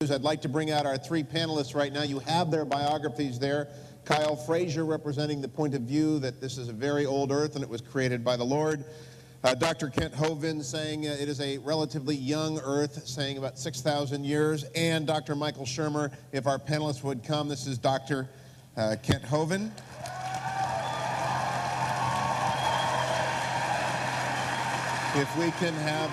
I'd like to bring out our three panelists right now. You have their biographies there. Kyle Frazier representing the point of view that this is a very old earth and it was created by the Lord. Dr. Kent Hovind saying it is a relatively young earth, saying about 6,000 years. And Dr. Michael Shermer, if our panelists would come. This is Dr. Kent Hovind. If we can have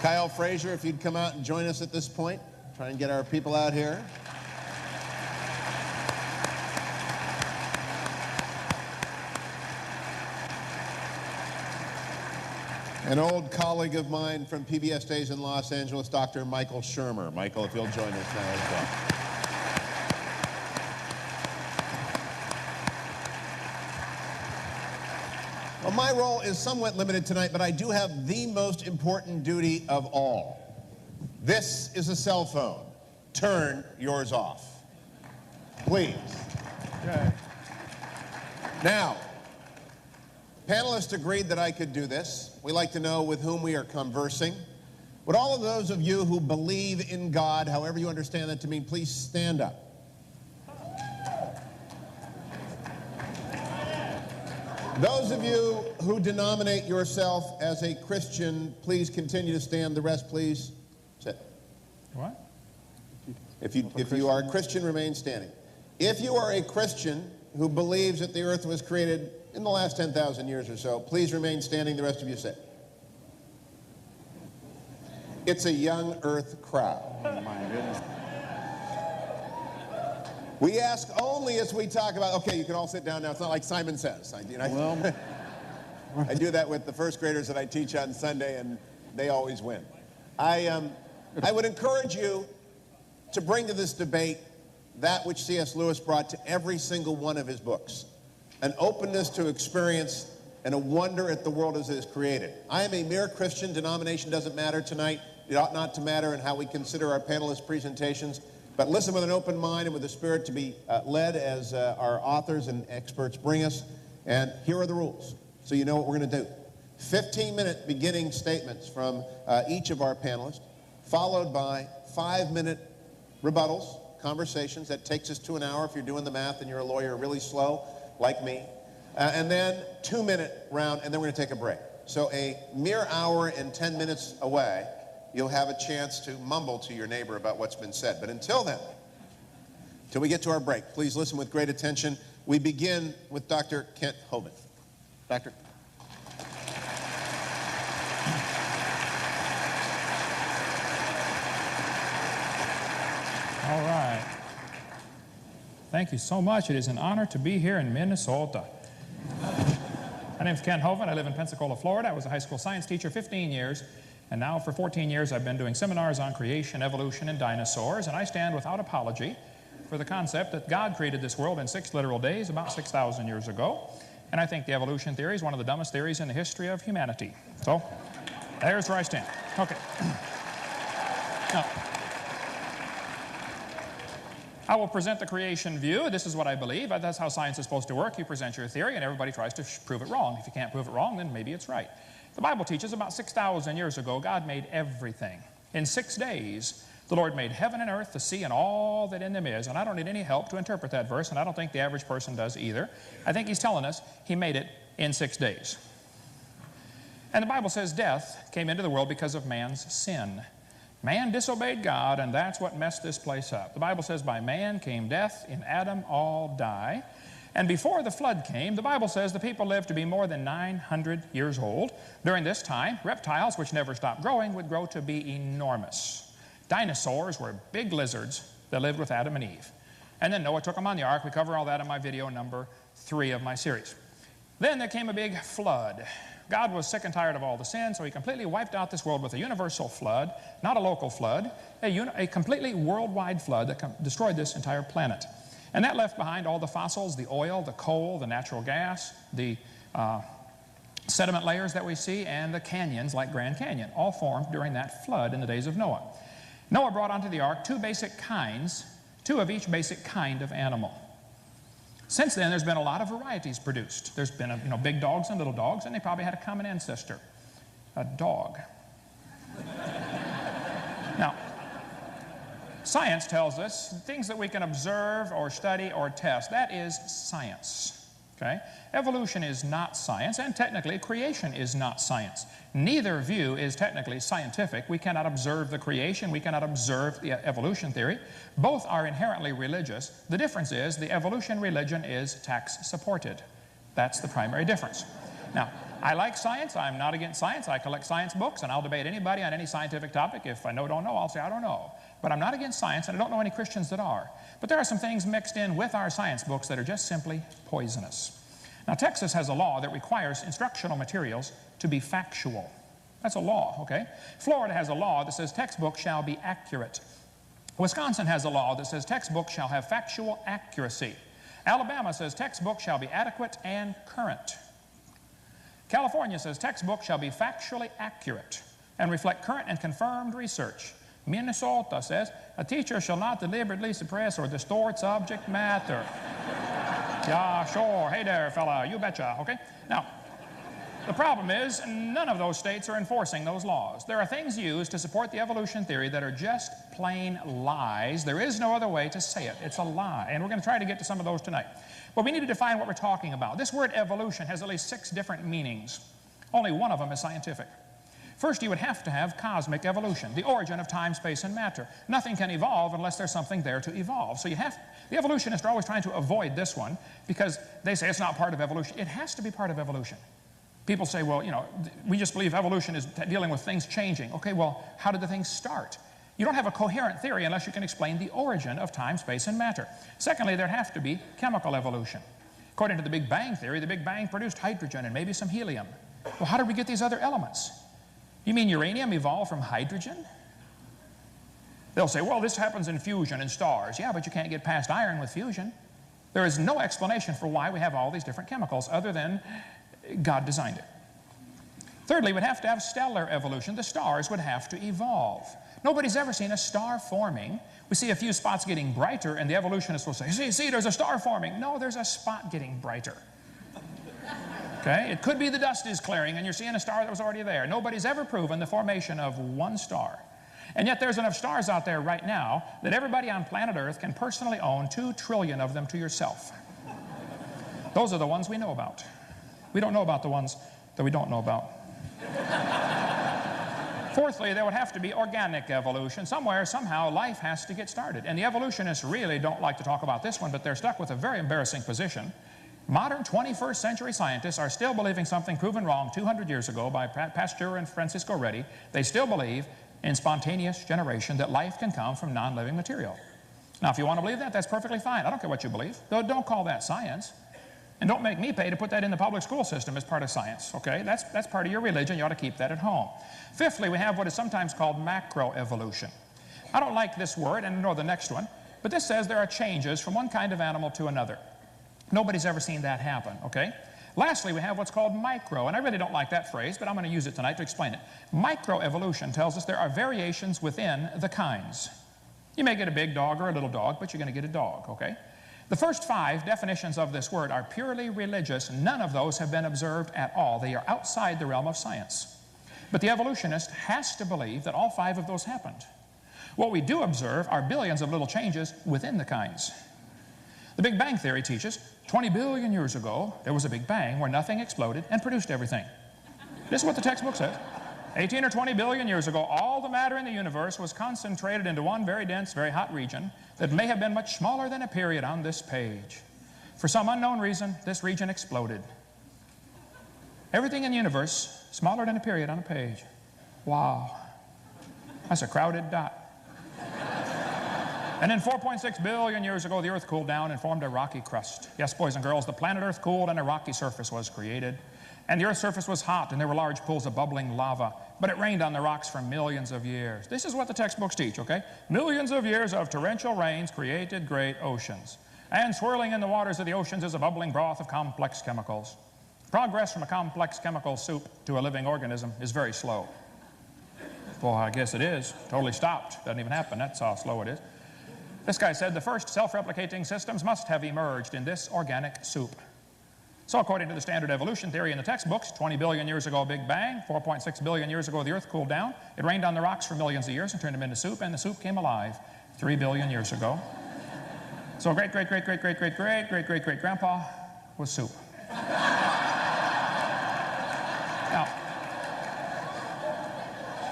Kyle Frazier, if you'd come out and join us at this point. Try and get our people out here. An old colleague of mine from PBS days in Los Angeles, Dr. Michael Shermer. Michael, if you'll join us now as well. Well, my role is somewhat limited tonight, but I do have the most important duty of all. This is a cell phone. Turn yours off. Please. Okay. Now, panelists agreed that I could do this. We like to know with whom we are conversing. Would all of those of you who believe in God, however you understand that to mean, please stand up. Those of you who denominate yourself as a Christian, please continue to stand. The rest, please sit. What? If you are a Christian, remain standing. If you are a Christian who believes that the earth was created in the last 10,000 years or so, please remain standing. The rest of you sit. It's a young earth crowd. Oh, my goodness. We ask only as we talk about, okay, you can all sit down now. It's not like Simon Says. I do that with the first graders that I teach on Sunday, and they always win. I would encourage you to bring to this debate that which C.S. Lewis brought to every single one of his books, an openness to experience and a wonder at the world as it is created. I am a mere Christian. Denomination doesn't matter tonight. It ought not to matter in how we consider our panelist presentations. But listen with an open mind and with a spirit to be led as our authors and experts bring us. And here are the rules, so you know what we're going to do. 15-minute beginning statements from each of our panelists, followed by 5-minute rebuttals, conversations. That takes us to an hour if you're doing the math and you're a lawyer really slow, like me. And then 2-minute round, and then we're going to take a break. So a mere hour and 10 minutes away, you'll have a chance to mumble to your neighbor about what's been said. But until then, till we get to our break, please listen with great attention. We begin with Dr. Kent Hovind. Doctor. All right. Thank you so much. It is an honor to be here in Minnesota. My name is Kent Hovind. I live in Pensacola, Florida. I was a high school science teacher 15 years. And now for 14 years I've been doing seminars on creation, evolution, and dinosaurs, and I stand without apology for the concept that God created this world in 6 literal days about 6,000 years ago. And I think the evolution theory is one of the dumbest theories in the history of humanity. So there's where I stand. Okay. Now, I will present the creation view. This is what I believe. That's how science is supposed to work. You present your theory and everybody tries to prove it wrong. If you can't prove it wrong, then maybe it's right. The Bible teaches about 6,000 years ago, God made everything. In 6 days, the Lord made heaven and earth, the sea, and all that in them is. And I don't need any help to interpret that verse, and I don't think the average person does either. I think he's telling us he made it in 6 days. And the Bible says death came into the world because of man's sin. Man disobeyed God, and that's what messed this place up. The Bible says by man came death, in Adam all die. And before the flood came, the Bible says the people lived to be more than 900 years old. During this time, reptiles, which never stopped growing, would grow to be enormous. Dinosaurs were big lizards that lived with Adam and Eve. And then Noah took them on the ark. We cover all that in my video number 3 of my series. Then there came a big flood. God was sick and tired of all the sin, so he completely wiped out this world with a universal flood, not a local flood, a completely worldwide flood that destroyed this entire planet. And that left behind all the fossils, the oil, the coal, the natural gas, the sediment layers that we see, and the canyons like Grand Canyon, all formed during that flood in the days of Noah. Noah brought onto the ark 2 basic kinds, 2 of each basic kind of animal. Since then, there's been a lot of varieties produced. There's been big dogs and little dogs, and they probably had a common ancestor, a dog. Now, science tells us things that we can observe or study or test. That is science. Okay? Evolution is not science, and technically creation is not science. Neither view is technically scientific. We cannot observe the creation. We cannot observe the evolution theory. Both are inherently religious. The difference is the evolution religion is tax-supported. That's the primary difference. Now, I like science. I'm not against science. I collect science books, and I'll debate anybody on any scientific topic. If I don't know, I'll say I don't know. But I'm not against science, and I don't know any Christians that are. But there are some things mixed in with our science books that are just simply poisonous. Now, Texas has a law that requires instructional materials to be factual. That's a law, okay? Florida has a law that says textbooks shall be accurate. Wisconsin has a law that says textbooks shall have factual accuracy. Alabama says textbooks shall be adequate and current. California says textbooks shall be factually accurate and reflect current and confirmed research. Minnesota says a teacher shall not deliberately suppress or distort subject matter. Yeah, sure. Hey there, fella. You betcha. Okay? Now, the problem is none of those states are enforcing those laws. There are things used to support the evolution theory that are just plain lies. There is no other way to say it. It's a lie. And we're going to try to get to some of those tonight. But we need to define what we're talking about. This word evolution has at least 6 different meanings. Only one of them is scientific. First, you would have to have cosmic evolution, the origin of time, space, and matter. Nothing can evolve unless there's something there to evolve. So the evolutionists are always trying to avoid this one because they say it's not part of evolution. It has to be part of evolution. People say, well, you know, we just believe evolution is dealing with things changing. Okay, well, how did the things start? You don't have a coherent theory unless you can explain the origin of time, space, and matter. Secondly, there'd have to be chemical evolution. According to the Big Bang theory, the Big Bang produced hydrogen and maybe some helium. Well, how did we get these other elements? You mean uranium evolved from hydrogen? They'll say, well, this happens in fusion in stars. Yeah, but you can't get past iron with fusion. There is no explanation for why we have all these different chemicals other than God designed it. Thirdly, we'd have to have stellar evolution. The stars would have to evolve. Nobody's ever seen a star forming. We see a few spots getting brighter, and the evolutionists will say, see, there's a star forming. No, there's a spot getting brighter. Okay? It could be the dust is clearing, and you're seeing a star that was already there. Nobody's ever proven the formation of one star. And yet there's enough stars out there right now that everybody on planet Earth can personally own 2 trillion of them to yourself. Those are the ones we know about. We don't know about the ones that we don't know about. Fourthly, there would have to be organic evolution. Somewhere, somehow, life has to get started. And the evolutionists really don't like to talk about this one, but they're stuck with a very embarrassing position. Modern 21st century scientists are still believing something proven wrong 200 years ago by Pasteur and Francisco Redi. They still believe in spontaneous generation, that life can come from non-living material. Now, if you want to believe that, that's perfectly fine. I don't care what you believe. Don't call that science. And don't make me pay to put that in the public school system as part of science, okay? That's part of your religion. You ought to keep that at home. Fifthly, we have what is sometimes called macroevolution. I don't like this word, and nor the next one, but this says there are changes from one kind of animal to another. Nobody's ever seen that happen, okay? Lastly, we have what's called micro, and I really don't like that phrase, but I'm going to use it tonight to explain it. Microevolution tells us there are variations within the kinds. You may get a big dog or a little dog, but you're going to get a dog, okay? The first 5 definitions of this word are purely religious. None of those have been observed at all. They are outside the realm of science. But the evolutionist has to believe that all 5 of those happened. What we do observe are billions of little changes within the kinds. The Big Bang theory teaches 20 billion years ago, there was a Big Bang where nothing exploded and produced everything. This is what the textbook says. 18 or 20 billion years ago, all the matter in the universe was concentrated into one very dense, very hot region that may have been much smaller than a period on this page. For some unknown reason, this region exploded. Everything in the universe, smaller than a period on a page. Wow. That's a crowded dot. And then 4.6 billion years ago, the Earth cooled down and formed a rocky crust. Yes, boys and girls, the planet Earth cooled and a rocky surface was created. And the Earth's surface was hot, and there were large pools of bubbling lava. But it rained on the rocks for millions of years. This is what the textbooks teach, okay? Millions of years of torrential rains created great oceans. And swirling in the waters of the oceans is a bubbling broth of complex chemicals. Progress from a complex chemical soup to a living organism is very slow. Well, I guess it is. Totally stopped. Doesn't even happen. That's how slow it is. This guy said the first self-replicating systems must have emerged in this organic soup. So according to the standard evolution theory in the textbooks, 20 billion years ago, Big Bang, 4.6 billion years ago, the Earth cooled down. It rained on the rocks for millions of years and turned them into soup, and the soup came alive 3 billion years ago. So great-great-great-great-great-great-great-great-great-grandpa was soup. Now,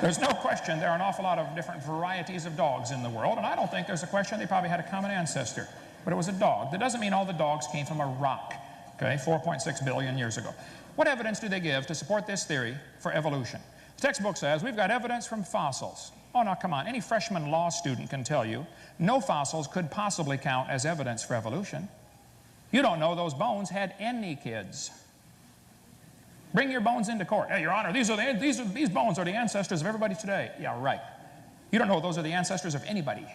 there's no question there are an awful lot of different varieties of dogs in the world, and I don't think there's a question they probably had a common ancestor. But it was a dog. That doesn't mean all the dogs came from a rock, okay, 4.6 billion years ago. What evidence do they give to support this theory for evolution? The textbook says we've got evidence from fossils. Oh, now, come on. Any freshman law student can tell you no fossils could possibly count as evidence for evolution. You don't know those bones had any kids. Bring your bones into court. Hey, Your Honor, these bones are the ancestors of everybody today. Yeah, right. You don't know those are the ancestors of anybody.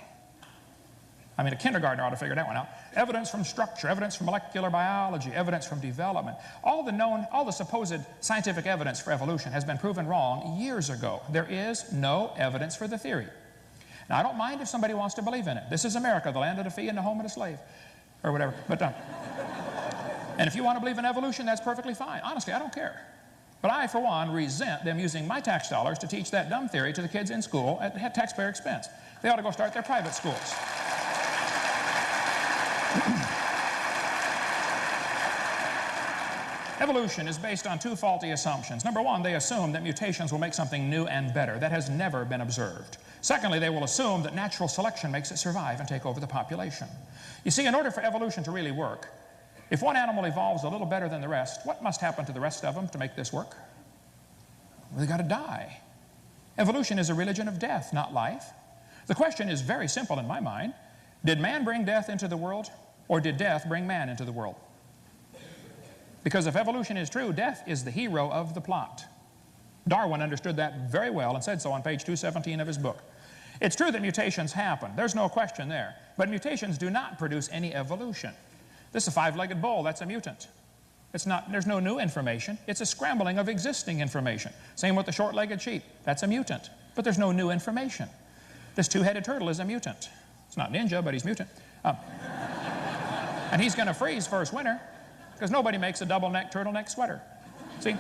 I mean, a kindergartner ought to figure that one out. Evidence from structure, evidence from molecular biology, evidence from development. All the supposed scientific evidence for evolution has been proven wrong years ago. There is no evidence for the theory. Now, I don't mind if somebody wants to believe in it. This is America, the land of the free and the home of the slave, or whatever. But and if you want to believe in evolution, that's perfectly fine. Honestly, I don't care. But I, for one, resent them using my tax dollars to teach that dumb theory to the kids in school at taxpayer expense. They ought to go start their private schools. Evolution is based on two faulty assumptions. Number one, they assume that mutations will make something new and better. That has never been observed. Secondly, they will assume that natural selection makes it survive and take over the population. You see, in order for evolution to really work, if one animal evolves a little better than the rest, what must happen to the rest of them to make this work? Well, they've got to die. Evolution is a religion of death, not life. The question is very simple in my mind. Did man bring death into the world, or did death bring man into the world? Because if evolution is true, death is the hero of the plot. Darwin understood that very well and said so on page 217 of his book. It's true that mutations happen. There's no question there. But mutations do not produce any evolution. This is a five-legged bull. That's a mutant. There's no new information. It's a scrambling of existing information. Same with the short-legged sheep. That's a mutant. But there's no new information. This two-headed turtle is a mutant. It's not ninja, but he's mutant. And he's going to freeze first winter because nobody makes a double-neck turtleneck sweater. See?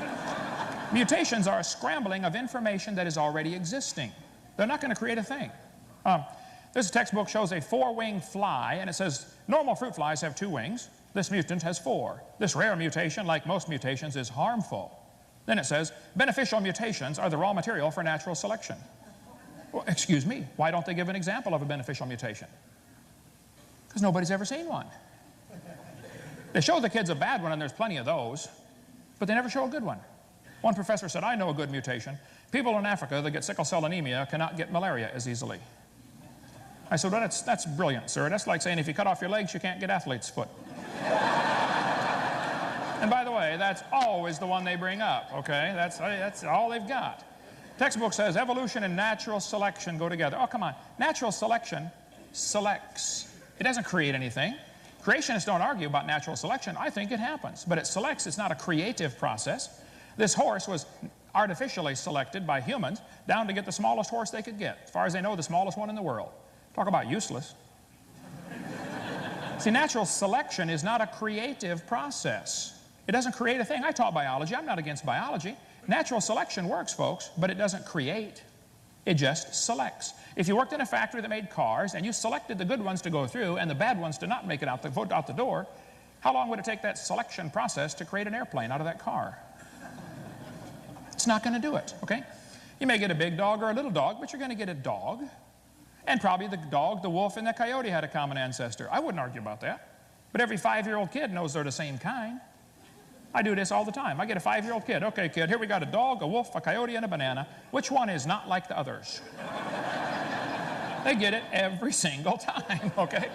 Mutations are a scrambling of information that is already existing. They're not going to create a thing. This textbook shows a four-winged fly, and it says normal fruit flies have 2 wings. This mutant has 4. This rare mutation, like most mutations, is harmful. Then it says beneficial mutations are the raw material for natural selection. Well, excuse me, why don't they give an example of a beneficial mutation? Because nobody's ever seen one. They show the kids a bad one, and there's plenty of those, but they never show a good one. One professor said, I know a good mutation. People in Africa that get sickle cell anemia cannot get malaria as easily. I said, well, that's brilliant, sir. That's like saying if you cut off your legs, you can't get athlete's foot. And by the way, that's always the one they bring up, okay? That's all they've got. Textbook says evolution and natural selection go together. Oh, come on. Natural selection selects. It doesn't create anything. Creationists don't argue about natural selection. I think it happens. But it selects. It's not a creative process. This horse was artificially selected by humans down to get the smallest horse they could get. As far as they know, the smallest one in the world. Talk about useless. See, natural selection is not a creative process. It doesn't create a thing. I taught biology. I'm not against biology. Natural selection works, folks, but it doesn't create. It just selects. If you worked in a factory that made cars and you selected the good ones to go through and the bad ones to not make it out the door, how long would it take that selection process to create an airplane out of that car? It's not going to do it, okay? You may get a big dog or a little dog, but you're going to get a dog. And probably the dog, the wolf, and the coyote had a common ancestor. I wouldn't argue about that. But every 5-year-old kid knows they're the same kind. I do this all the time. I get a 5-year-old kid. Okay, kid, here we got a dog, a wolf, a coyote, and a banana. Which one is not like the others? They get it every single time, okay?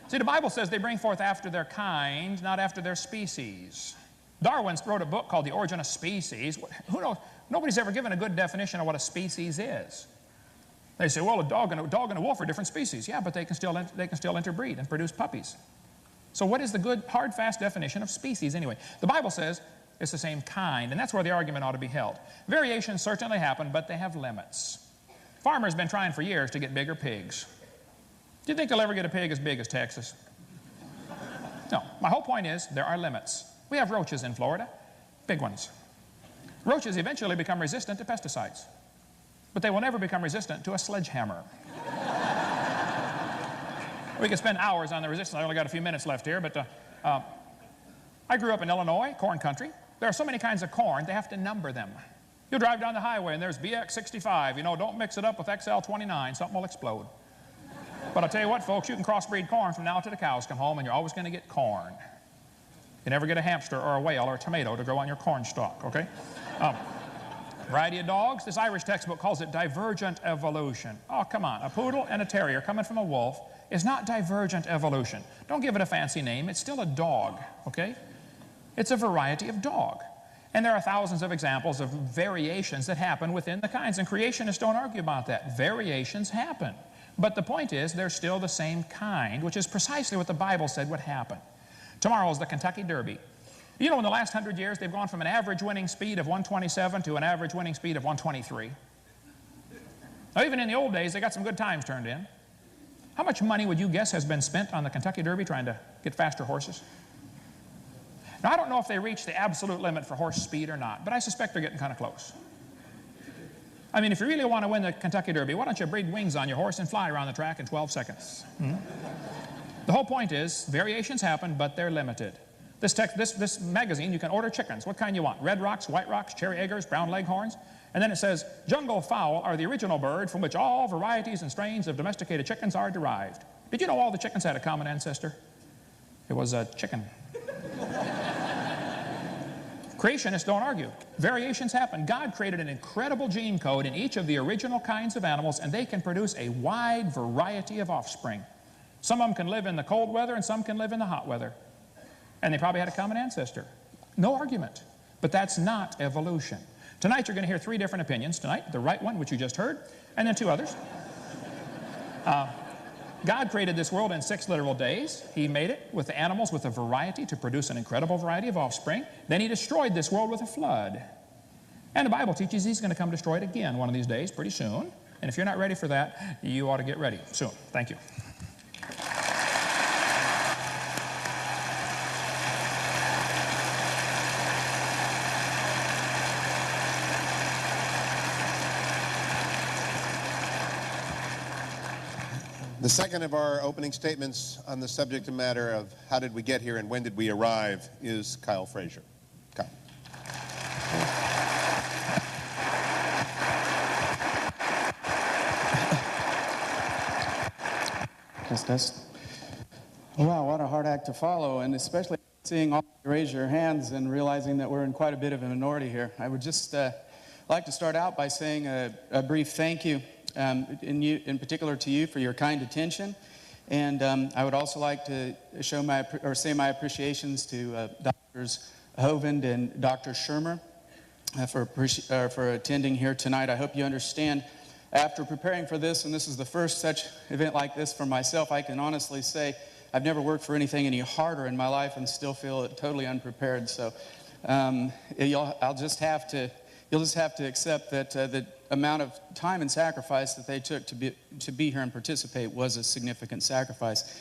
See, the Bible says they bring forth after their kind, not after their species. Darwin wrote a book called The Origin of Species. Who knows? Nobody's ever given a good definition of what a species is. They say, well, a dog and a wolf are different species. Yeah, but they can still interbreed and produce puppies. So what is the good, hard, fast definition of species anyway? The Bible says it's the same kind, and that's where the argument ought to be held. Variations certainly happen, but they have limits. Farmers have been trying for years to get bigger pigs. Do you think they'll ever get a pig as big as Texas? No, my whole point is there are limits. We have roaches in Florida, big ones. Roaches eventually become resistant to pesticides, but they will never become resistant to a sledgehammer. We could spend hours on the resistance. I only got a few minutes left here, but I grew up in Illinois, corn country. There are so many kinds of corn, they have to number them. You drive down the highway and there's BX65. You know, don't mix it up with XL29, something will explode. But I'll tell you what, folks, you can crossbreed corn from now till the cows come home, and you're always going to get corn. You never get a hamster or a whale or a tomato to grow on your corn stalk, okay? Variety of dogs. This Irish textbook calls it divergent evolution. Oh, come on. A poodle and a terrier coming from a wolf is not divergent evolution. Don't give it a fancy name. It's still a dog, okay? It's a variety of dog. And there are thousands of examples of variations that happen within the kinds, and creationists don't argue about that. Variations happen. But the point is, they're still the same kind, which is precisely what the Bible said would happen. Tomorrow is the Kentucky Derby. You know, in the last 100 years, they've gone from an average winning speed of 127 to an average winning speed of 123. Now, even in the old days, they got some good times turned in. How much money would you guess has been spent on the Kentucky Derby trying to get faster horses? Now, I don't know if they reached the absolute limit for horse speed or not, but I suspect they're getting kind of close. I mean, if you really want to win the Kentucky Derby, why don't you breed wings on your horse and fly around the track in 12 seconds? The whole point is, variations happen, but they're limited. This magazine, you can order chickens. What kind you want? Red Rocks, White Rocks, Cherry Eggers, Brown Leghorns. And then it says, jungle fowl are the original bird from which all varieties and strains of domesticated chickens are derived. Did you know all the chickens had a common ancestor? It was a chicken. Creationists don't argue. Variations happen. God created an incredible gene code in each of the original kinds of animals, and they can produce a wide variety of offspring. Some of them can live in the cold weather, and some can live in the hot weather. And they probably had a common ancestor. No argument. But that's not evolution. Tonight you're going to hear 3 different opinions. Tonight, the right one, which you just heard, and then 2 others. God created this world in 6 literal days. He made it with the animals with a variety to produce an incredible variety of offspring. Then he destroyed this world with a flood. And the Bible teaches he's going to come destroy it again one of these days, pretty soon. And if you're not ready for that, you ought to get ready soon. Thank you. The second of our opening statements on the subject matter of how did we get here and when did we arrive is Kyle Frazier. Kyle. Test. Wow, what a hard act to follow, and especially seeing all of you raise your hands and realizing that we're in quite a bit of a minority here. I would just like to start out by saying a brief thank you. In particular to you for your kind attention, and I would also like to say my appreciations to Drs. Hovind and Dr. Shermer for attending here tonight. I hope you understand. After preparing for this, and this is the first such event like this for myself, I can honestly say I've never worked for anything any harder in my life and still feel totally unprepared. So you'll just have to accept that the amount of time and sacrifice that they took to be here and participate was a significant sacrifice.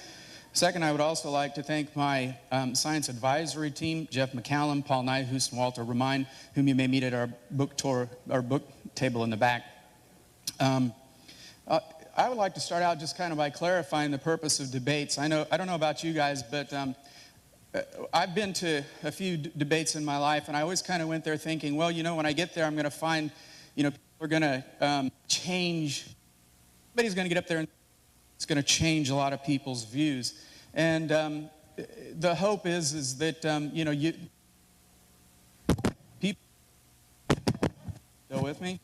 Second, I would also like to thank my science advisory team, Jeff McCallum, Paul Nyhus, and Walter Remine, whom you may meet at our book tour, our book table in the back. I would like to start out just kind of by clarifying the purpose of debates. I don't know about you guys, but I've been to a few debates in my life, and I always kind of went there thinking, well, you know, when I get there, I'm going to find, you know, people are going to change. Somebody's going to get up there and it's going to change a lot of people's views. And the hope is that, you know, people, still with me?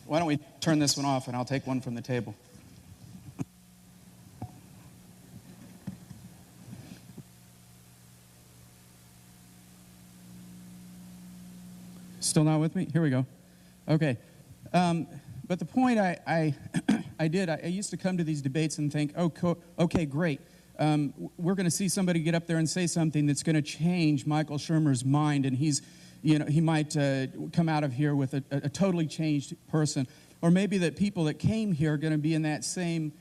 Why don't we turn this one off and I'll take one from the table. Still not with me? Here we go. Okay. But the point I used to come to these debates and think, okay, great. We're going to see somebody get up there and say something that's going to change Michael Shermer's mind, and he might come out of here with a totally changed person. Or maybe that people that came here are going to be in that same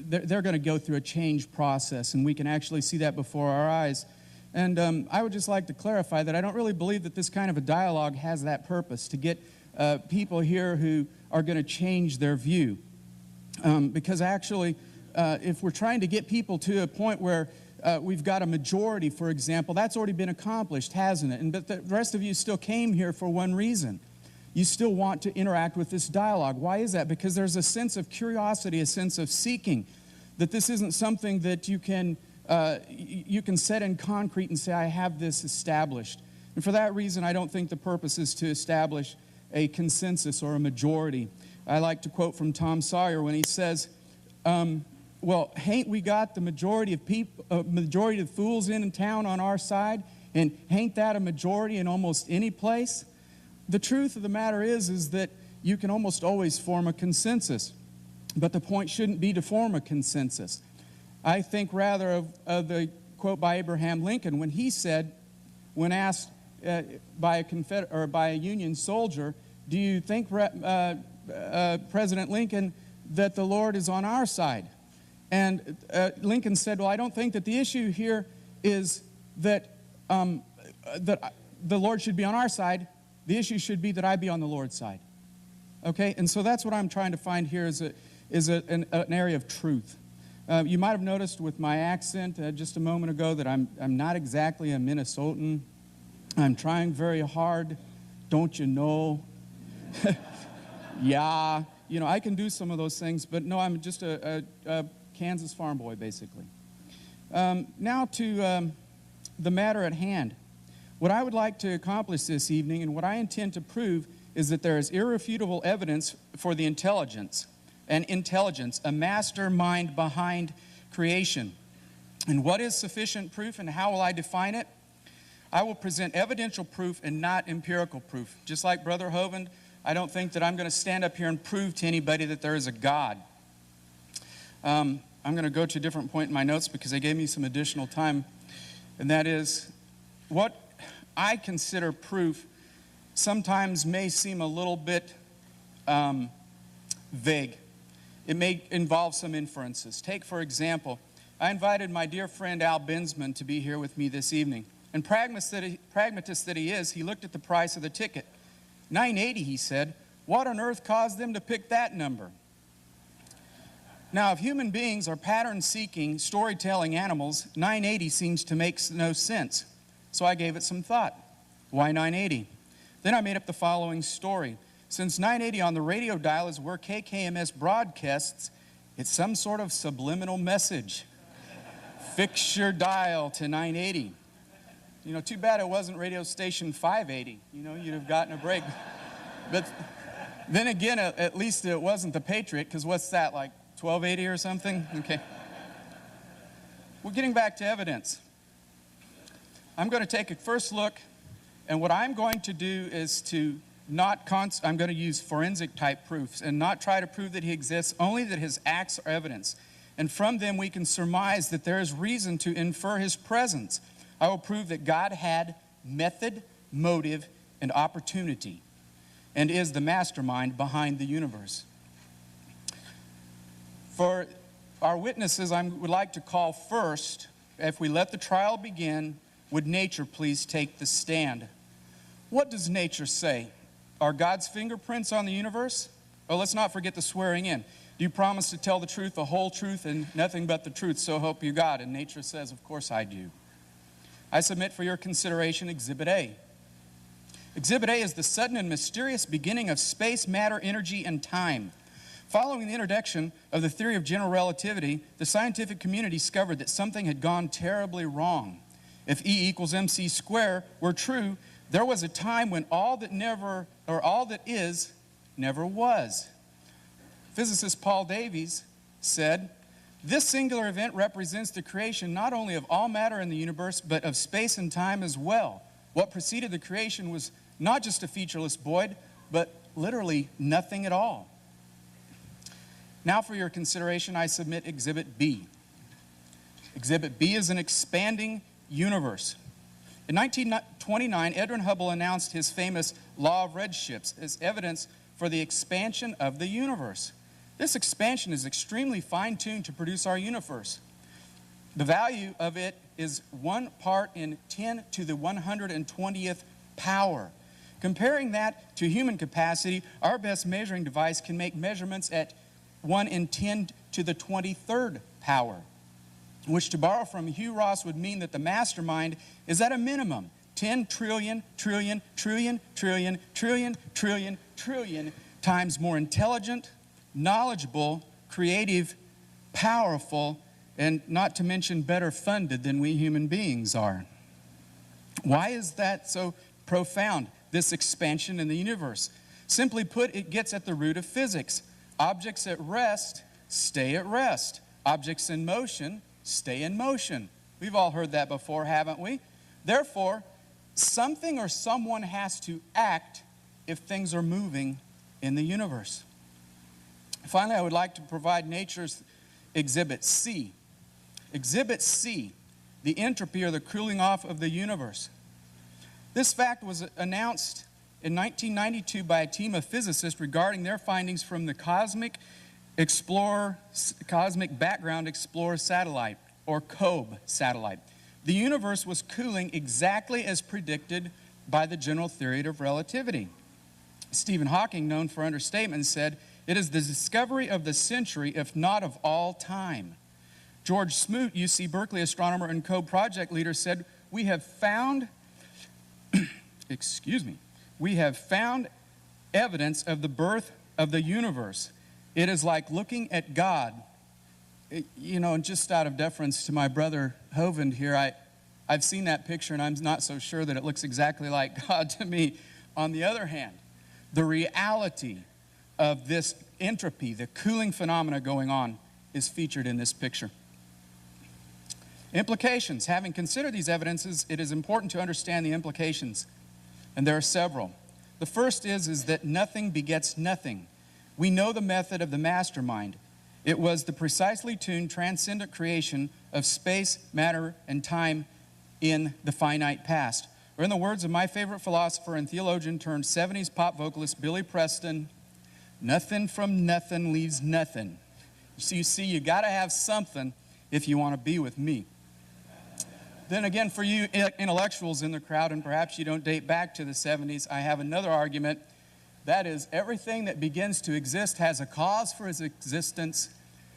they're going to go through a change process, and we can actually see that before our eyes. And I would just like to clarify that I don't really believe that this kind of a dialogue has that purpose, to get people here who are going to change their view. Because actually, if we're trying to get people to a point where we've got a majority, for example, that's already been accomplished, hasn't it? But the rest of you still came here for one reason. You still want to interact with this dialogue. Why is that? Because there's a sense of curiosity, a sense of seeking, that this isn't something that you can set in concrete and say, I have this established. And for that reason, I don't think the purpose is to establish a consensus or a majority. I like to quote from Tom Sawyer when he says, well, hain't we got the majority of people, majority of fools in town on our side? And hain't that a majority in almost any place? The truth of the matter is that you can almost always form a consensus. But the point shouldn't be to form a consensus. I think rather of the quote by Abraham Lincoln when he said, when asked by a Union soldier, do you think, President Lincoln, that the Lord is on our side? And Lincoln said, well, I don't think that the issue here is that the Lord should be on our side. The issue should be that I be on the Lord's side. Okay? And so that's what I'm trying to find here is an area of truth. You might have noticed with my accent just a moment ago that I'm not exactly a Minnesotan. I'm trying very hard. Don't you know? Yeah. You know, I can do some of those things, but no, I'm just a Kansas farm boy, basically. Now to the matter at hand. What I would like to accomplish this evening and what I intend to prove is that there is irrefutable evidence for the intelligence, a mastermind behind creation. And what is sufficient proof and how will I define it? I will present evidential proof and not empirical proof. Just like Brother Hovind, I don't think that I'm going to stand up here and prove to anybody that there is a God. I'm going to go to a different point in my notes because they gave me some additional time. And that is, what I consider proof sometimes may seem a little bit vague. It may involve some inferences. Take, for example, I invited my dear friend Al Binsman to be here with me this evening. And pragmatist that he is, he looked at the price of the ticket. $9.80, he said. What on earth caused them to pick that number? Now, if human beings are pattern-seeking, storytelling animals, $9.80 seems to make no sense. So I gave it some thought. Why $9.80? Then I made up the following story. Since $9.80 on the radio dial is where KKMS broadcasts, it's some sort of subliminal message. Fix your dial to $9.80. You know, too bad it wasn't radio station 580. You know, you'd have gotten a break. But then again, at least it wasn't the Patriot, because what's that, like 1280 or something? Okay. We're getting back to evidence. I'm going to take a first look, and what I'm going to do is to I'm going to use forensic type proofs and not try to prove that he exists, only that his acts are evidence. And from them we can surmise that there is reason to infer his presence. I will prove that God had method, motive, and opportunity, and is the mastermind behind the universe. For our witnesses, I would like to call first, if we let the trial begin, would nature please take the stand? What does nature say? Are God's fingerprints on the universe? Oh, let's not forget the swearing in. Do you promise to tell the truth, the whole truth, and nothing but the truth, so help you God? And nature says, of course I do. I submit for your consideration Exhibit A. Exhibit A is the sudden and mysterious beginning of space, matter, energy, and time. Following the introduction of the theory of general relativity, the scientific community discovered that something had gone terribly wrong. If E equals mc squared were true, there was a time when all that is never was. Physicist Paul Davies said, this singular event represents the creation not only of all matter in the universe, but of space and time as well. What preceded the creation was not just a featureless void, but literally nothing at all. Now for your consideration, I submit Exhibit B. Exhibit B is an expanding universe. In 1929, Edwin Hubble announced his famous law of redshifts as evidence for the expansion of the universe. This expansion is extremely fine-tuned to produce our universe. The value of it is 1 part in 10 to the 120th power. Comparing that to human capacity, our best measuring device can make measurements at 1 in 10 to the 23rd power, which, to borrow from Hugh Ross, would mean that the mastermind is at a minimum 10 trillion, trillion, trillion, trillion, trillion, trillion, trillion times more intelligent, knowledgeable, creative, powerful, and not to mention better funded than we human beings are. Why is that so profound, this expansion in the universe? Simply put, it gets at the root of physics. Objects at rest stay at rest. Objects in motion stay in motion. We've all heard that before, haven't we? Therefore, something or someone has to act if things are moving in the universe. Finally, I would like to provide nature's Exhibit C. Exhibit C, the entropy or the cooling off of the universe. This fact was announced in 1992 by a team of physicists regarding their findings from the Cosmic Background Explorer Satellite, or COBE satellite. The universe was cooling exactly as predicted by the general theory of relativity. Stephen Hawking, known for understatement, said, "It is the discovery of the century, if not of all time." George Smoot, UC Berkeley astronomer and COBE project leader, said, "We have found, we have found evidence of the birth of the universe. It is like looking at God." You know, and just out of deference to my brother Hovind here, I've seen that picture and I'm not so sure that it looks exactly like God to me. On the other hand, the reality of this entropy, the cooling phenomena going on, is featured in this picture. Implications. Having considered these evidences, it is important to understand the implications, and there are several. The first is that nothing begets nothing. We know the method of the mastermind. It was the precisely tuned, transcendent creation of space, matter, and time in the finite past. Or in the words of my favorite philosopher and theologian turned 70s pop vocalist Billy Preston, nothing from nothing leaves nothing. So you see, you got to have something if you want to be with me. Then again, for you intellectuals in the crowd, and perhaps you don't date back to the 70s, I have another argument. That is, everything that begins to exist has a cause for its existence.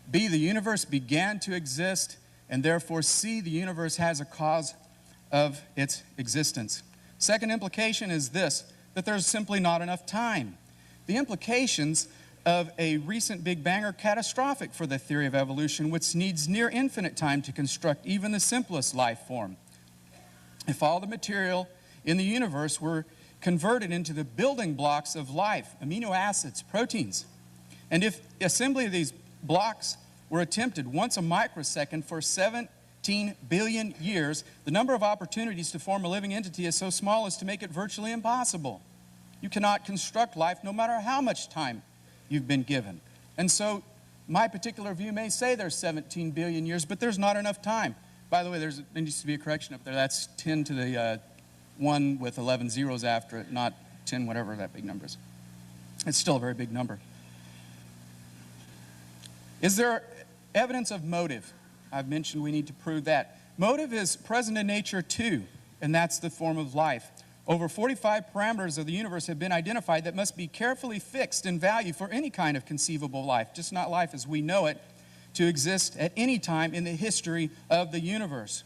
B, the universe began to exist, and therefore C, the universe has a cause of its existence. Second implication is this, that there's simply not enough time. The implications of a recent Big Bang are catastrophic for the theory of evolution, which needs near infinite time to construct even the simplest life form. If all the material in the universe were converted into the building blocks of life, amino acids, proteins, and if assembly of these blocks were attempted once a microsecond for 17 billion years, the number of opportunities to form a living entity is so small as to make it virtually impossible. You cannot construct life no matter how much time you've been given. And so my particular view may say there's 17 billion years, but there's not enough time. By the way, there needs to be a correction up there. That's 10 to the 1 with 11 zeros after it, not 10 whatever that big number is. It's still a very big number. Is there evidence of motive? I've mentioned we need to prove that. Motive is present in nature too, and that's the form of life. Over 45 parameters of the universe have been identified that must be carefully fixed in value for any kind of conceivable life, just not life as we know it, to exist at any time in the history of the universe.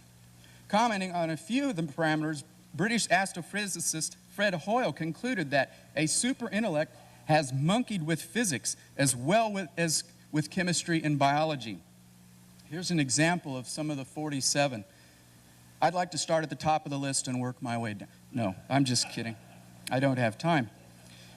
Commenting on a few of the parameters, British astrophysicist Fred Hoyle concluded that a super intellect has monkeyed with physics as well as with chemistry and biology. Here's an example of some of the 47. I'd like to start at the top of the list and work my way down. No, I'm just kidding. I don't have time.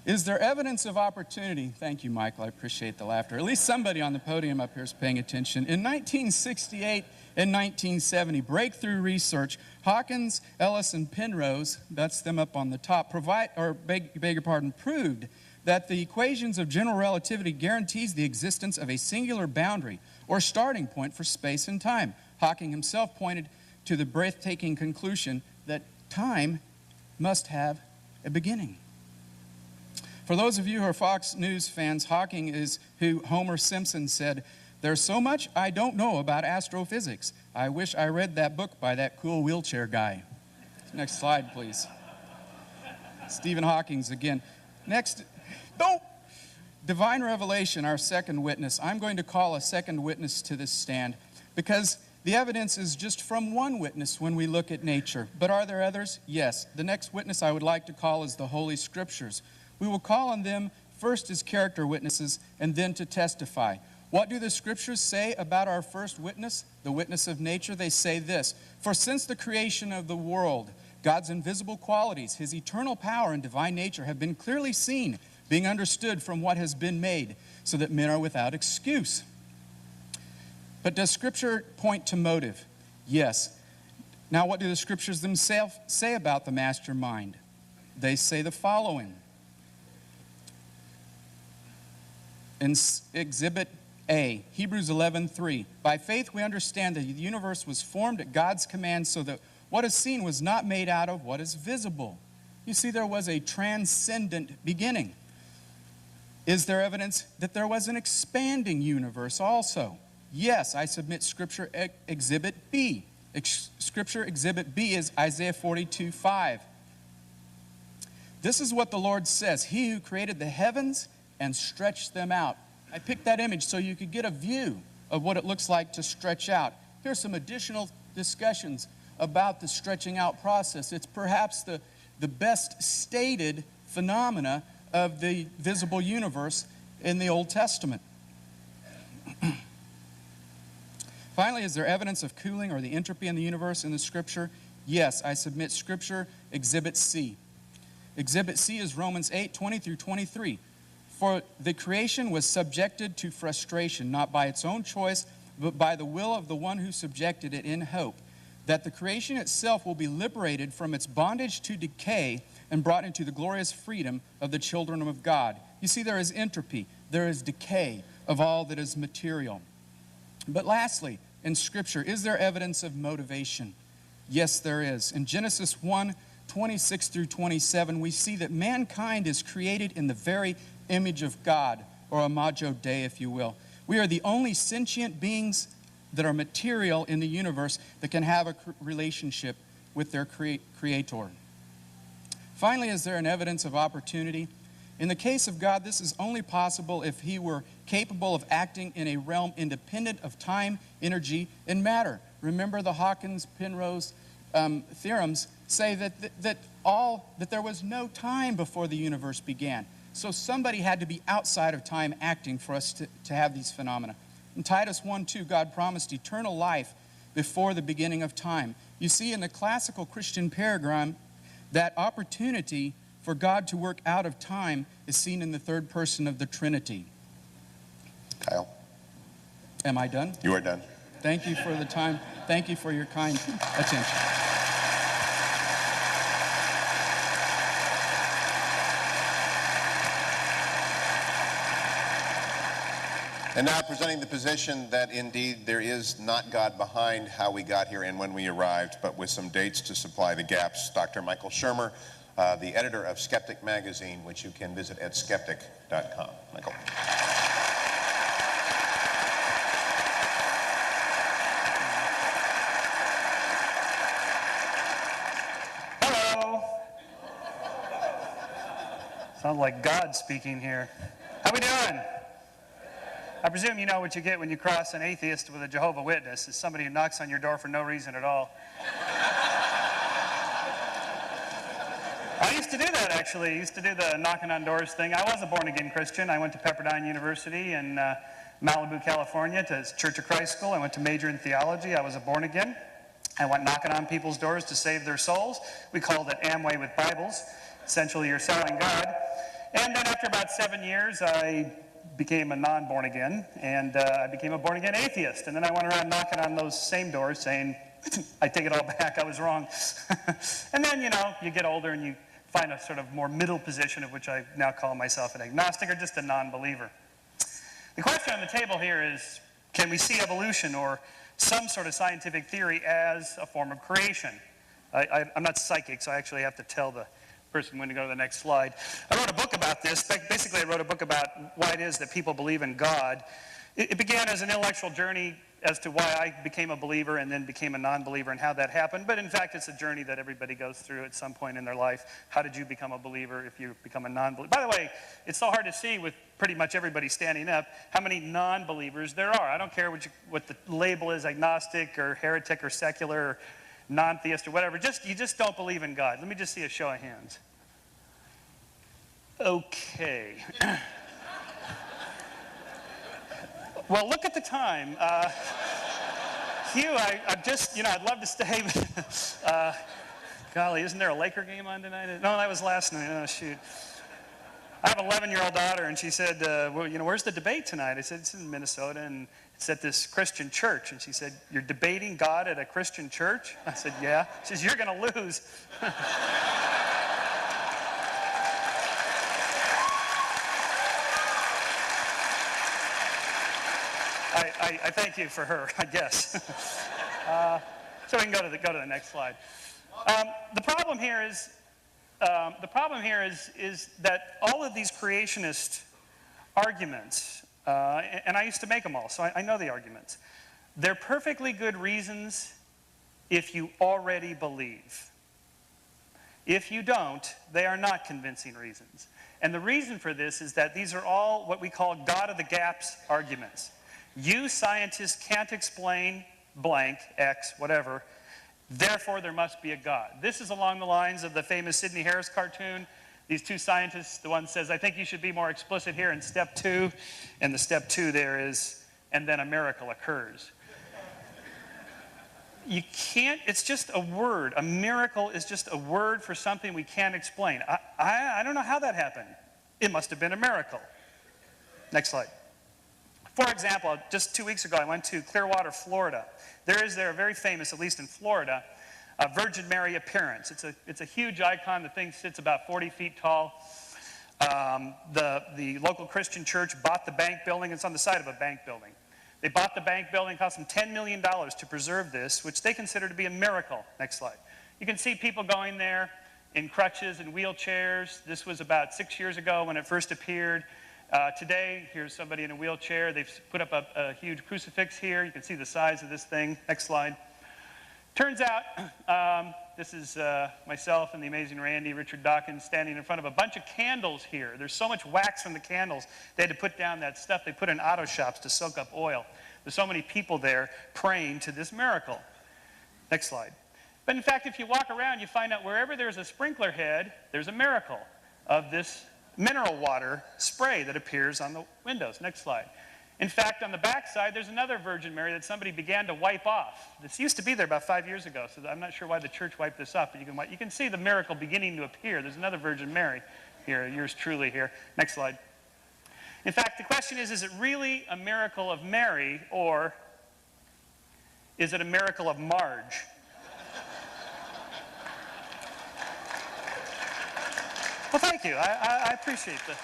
Is there evidence of opportunity? Thank you, Michael. I appreciate the laughter. At least somebody on the podium up here is paying attention. In 1968 and 1970, breakthrough research, Hawkins, Ellis, and Penrose, that's them up on the top, beg your pardon, proved that the equations of general relativity guarantees the existence of a singular boundary or starting point for space and time. Hawking himself pointed to the breathtaking conclusion that time must have a beginning. For those of you who are Fox News fans, Hawking is who Homer Simpson said, "There's so much I don't know about astrophysics. I wish I read that book by that cool wheelchair guy." Next slide, please. Stephen Hawking's again. Next, don't. Divine revelation, our second witness. I'm going to call a second witness to this stand because the evidence is just from one witness when we look at nature. But are there others? Yes. The next witness I would like to call is the Holy Scriptures. We will call on them first as character witnesses and then to testify. What do the Scriptures say about our first witness, the witness of nature? They say this: "For since the creation of the world, God's invisible qualities, his eternal power and divine nature have been clearly seen, being understood from what has been made, so that men are without excuse." But does Scripture point to motive? Yes. Now, what do the Scriptures themselves say about the mastermind? They say the following. In Exhibit A, Hebrews 11:3, "By faith we understand that the universe was formed at God's command so that what is seen was not made out of what is visible." You see, there was a transcendent beginning. Is there evidence that there was an expanding universe also? Yes, I submit Scripture Exhibit B. Scripture Exhibit B is Isaiah 42:5. This is what the Lord says: "He who created the heavens and stretched them out." I picked that image so you could get a view of what it looks like to stretch out. Here's some additional discussions about the stretching out process. It's perhaps the best stated phenomena of the visible universe in the Old Testament. Finally, is there evidence of cooling or the entropy in the universe in the Scripture? Yes, I submit Scripture Exhibit C. Exhibit C is Romans 8:20 through 23. "For the creation was subjected to frustration, not by its own choice, but by the will of the one who subjected it, in hope that the creation itself will be liberated from its bondage to decay and brought into the glorious freedom of the children of God." You see, there is entropy, there is decay of all that is material. But lastly, in Scripture, is there evidence of motivation? Yes, there is. In Genesis 1:26 through 27, we see that mankind is created in the very image of God, or imago Dei, if you will. We are the only sentient beings that are material in the universe that can have a relationship with their creator. Finally, is there an evidence of opportunity? In the case of God, this is only possible if he were capable of acting in a realm independent of time, energy, and matter. Remember, the Hawkins-Penrose theorems say that there was no time before the universe began. So somebody had to be outside of time acting for us to have these phenomena. In Titus 1:2, God promised eternal life before the beginning of time. You see, in the classical Christian paradigm, that opportunity for God to work out of time is seen in the third person of the Trinity. Kyle. Am I done? You are done. Thank you for the time. Thank you for your kind attention. And now presenting the position that indeed there is not God behind how we got here and when we arrived, but with some dates to supply the gaps, Dr. Michael Shermer, the editor of Skeptic Magazine, which you can visit at skeptic.com. Michael. Hello. Sounds like God speaking here. How we doing? I presume you know what you get when you cross an atheist with a Jehovah's Witness. It's somebody who knocks on your door for no reason at all. I used to do that, actually. I used to do the knocking on doors thing. I was a born-again Christian. I went to Pepperdine University in Malibu, California, to Church of Christ School. I went to major in theology. I was a born-again. I went knocking on people's doors to save their souls. We called it Amway with Bibles. Essentially, you're selling God. And then after about 7 years, I became a non-born again, and I became a born-again atheist. And then I went around knocking on those same doors saying, I take it all back, I was wrong. And then, you get older and you find a sort of more middle position, of which I now call myself an agnostic or just a non-believer. The question on the table here is, can we see evolution or some sort of scientific theory as a form of creation? I'm not psychic, so I actually have to tell the person when to go to the next slide. I wrote a book about this. Basically, I wrote a book about why it is that people believe in God. It began as an intellectual journey as to why I became a believer and then became a non-believer and how that happened. But in fact, it's a journey that everybody goes through at some point in their life. How did you become a believer if you become a non-believer? By the way, it's so hard to see with pretty much everybody standing up how many non-believers there are. I don't care what the label is, agnostic or heretic or secular or non-theist or whatever. You just don't believe in God. Let me just see a show of hands. Okay. Well, look at the time. Hugh, I'd love to stay, but golly, isn't there a Laker game on tonight? No, that was last night. Oh, shoot. I have an 11-year-old daughter, and she said, where's the debate tonight? I said, it's in Minnesota, and it's at this Christian church. And she said, you're debating God at a Christian church? I said, yeah. She says, you're going to lose. I thank you for her, I guess. So we can go to the next slide. The problem here is that all of these creationist arguments, and I used to make them all, so I know the arguments. They're perfectly good reasons if you already believe. If you don't, they are not convincing reasons. And the reason for this is that these are all what we call God of the gaps arguments. You scientists can't explain blank, X, whatever, therefore there must be a God. This is along the lines of the famous Sidney Harris cartoon. These two scientists, the one says, I think you should be more explicit here in step 2. And the step 2 there is, and then a miracle occurs. You can't, it's just a word. A miracle is just a word for something we can't explain. I don't know how that happened. It must have been a miracle. Next slide. For example, just 2 weeks ago, I went to Clearwater, Florida. There a very famous, at least in Florida, Virgin Mary appearance. It's a huge icon. The thing sits about 40 feet tall. The local Christian church bought the bank building. It's on the side of a bank building. They bought the bank building. It cost them $10 million to preserve this, which they consider to be a miracle. Next slide. You can see people going there in crutches and wheelchairs. This was about 6 years ago when it first appeared. Today, here's somebody in a wheelchair. They've put up a huge crucifix here. You can see the size of this thing. Next slide. Turns out, this is myself and the amazing Randy, Richard Dawkins, standing in front of a bunch of candles here. There's so much wax from the candles, they had to put down that stuff they put in auto shops to soak up oil. There's so many people there praying to this miracle. Next slide. But in fact, if you walk around, you find out wherever there's a sprinkler head, there's a miracle of this mineral water spray that appears on the windows. Next slide. In fact, on the back side, there's another Virgin Mary that somebody began to wipe off. This used to be there about 5 years ago, so I'm not sure why the church wiped this off, but you can see the miracle beginning to appear. There's another Virgin Mary here, yours truly here. Next slide. In fact, the question is it really a miracle of Mary, or is it a miracle of Marge? Well, thank you. I appreciate that.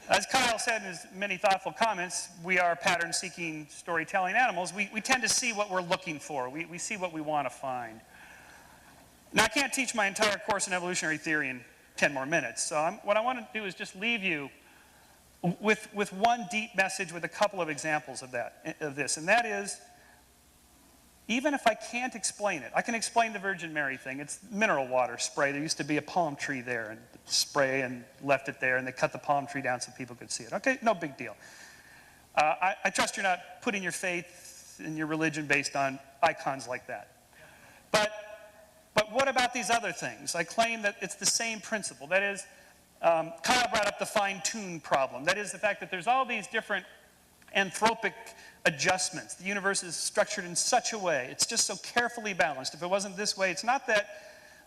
As Kyle said in his many thoughtful comments, we are pattern-seeking, storytelling animals. We tend to see what we're looking for. We see what we want to find. Now, I can't teach my entire course in evolutionary theory in 10 more minutes. So what I want to do is just leave you with one deep message with a couple of examples of this. And that is, even if I can't explain it, I can explain the Virgin Mary thing. It's mineral water spray. There used to be a palm tree there, and spray and left it there, and they cut the palm tree down so people could see it. Okay, no big deal. I trust you're not putting your faith and your religion based on icons like that. But what about these other things? I claim that it's the same principle. That is, Kyle brought up the fine-tune problem. That is the fact that there's all these different anthropic adjustments. The universe is structured in such a way. It's just so carefully balanced. If it wasn't this way, it's not that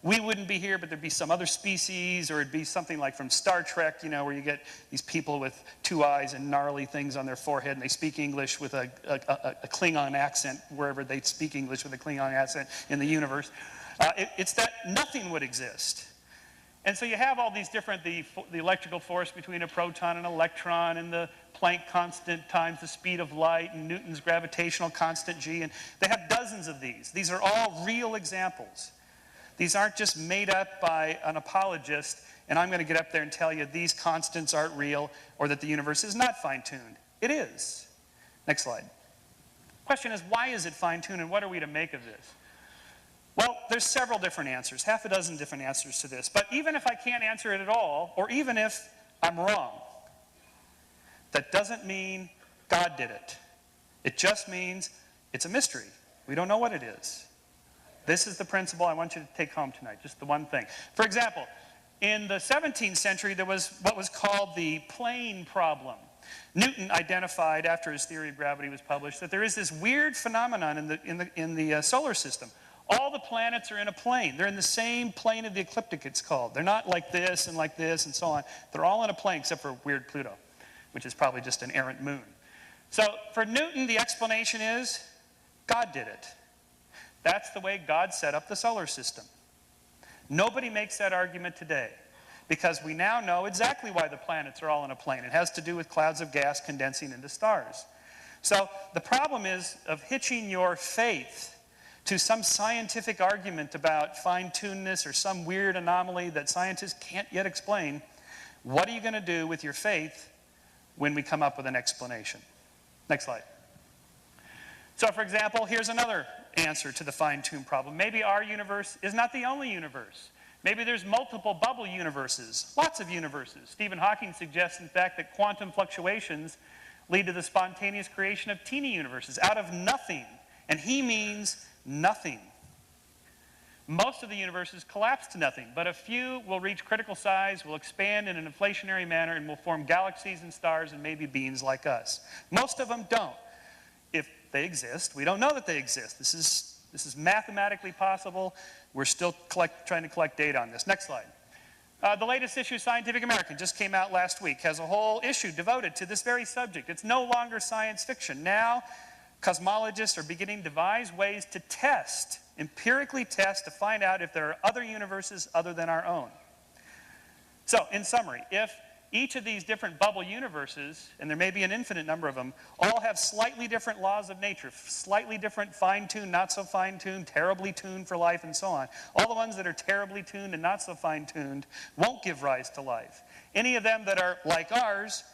we wouldn't be here, but there'd be some other species, or it'd be something like from Star Trek, where you get these people with 2 eyes and gnarly things on their forehead, and they speak English with a Klingon accent wherever they speak English with a Klingon accent in the universe. It's that nothing would exist. And so you have all these different, the electrical force between a proton and electron, and the Planck constant times the speed of light, and Newton's gravitational constant G, and they have dozens of these. These are all real examples. These aren't just made up by an apologist, and I'm going to get up there and tell you these constants aren't real or that the universe is not fine-tuned. It is. Next slide. Question is, why is it fine-tuned, and what are we to make of this? Well, there's several different answers, half a dozen different answers to this. But even if I can't answer it at all, or even if I'm wrong, that doesn't mean God did it. It just means it's a mystery. We don't know what it is. This is the principle I want you to take home tonight, just the one thing. For example, in the 17th century, there was what was called the plane problem. Newton identified, after his theory of gravity was published, that there is this weird phenomenon in the solar system. All the planets are in a plane. They're in the same plane of the ecliptic, it's called. They're not like this and so on. They're all in a plane except for weird Pluto, which is probably just an errant moon. So for Newton, the explanation is God did it. That's the way God set up the solar system. Nobody makes that argument today because we now know exactly why the planets are all in a plane. It has to do with clouds of gas condensing into stars. So the problem is of hitching your faith to some scientific argument about fine-tunedness or some weird anomaly that scientists can't yet explain. What are you going to do with your faith when we come up with an explanation? Next slide. So, for example, here's another answer to the fine-tuned problem. Maybe our universe is not the only universe. Maybe there's multiple bubble universes, lots of universes. Stephen Hawking suggests, in fact, that quantum fluctuations lead to the spontaneous creation of teeny universes out of nothing. And he means nothing. Most of the universes collapse to nothing, but a few will reach critical size, will expand in an inflationary manner, and will form galaxies and stars and maybe beings like us. Most of them don't. If they exist, we don't know that they exist. This is mathematically possible. We're still trying to collect data on this. Next slide. The latest issue of Scientific American just came out last week, has a whole issue devoted to this very subject. It's no longer science fiction. Now, cosmologists are beginning to devise ways to test, empirically test, to find out if there are other universes other than our own. So, in summary, if each of these different bubble universes, and there may be an infinite number of them, all have slightly different laws of nature, slightly different fine-tuned, not so fine-tuned, terribly tuned for life, and so on. All the ones that are terribly tuned and not so fine-tuned won't give rise to life. Any of them that are like ours,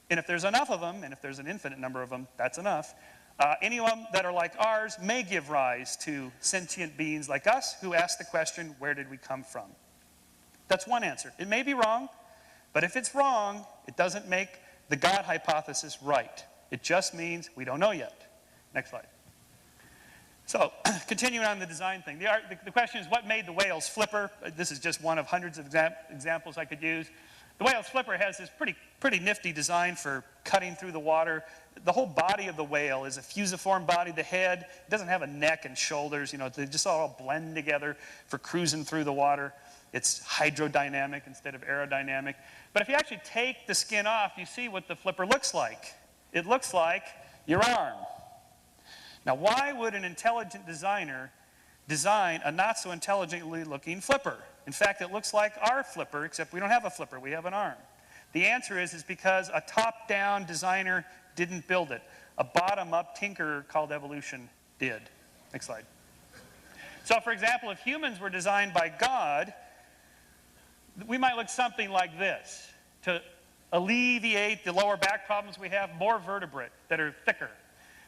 and if there's enough of them, and if there's an infinite number of them, that's enough, any of them that are like ours may give rise to sentient beings like us who ask the question, where did we come from? That's one answer. It may be wrong, but if it's wrong, it doesn't make the God hypothesis right. It just means we don't know yet. Next slide. So, continuing on the design thing. The question is, what made the whale's flipper? This is just one of hundreds of examples I could use. The whale's flipper has this pretty nifty design for cutting through the water. The whole body of the whale is a fusiform body. The head doesn't have a neck and shoulders. You know, they just all blend together for cruising through the water. It's hydrodynamic instead of aerodynamic. But if you actually take the skin off, you see what the flipper looks like. It looks like your arm. Now, why would an intelligent designer design a not so intelligently looking flipper? In fact, it looks like our flipper, except we don't have a flipper, we have an arm. The answer is because a top-down designer didn't build it. A bottom-up tinkerer called evolution did. Next slide. So, for example, if humans were designed by God, we might look something like this. To alleviate the lower back problems we have, more vertebrae that are thicker.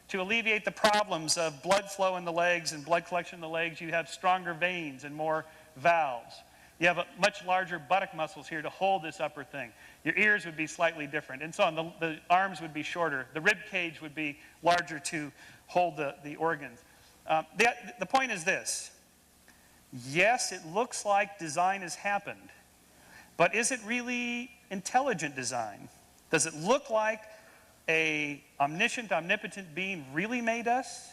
To alleviate the problems of blood flow in the legs and blood collection in the legs, you have stronger veins and more valves. You have much larger buttock muscles here to hold this upper thing. Your ears would be slightly different, and so on. The arms would be shorter. The rib cage would be larger to hold the organs. The point is this. Yes, it looks like design has happened, but is it really intelligent design? Does it look like an omniscient, omnipotent being really made us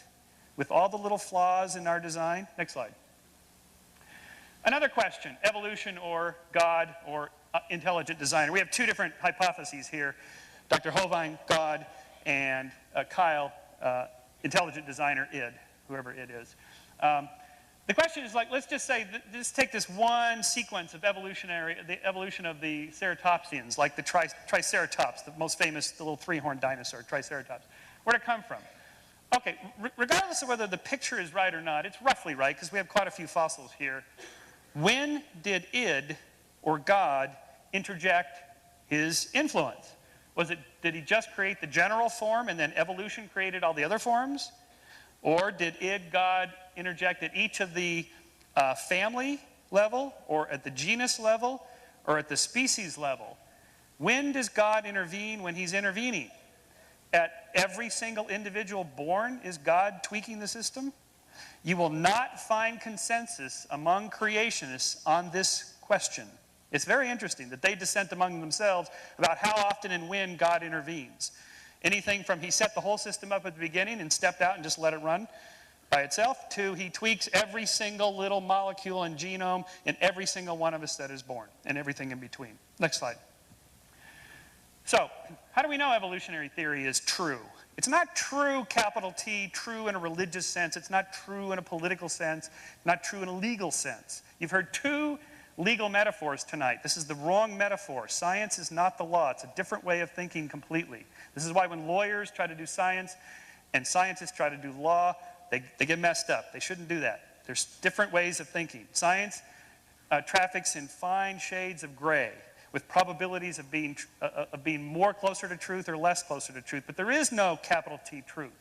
with all the little flaws in our design? Next slide. Another question, evolution or God or intelligent designer. We have two different hypotheses here. Dr. Hovind, God, and Kyle, intelligent designer, id, whoever id is. The question is like, let's just say, just take this one sequence of the evolution of the ceratopsians, like the Triceratops, the most famous, the little three-horned dinosaur, Triceratops. Where'd it come from? Okay, regardless of whether the picture is right or not, it's roughly right, because we have quite a few fossils here. When did id, or God, interject his influence? Did he just create the general form and then evolution created all the other forms? Or did God interject at each of the family level, or at the genus level, or at the species level? When does God intervene when he's intervening? At every single individual born, is God tweaking the system? You will not find consensus among creationists on this question. It's very interesting that they dissent among themselves about how often and when God intervenes. Anything from he set the whole system up at the beginning and stepped out and just let it run by itself, to he tweaks every single little molecule and genome in every single one of us that is born, and everything in between. Next slide. So, how do we know evolutionary theory is true? It's not true, capital T, true in a religious sense. It's not true in a political sense. Not true in a legal sense. You've heard two legal metaphors tonight. This is the wrong metaphor. Science is not the law. It's a different way of thinking completely. This is why when lawyers try to do science and scientists try to do law, they get messed up. They shouldn't do that. There's different ways of thinking. Science traffics in fine shades of gray, with probabilities of being more closer to truth or less closer to truth. But there is no capital T truth.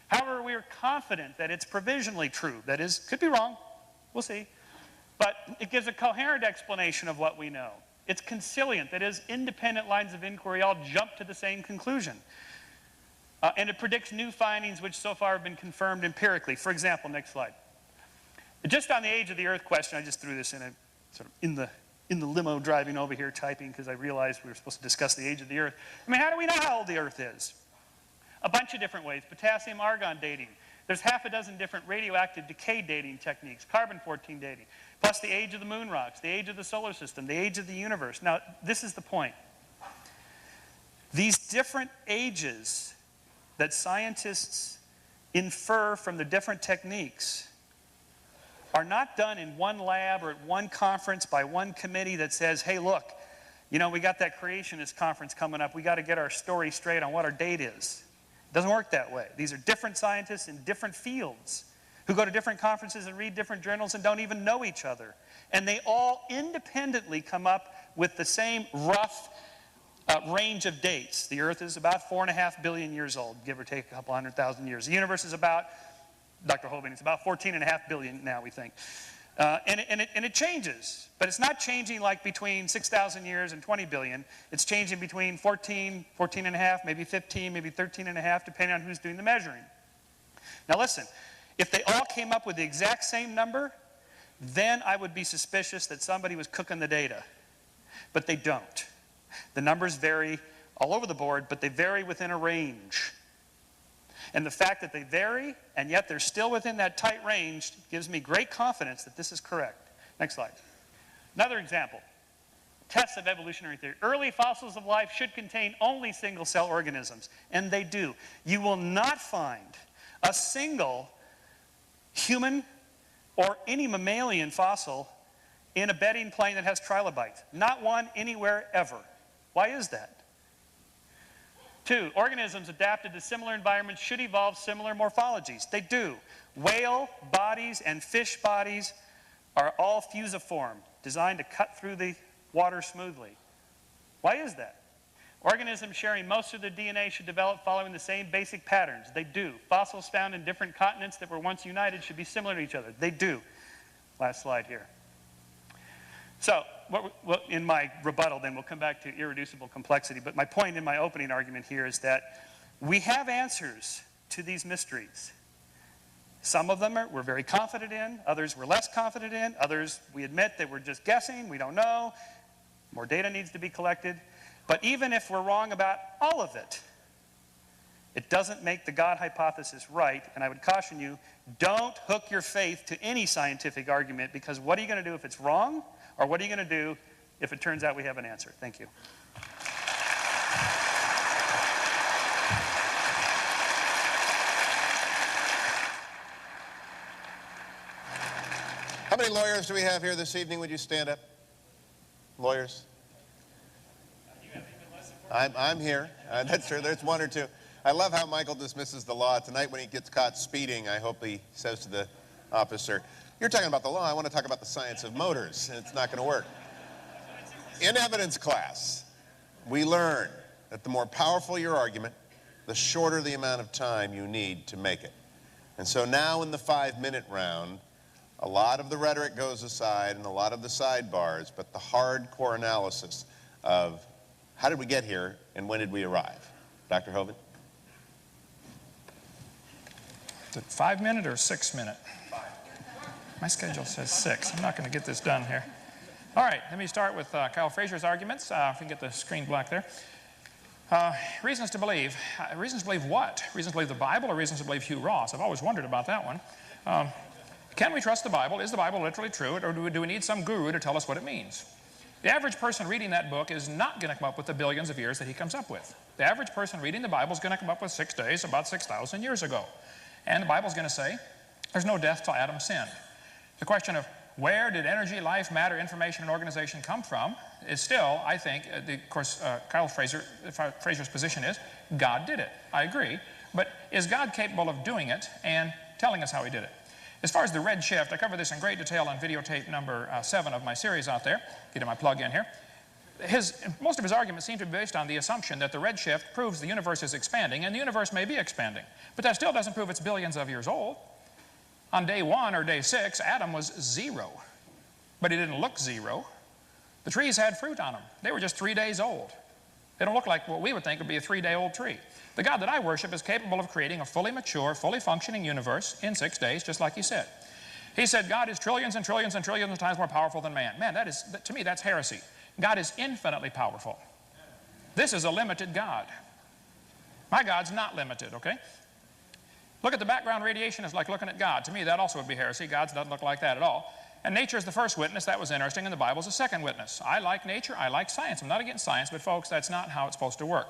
However, we are confident that it's provisionally true. That is, could be wrong. We'll see. But it gives a coherent explanation of what we know. It's conciliant. That is, independent lines of inquiry all jump to the same conclusion. And it predicts new findings which so far have been confirmed empirically. For example, next slide. Just on the age of the earth question, I just threw this in in the limo driving over here typing because I realized we were supposed to discuss the age of the earth. I mean, how do we know how old the earth is? A bunch of different ways. Potassium-argon dating. There's half a dozen different radioactive decay dating techniques, carbon-14 dating, plus the age of the moon rocks, the age of the solar system, the age of the universe. Now, this is the point. These different ages that scientists infer from the different techniques are not done in one lab or at one conference by one committee that says, hey, look, you know, we got that creationist conference coming up. We got to get our story straight on what our date is. It doesn't work that way. These are different scientists in different fields who go to different conferences and read different journals and don't even know each other. And they all independently come up with the same rough range of dates. The Earth is about 4.5 billion years old, give or take a couple 100,000 years. The universe is about, Dr. Hovind, it's about 14.5 billion now, we think. And it changes, but it's not changing like between 6,000 years and 20 billion. It's changing between 14, 14.5, maybe 15, maybe 13.5, depending on who's doing the measuring. Now listen, if they all came up with the exact same number, then I would be suspicious that somebody was cooking the data. But they don't. The numbers vary all over the board, but they vary within a range. And the fact that they vary, and yet they're still within that tight range, gives me great confidence that this is correct. Next slide. Another example. Tests of evolutionary theory. Early fossils of life should contain only single-cell organisms, and they do. You will not find a single human or any mammalian fossil in a bedding plane that has trilobites. Not one anywhere ever. Why is that? 2, organisms adapted to similar environments should evolve similar morphologies. They do. Whale bodies and fish bodies are all fusiform, designed to cut through the water smoothly. Why is that? Organisms sharing most of their DNA should develop following the same basic patterns. They do. Fossils found in different continents that were once united should be similar to each other. They do. Last slide here. So, in my rebuttal, then we'll come back to irreducible complexity. But my point in my opening argument here is that we have answers to these mysteries. Some of them we're very confident in. Others we're less confident in. Others we admit that we're just guessing. We don't know. More data needs to be collected. But even if we're wrong about all of it, it doesn't make the God hypothesis right. And I would caution you, don't hook your faith to any scientific argument, because what are you going to do if it's wrong? Or what are you going to do if it turns out we have an answer? Thank you. How many lawyers do we have here this evening? Would you stand up? Lawyers? I'm here. That's true. There's one or two. I love how Michael dismisses the law. Tonight when he gets caught speeding, I hope he says to the officer, You're talking about the law. I want to talk about the science of motors, and it's not going to work. In evidence class, we learn that the more powerful your argument, the shorter the amount of time you need to make it. And so now in the 5-minute round, a lot of the rhetoric goes aside and a lot of the sidebars, but the hardcore analysis of how did we get here and when did we arrive? Dr. Hovind? Is it 5-minute or 6-minute? My schedule says 6. I'm not going to get this done here. All right, let me start with Kyle Fraser's arguments. If we can get the screen black there. Reasons to believe. Reasons to believe what? Reasons to believe the Bible or reasons to believe Hugh Ross? I've always wondered about that one. Can we trust the Bible? Is the Bible literally true, or do we need some guru to tell us what it means? The average person reading that book is not going to come up with the billions of years that he comes up with. The average person reading the Bible is going to come up with 6 days about 6,000 years ago. And the Bible is going to say there's no death till Adam sinned. The question of where did energy, life, matter, information, and organization come from is still, I think, of course, Kyle Fraser's position is God did it. I agree. But is God capable of doing it and telling us how He did it? As far as the red shift, I cover this in great detail on videotape number 7 of my series out there. Get my plug in here. Most of his arguments seem to be based on the assumption that the red shift proves the universe is expanding, and the universe may be expanding. But that still doesn't prove it's billions of years old. On day 1 or day 6, Adam was 0. But he didn't look 0. The trees had fruit on them. They were just 3 days old. They don't look like what we would think would be a 3-day-old tree. The God that I worship is capable of creating a fully mature, fully functioning universe in 6 days, just like He said. He said God is trillions and trillions and trillions of times more powerful than man. Man, to me, that's heresy. God is infinitely powerful. This is a limited God. My God's not limited, okay? Look at the background radiation as like looking at God. To me, that also would be heresy. God doesn't look like that at all. And nature is the first witness. That was interesting. And the Bible's the second witness. I like nature. I like science. I'm not against science, but folks, that's not how it's supposed to work.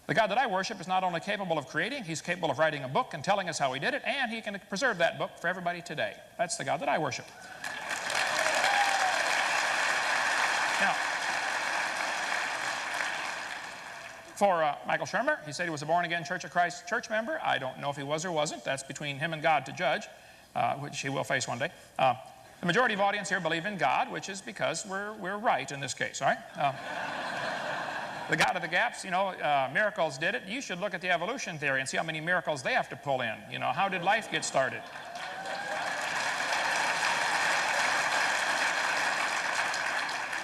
The God that I worship is not only capable of creating, He's capable of writing a book and telling us how He did it, and He can preserve that book for everybody today. That's the God that I worship. Now, for Michael Shermer, he said he was a born-again Church of Christ church member. I don't know if he was or wasn't. That's between him and God to judge, which he will face one day. The majority of audience here believe in God, which is because we're right in this case, all right? The God of the gaps, you know, miracles did it. You should look at the evolution theory and see how many miracles they have to pull in. You know, how did life get started?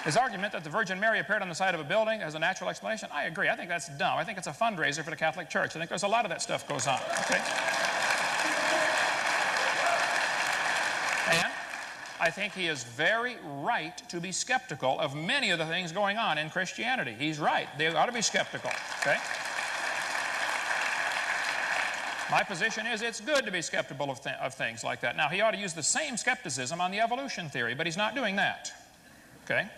His argument that the Virgin Mary appeared on the side of a building as a natural explanation, I agree. I think that's dumb. I think it's a fundraiser for the Catholic Church. I think there's a lot of that stuff goes on, okay? And I think he is very right to be skeptical of many of the things going on in Christianity. He's right. They ought to be skeptical, okay? My position is it's good to be skeptical of things like that. Now, he ought to use the same skepticism on the evolution theory, but he's not doing that, okay?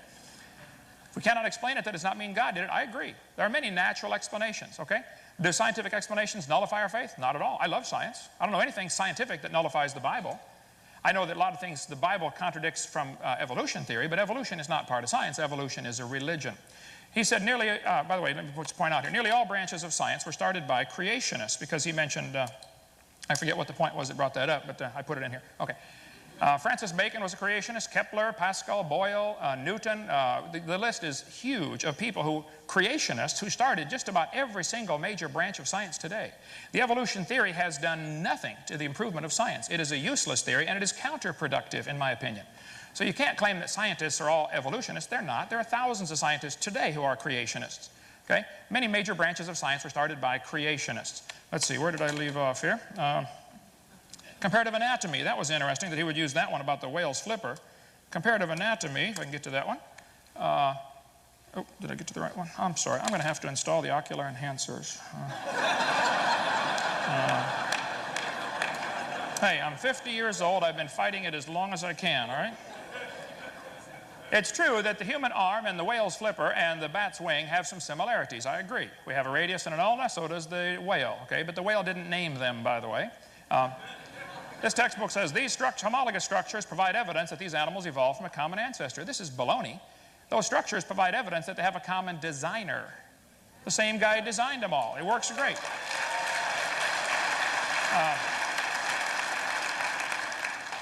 If we cannot explain it, that does not mean God did it. I agree. There are many natural explanations, okay? Do scientific explanations nullify our faith? Not at all. I love science. I don't know anything scientific that nullifies the Bible. I know that a lot of things the Bible contradicts from evolution theory, but evolution is not part of science. Evolution is a religion. He said nearly, by the way, let me point out here, nearly all branches of science were started by creationists, because he mentioned, I forget what the point was that brought that up, but I put it in here. Okay. Francis Bacon was a creationist, Kepler, Pascal, Boyle, Newton. The list is huge of people who, creationists, who started just about every single major branch of science today. The evolution theory has done nothing to the improvement of science. It is a useless theory, and it is counterproductive, in my opinion. So you can't claim that scientists are all evolutionists. They're not. There are thousands of scientists today who are creationists. Okay? Many major branches of science were started by creationists. Let's see, where did I leave off here? Comparative anatomy, that was interesting that he would use that one about the whale's flipper. Comparative anatomy, if I can get to that one. Oh, did I get to the right one? I'm sorry, I'm going to have to install the ocular enhancers. Hey, I'm 50 years old. I've been fighting it as long as I can, all right? It's true that the human arm and the whale's flipper and the bat's wing have some similarities. I agree. We have a radius and an ulna, so does the whale, okay? But the whale didn't name them, by the way. This textbook says these homologous structures provide evidence that these animals evolved from a common ancestor. This is baloney. Those structures provide evidence that they have a common designer. The same guy designed them all. It works great.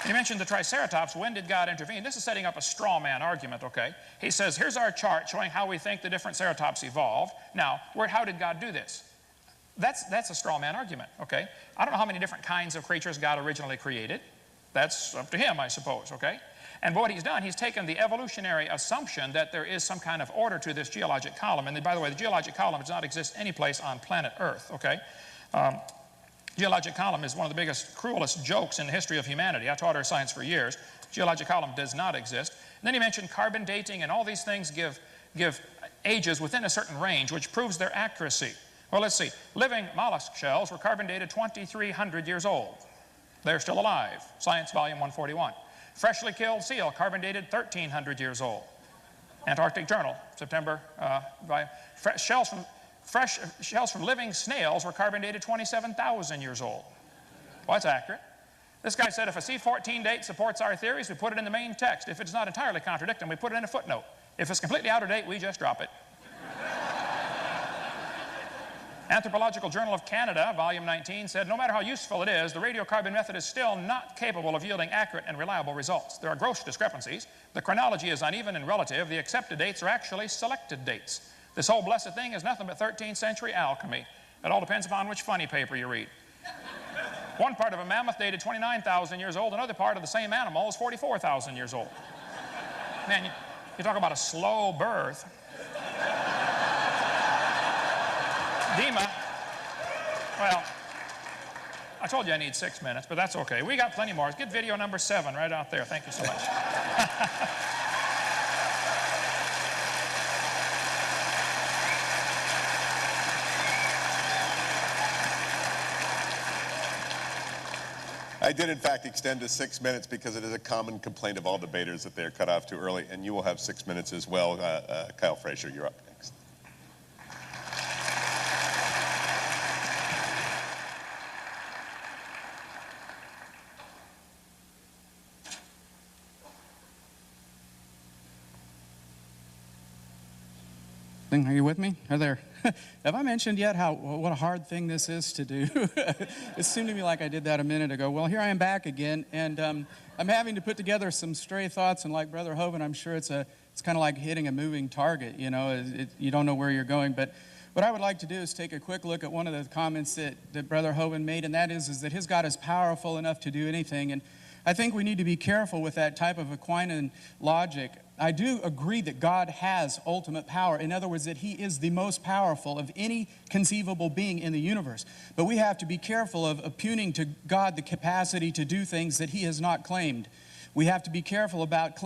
You mentioned the Triceratops. When did God intervene? This is setting up a straw man argument, okay? He says, here's our chart showing how we think the different ceratops evolved. Now, how did God do this? That's a straw man argument, okay? I don't know how many different kinds of creatures God originally created. That's up to him, I suppose, okay? And what he's done, he's taken the evolutionary assumption that there is some kind of order to this geologic column. And by the way, the geologic column does not exist any place on planet Earth, okay? Geologic column is one of the biggest, cruelest jokes in the history of humanity. I taught earth science for years. Geologic column does not exist. And then he mentioned carbon dating, and all these things give ages within a certain range, which proves their accuracy. Well, let's see. Living mollusk shells were carbon dated 2,300 years old. They're still alive. Science, volume 141. Freshly killed seal, carbon dated 1,300 years old. Antarctic Journal, September. Fresh shells from living snails were carbon dated 27,000 years old. Well, that's accurate. This guy said if a C14 date supports our theories, we put it in the main text. If it does not entirely contradict them, we put it in a footnote. If it's completely out of date, we just drop it. Anthropological Journal of Canada, volume 19, said no matter how useful it is, the radiocarbon method is still not capable of yielding accurate and reliable results. There are gross discrepancies. The chronology is uneven and relative. The accepted dates are actually selected dates. This whole blessed thing is nothing but 13th century alchemy. It all depends upon which funny paper you read. One part of a mammoth dated 29,000 years old. Another part of the same animal is 44,000 years old. Man, you talk about a slow birth. Dima, well, I told you I need 6 minutes, but that's okay. We got plenty more. Get video number 7 right out there. Thank you so much. I did, in fact, extend to 6 minutes because it is a common complaint of all debaters that they're cut off too early, and you will have 6 minutes as well. Kyle Frazier, you're up next. Are you with me? Are there? Have I mentioned yet what a hard thing this is to do? It seemed to me like I did that a minute ago. Well, here I am back again, and I'm having to put together some stray thoughts. And like Brother Hovind, I'm sure it's kind of like hitting a moving target. You know, you don't know where you're going. But what I would like to do is take a quick look at one of the comments that Brother Hovind made, and that is that his God is powerful enough to do anything. And I think we need to be careful with that type of Aquinan logic. I do agree that God has ultimate power. In other words, that he is the most powerful of any conceivable being in the universe. But we have to be careful of impugning to God the capacity to do things that he has not claimed. We have to be careful about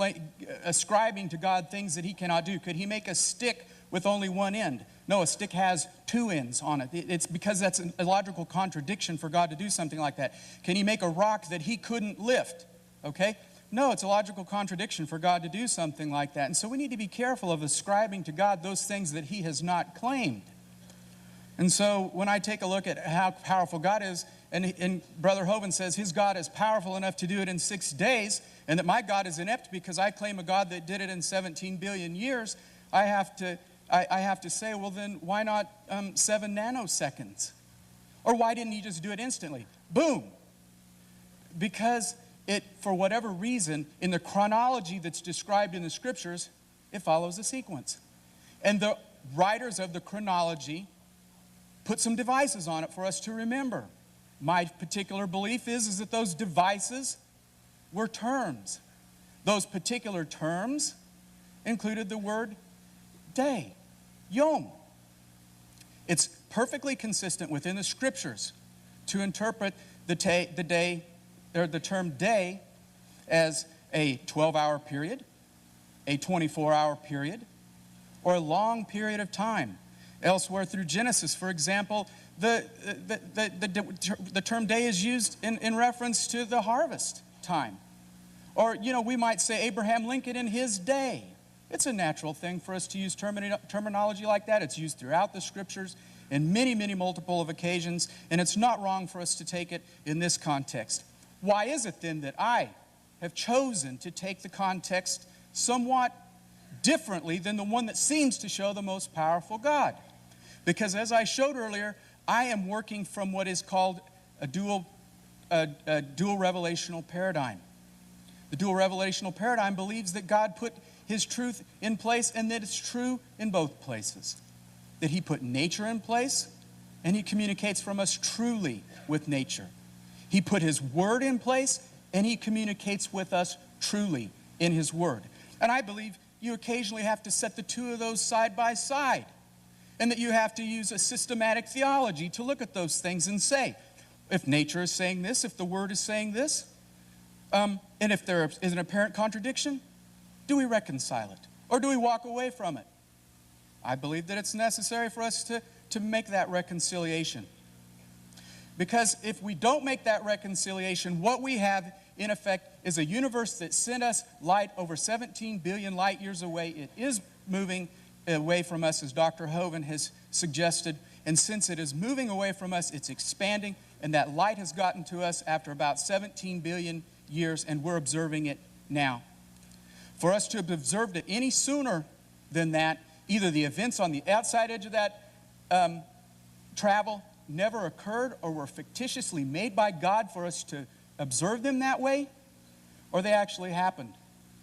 ascribing to God things that he cannot do. Could he make a stick with only one end? No, a stick has 2 ends on it. It's because that's a logical contradiction for God to do something like that. Can he make a rock that he couldn't lift? Okay? No, it's a logical contradiction for God to do something like that. And so we need to be careful of ascribing to God those things that he has not claimed. And so when I take a look at how powerful God is, and Brother Hovind says his God is powerful enough to do it in 6 days, and that my God is inept because I claim a God that did it in 17 billion years, I have to say, well then, why not 7 nanoseconds? Or why didn't he just do it instantly? Boom! Because for whatever reason, in the chronology that's described in the scriptures, it follows a sequence. And the writers of the chronology put some devices on it for us to remember. My particular belief is that those devices were terms. Those particular terms included the word day, yom. It's perfectly consistent within the scriptures to interpret the term day as a 12-hour period, a 24-hour period, or a long period of time. Elsewhere through Genesis, for example, the term day is used in reference to the harvest time. Or, you know, we might say Abraham Lincoln in his day. It's a natural thing for us to use terminology like that. It's used throughout the scriptures in many, many multiple of occasions, and it's not wrong for us to take it in this context. Why is it then that I have chosen to take the context somewhat differently than the one that seems to show the most powerful God? Because as I showed earlier, I am working from what is called a dual revelational paradigm. The dual revelational paradigm believes that God put his truth in place and that it's true in both places. That he put nature in place and he communicates from us truly with nature. He put his word in place and he communicates with us truly in his word. And I believe you occasionally have to set the two of those side by side, and that you have to use a systematic theology to look at those things and say, if nature is saying this, if the word is saying this, and if there is an apparent contradiction, do we reconcile it? Or do we walk away from it? I believe that it's necessary for us to make that reconciliation. Because if we don't make that reconciliation, what we have, in effect, is a universe that sent us light over 17 billion light years away. It is moving away from us, as Dr. Hovind has suggested. And since it is moving away from us, it's expanding. And that light has gotten to us after about 17 billion years, and we're observing it now. For us to have observed it any sooner than that, either the events on the outside edge of that travel never occurred, or were fictitiously made by God for us to observe them that way, or they actually happened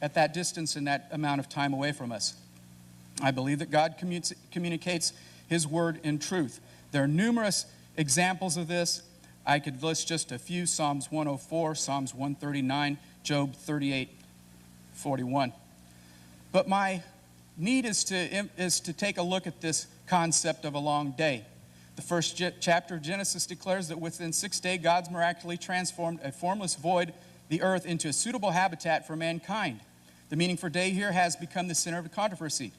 at that distance and that amount of time away from us. I believe that God communicates his word in truth. There are numerous examples of this. I could list just a few: Psalms 104, Psalms 139, Job 38:41. But my need is to take a look at this concept of a long day. The first chapter of Genesis declares that within 6 days, God's miraculously transformed a formless void, the earth, into a suitable habitat for mankind. The meaning for day here has become the center of the controversy.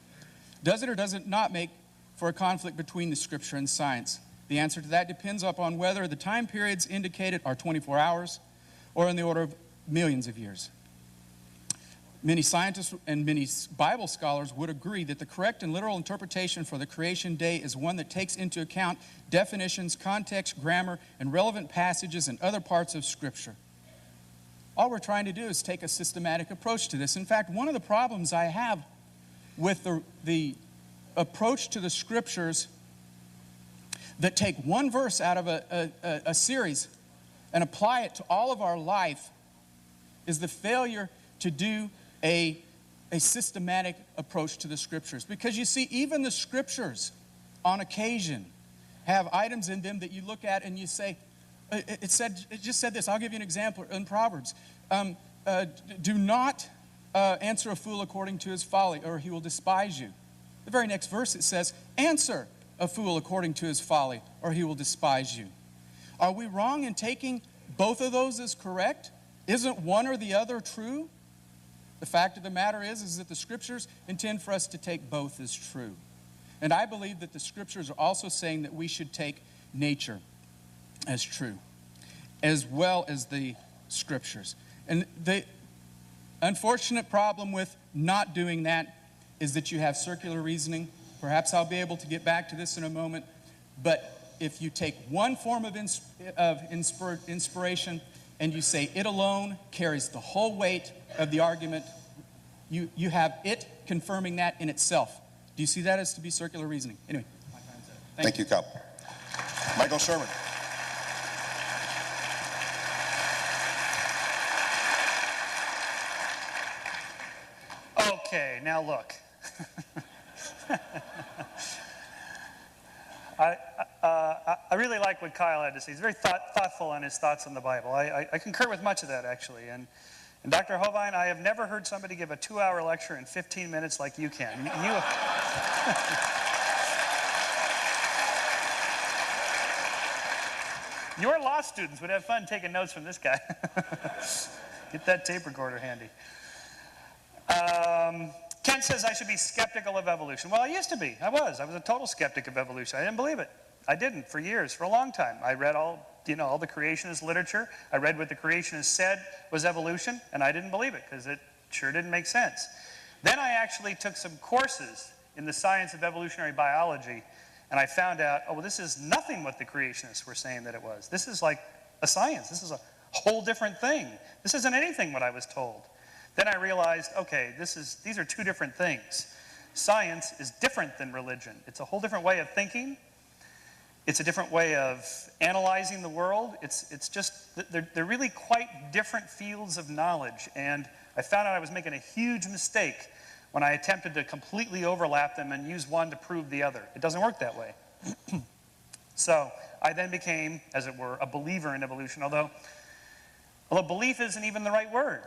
Does it or does it not make for a conflict between the scripture and science? The answer to that depends upon whether the time periods indicated are 24 hours or in the order of millions of years. Many scientists and many Bible scholars would agree that the correct and literal interpretation for the creation day is one that takes into account definitions, context, grammar, and relevant passages in other parts of Scripture. All we're trying to do is take a systematic approach to this. In fact, one of the problems I have with the approach to the Scriptures that take one verse out of a series and apply it to all of our life is the failure to do a systematic approach to the Scriptures. Because you see, even the Scriptures, on occasion, have items in them that you look at and you say, it just said this. I'll give you an example in Proverbs. Do not answer a fool according to his folly, or he will despise you. The very next verse it says, answer a fool according to his folly, or he will despise you. Are we wrong in taking both of those as correct? Isn't one or the other true? The fact of the matter is that the Scriptures intend for us to take both as true. And I believe that the Scriptures are also saying that we should take nature as true, as well as the Scriptures. And the unfortunate problem with not doing that is that you have circular reasoning. Perhaps I'll be able to get back to this in a moment. But if you take one form of inspiration and you say it alone carries the whole weight of the argument, you have it confirming that in itself. Do you see that as to be circular reasoning? Anyway, my time's up. Thank you, Cal. Michael Sherman. Okay, now look. I really like what Kyle had to say. He's very thoughtful on his thoughts on the Bible. I concur with much of that, actually. And Dr. Hovind, I have never heard somebody give a 2-hour lecture in 15 minutes like you can. Your law students would have fun taking notes from this guy. Get that tape recorder handy. Ken says I should be skeptical of evolution. Well, I used to be. I was a total skeptic of evolution. I didn't believe it. I didn't for years, for a long time. I read all the creationist literature. I read what the creationists said was evolution, and I didn't believe it because it sure didn't make sense. Then I actually took some courses in the science of evolutionary biology, and I found out, oh, well, this is nothing what the creationists were saying that it was. This is like a science. This is a whole different thing. This isn't anything what I was told. Then I realized, okay, these are two different things. Science is different than religion. It's a whole different way of thinking. It's a different way of analyzing the world. It's just, they're really quite different fields of knowledge. And I found out I was making a huge mistake when I attempted to completely overlap them and use one to prove the other. It doesn't work that way. So I then became, as it were, a believer in evolution, although belief isn't even the right word.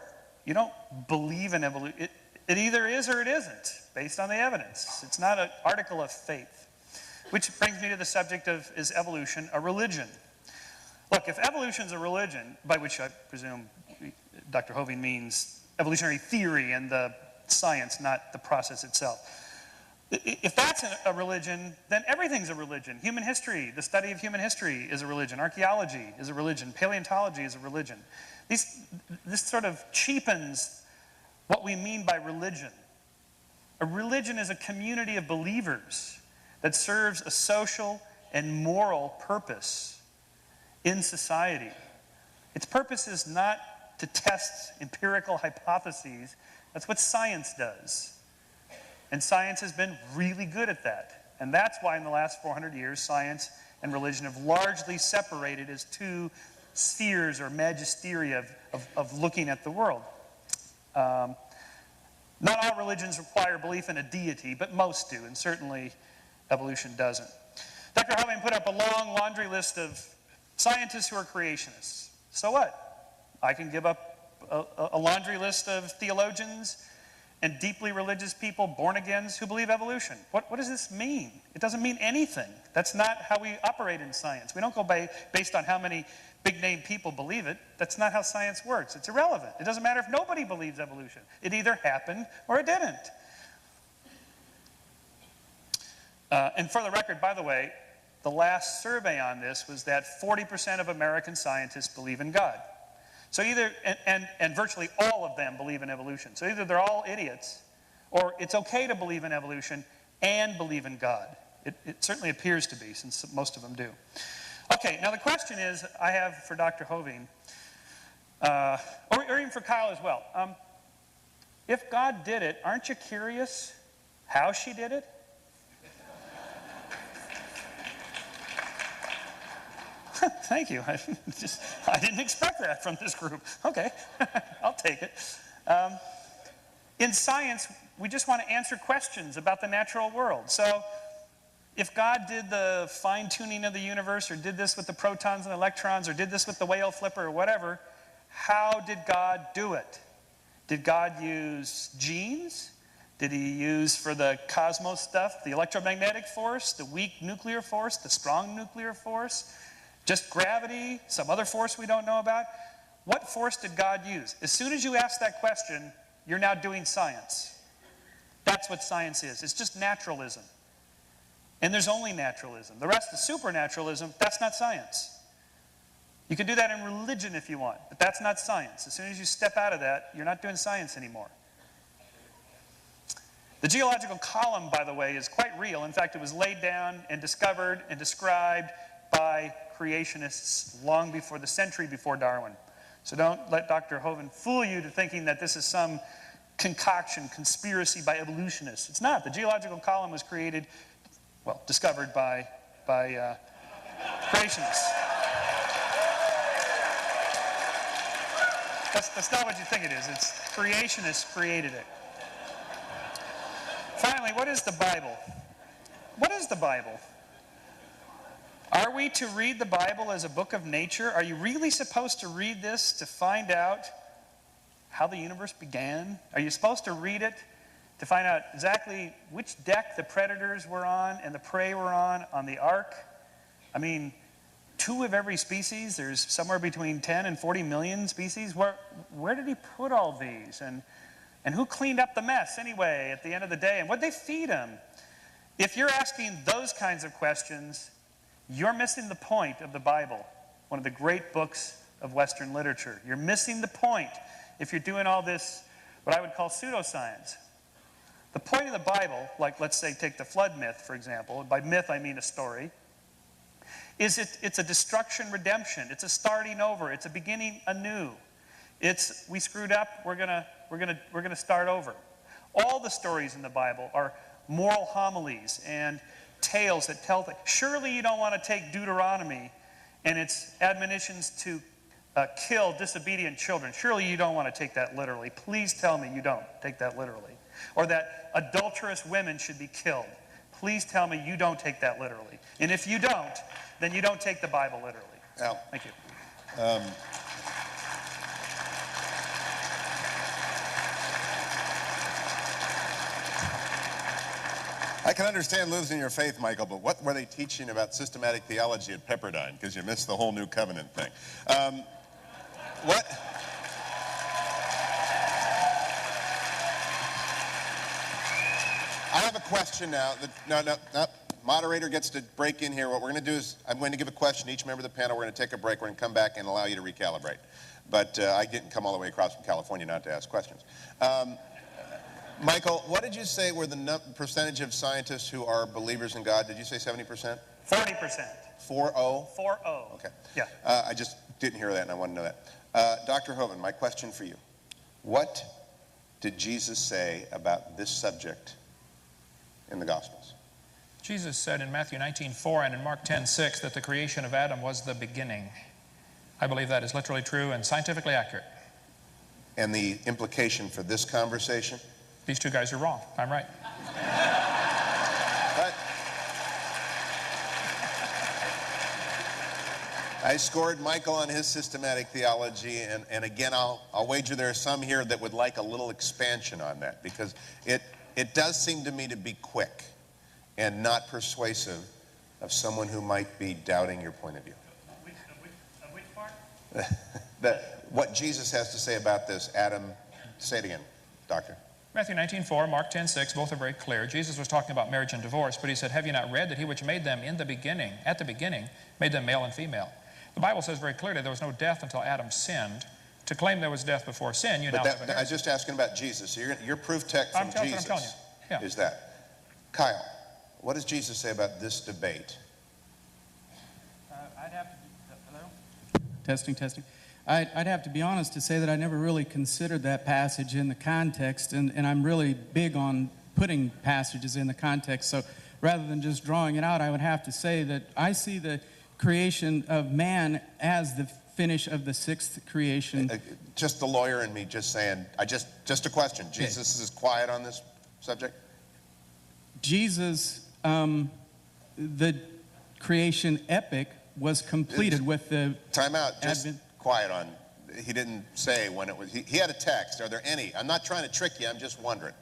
You don't believe in evolution. It either is or it isn't, based on the evidence. It's not an article of faith. Which brings me to the subject of, is evolution a religion? Look, if evolution is a religion, by which I presume Dr. Hovind means evolutionary theory and the science, not the process itself. If that's a religion, then everything's a religion. Human history, the study of human history is a religion. Archaeology is a religion. Paleontology is a religion. This sort of cheapens what we mean by religion. A religion is a community of believers that serves a social and moral purpose in society. Its purpose is not to test empirical hypotheses. That's what science does. And science has been really good at that. And that's why in the last 400 years, science and religion have largely separated as two spheres or magisteria of looking at the world. Not all religions require belief in a deity, but most do, and certainly evolution doesn't. Dr. Hovind put up a long laundry list of scientists who are creationists. So what? I can give up a laundry list of theologians and deeply religious people, born-agains, who believe evolution. What does this mean? It doesn't mean anything. That's not how we operate in science. We don't go based on how many big-name people believe it. That's not how science works. It's irrelevant. It doesn't matter if nobody believes evolution. It either happened or it didn't. And for the record, by the way, the last survey on this was that 40% of American scientists believe in God. So either, and virtually all of them believe in evolution. So either they're all idiots, or it's okay to believe in evolution and believe in God. It certainly appears to be, since most of them do. Okay, now the question is, I have for Dr. Hovind, or even for Kyle as well. If God did it, aren't you curious how she did it? Thank you. I didn't expect that from this group. Okay, I'll take it. In science, we just want to answer questions about the natural world. So if God did the fine-tuning of the universe, or did this with the protons and electrons, or did this with the whale flipper, or whatever, how did God do it? Did God use genes? Did he use, for the cosmos stuff, the electromagnetic force, the weak nuclear force, the strong nuclear force? Just gravity, some other force we don't know about? What force did God use? As soon as you ask that question, you're now doing science. That's what science is. It's just naturalism. And there's only naturalism. The rest is supernaturalism. That's not science. You can do that in religion if you want, but that's not science. As soon as you step out of that, you're not doing science anymore. The geological column, by the way, is quite real. In fact, it was laid down and discovered and described by creationists long before the century before Darwin. So don't let Dr. Hovind fool you to thinking that this is some concoction, conspiracy by evolutionists. It's not. The geological column was discovered by creationists. That's not what you think it is. It's creationists created it. Finally, what is the Bible? What is the Bible? Are we to read the Bible as a book of nature? Are you really supposed to read this to find out how the universe began? Are you supposed to read it to find out exactly which deck the predators were on and the prey were on the ark? I mean, 2 of every species. There's somewhere between 10 and 40 million species. Where did he put all these? And who cleaned up the mess anyway at the end of the day? And what did they feed them? If you're asking those kinds of questions, you're missing the point of the Bible, one of the great books of Western literature. You're missing the point if you're doing all this, what I would call pseudoscience. The point of the Bible, like let's say take the flood myth, for example. By myth, I mean a story. It's a destruction redemption. It's a starting over. It's a beginning anew. It's we screwed up. We're gonna start over. All the stories in the Bible are moral homilies and tales that tell things. Surely you don't want to take Deuteronomy and its admonitions to kill disobedient children. Surely you don't want to take that literally. Please tell me you don't take that literally. Or that adulterous women should be killed. Please tell me you don't take that literally. And if you don't, then you don't take the Bible literally. Al, Thank you. I can understand losing your faith, Michael, but what were they teaching about systematic theology at Pepperdine? Because you missed the whole New Covenant thing. What? I have a question now. No. Moderator gets to break in here. What we're going to do is I'm going to give a question to each member of the panel. We're going to take a break. We're going to come back and allow you to recalibrate. But I didn't come all the way across from California not to ask questions. Michael, what did you say were the percentage of scientists who are believers in God? Did you say 70%? 40%. 4-0? 4-0. Okay. Yeah. I just didn't hear that, and I want to know that. Dr. Hovind, my question for you. What did Jesus say about this subject in the Gospels? Jesus said in Matthew 19:4 and in Mark 10:6 that the creation of Adam was the beginning. I believe that is literally true and scientifically accurate. And the implication for this conversation? These two guys are wrong. I'm right. But I scored Michael on his systematic theology, and again, I'll wager there are some here that would like a little expansion on that, because it does seem to me to be quick and not persuasive of someone who might be doubting your point of view. Of which part? What Jesus has to say about this. Adam, say it again, Doctor. Matthew 19:4, Mark 10:6, both are very clear. Jesus was talking about marriage and divorce, but he said, have you not read that he which made them at the beginning, made them male and female? The Bible says very clearly there was no death until Adam sinned. To claim there was death before sin, I was just asking about Jesus. So your proof text from Jesus is that. Kyle, what does Jesus say about this debate? I'd have to hello? Testing. I'd have to be honest to say that I never really considered that passage in the context, and I'm really big on putting passages in the context. So rather than just drawing it out, I would have to say that I see the creation of man as the finish of the sixth creation. Just the lawyer and me just saying, just a question. Jesus is quiet on this subject? Jesus, the creation epic was completed with the time out. Just quiet on. He didn't say when it was. He had a text. Are there any? I'm not trying to trick you. I'm just wondering.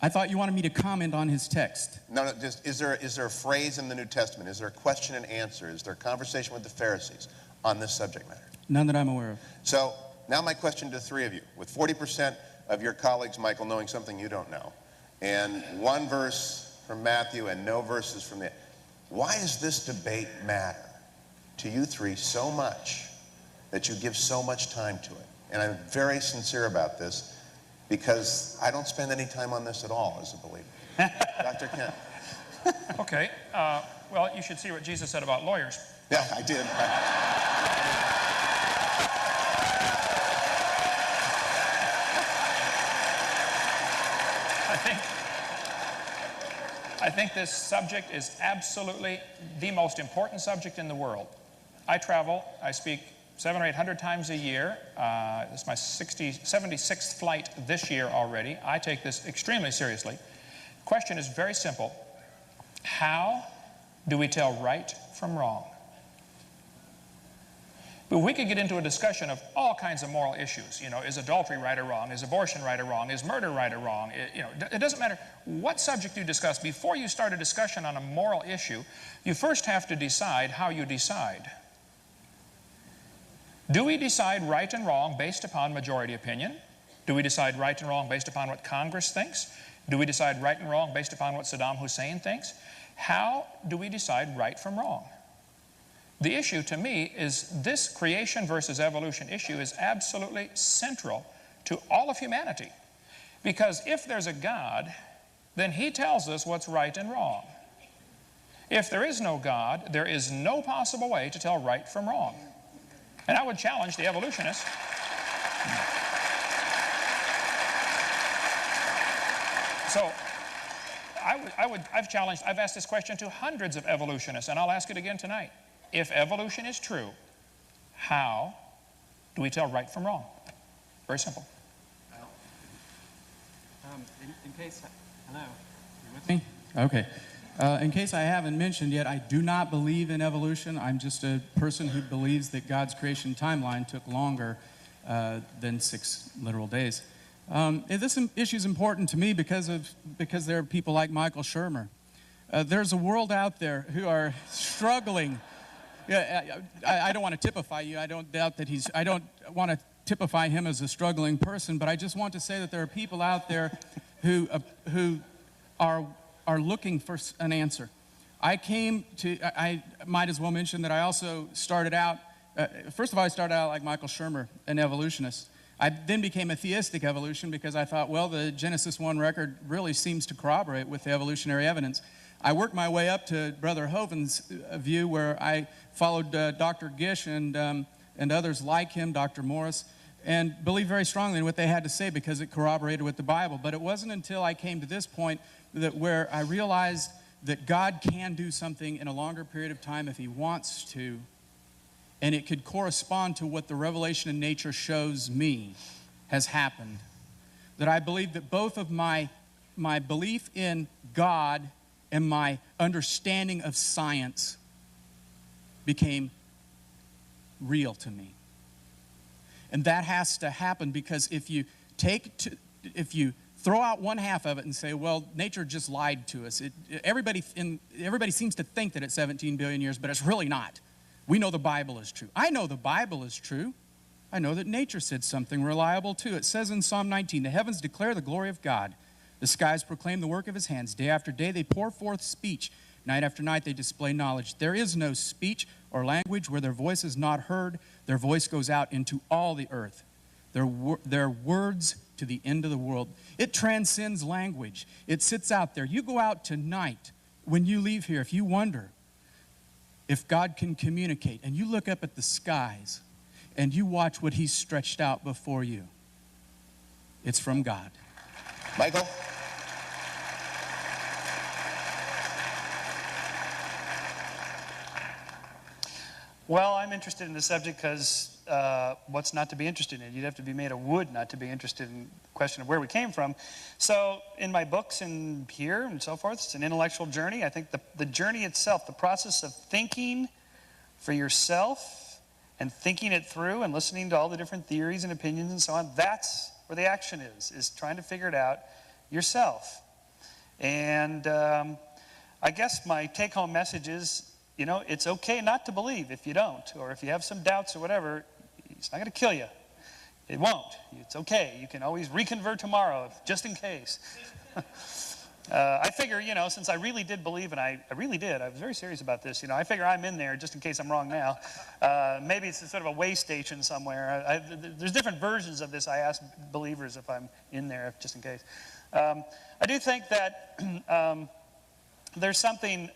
I thought you wanted me to comment on his text. No. Just is there a phrase in the New Testament? Is there a question and answer? Is there a conversation with the Pharisees on this subject matter? None that I'm aware of. So now my question to the three of you: with 40% of your colleagues, Michael, knowing something you don't know, and one verse from Matthew and no verses from the. Why does this debate matter to you three so much that you give so much time to it? And I'm very sincere about this because I don't spend any time on this at all as a believer. Dr. Kent. Okay. Well, you should see what Jesus said about lawyers. Yeah, I did. I think this subject is absolutely the most important subject in the world. I travel, I speak 700 or 800 times a year. This is my 76th flight this year already. I take this extremely seriously. The question is very simple. How do we tell right from wrong? But we could get into a discussion of all kinds of moral issues. You know, is adultery right or wrong? Is abortion right or wrong? Is murder right or wrong? It doesn't matter what subject you discuss. Before you start a discussion on a moral issue, you first have to decide how you decide. Do we decide right and wrong based upon majority opinion? Do we decide right and wrong based upon what Congress thinks? Do we decide right and wrong based upon what Saddam Hussein thinks? How do we decide right from wrong? The issue to me is this creation versus evolution issue is absolutely central to all of humanity. Because if there's a God, then he tells us what's right and wrong. If there is no God, there is no possible way to tell right from wrong. And I would challenge the evolutionists. So I've asked this question to hundreds of evolutionists, and I'll ask it again tonight. If evolution is true, how do we tell right from wrong? Very simple. In case, hello, you with me? Okay. In case I haven't mentioned yet, I do not believe in evolution. I'm just a person who believes that God's creation timeline took longer than 6 literal days. This issue is important to me because there are people like Michael Shermer. There's a world out there who are struggling. I don't want to typify you. I don't want to typify him as a struggling person, but I just want to say that there are people out there who are looking for an answer. I might as well mention that I also started out, first of all, I started out like Michael Shermer, an evolutionist. I then became a theistic evolution because I thought, well, the Genesis 1 record really seems to corroborate with the evolutionary evidence. I worked my way up to Brother Hovind's view, where I followed Dr. Gish and others like him, Dr. Morris, and believed very strongly in what they had to say because it corroborated with the Bible. But it wasn't until I came to this point where I realized that God can do something in a longer period of time if he wants to, and it could correspond to what the revelation in nature shows me has happened. That I believe that both of my belief in God and my understanding of science became real to me. And that has to happen, because if you throw out one half of it and say, well, nature just lied to us. Everybody seems to think that it's 17 billion years, but it's really not. We know the Bible is true. I know the Bible is true. I know that nature said something reliable too. It says in Psalm 19, the heavens declare the glory of God. The skies proclaim the work of his hands. Day after day they pour forth speech. Night after night they display knowledge. There is no speech or language where their voice is not heard. Their voice goes out into all the earth. Their words to the end of the world. It transcends language. It sits out there. You go out tonight, when you leave here, if you wonder if God can communicate, and you look up at the skies and you watch what he's stretched out before you, it's from God. Michael? Well, I'm interested in the subject because what's not to be interested in? You'd have to be made of wood not to be interested in the question of where we came from. So in my books and here and so forth, it's an intellectual journey. I think the journey itself, the process of thinking for yourself and thinking it through and listening to all the different theories and opinions and so on, that's where the action is trying to figure it out yourself. And I guess my take-home message is, you know, it's okay not to believe if you don't, or if you have some doubts or whatever. It's not going to kill you. It won't. It's okay. You can always reconvert tomorrow, just in case. I figure, you know, since I really did believe, and I really did, I was very serious about this, you know, I figure I'm in there just in case I'm wrong now. Maybe it's sort of a way station somewhere. There's different versions of this. I ask believers if I'm in there, just in case. I do think that there's something...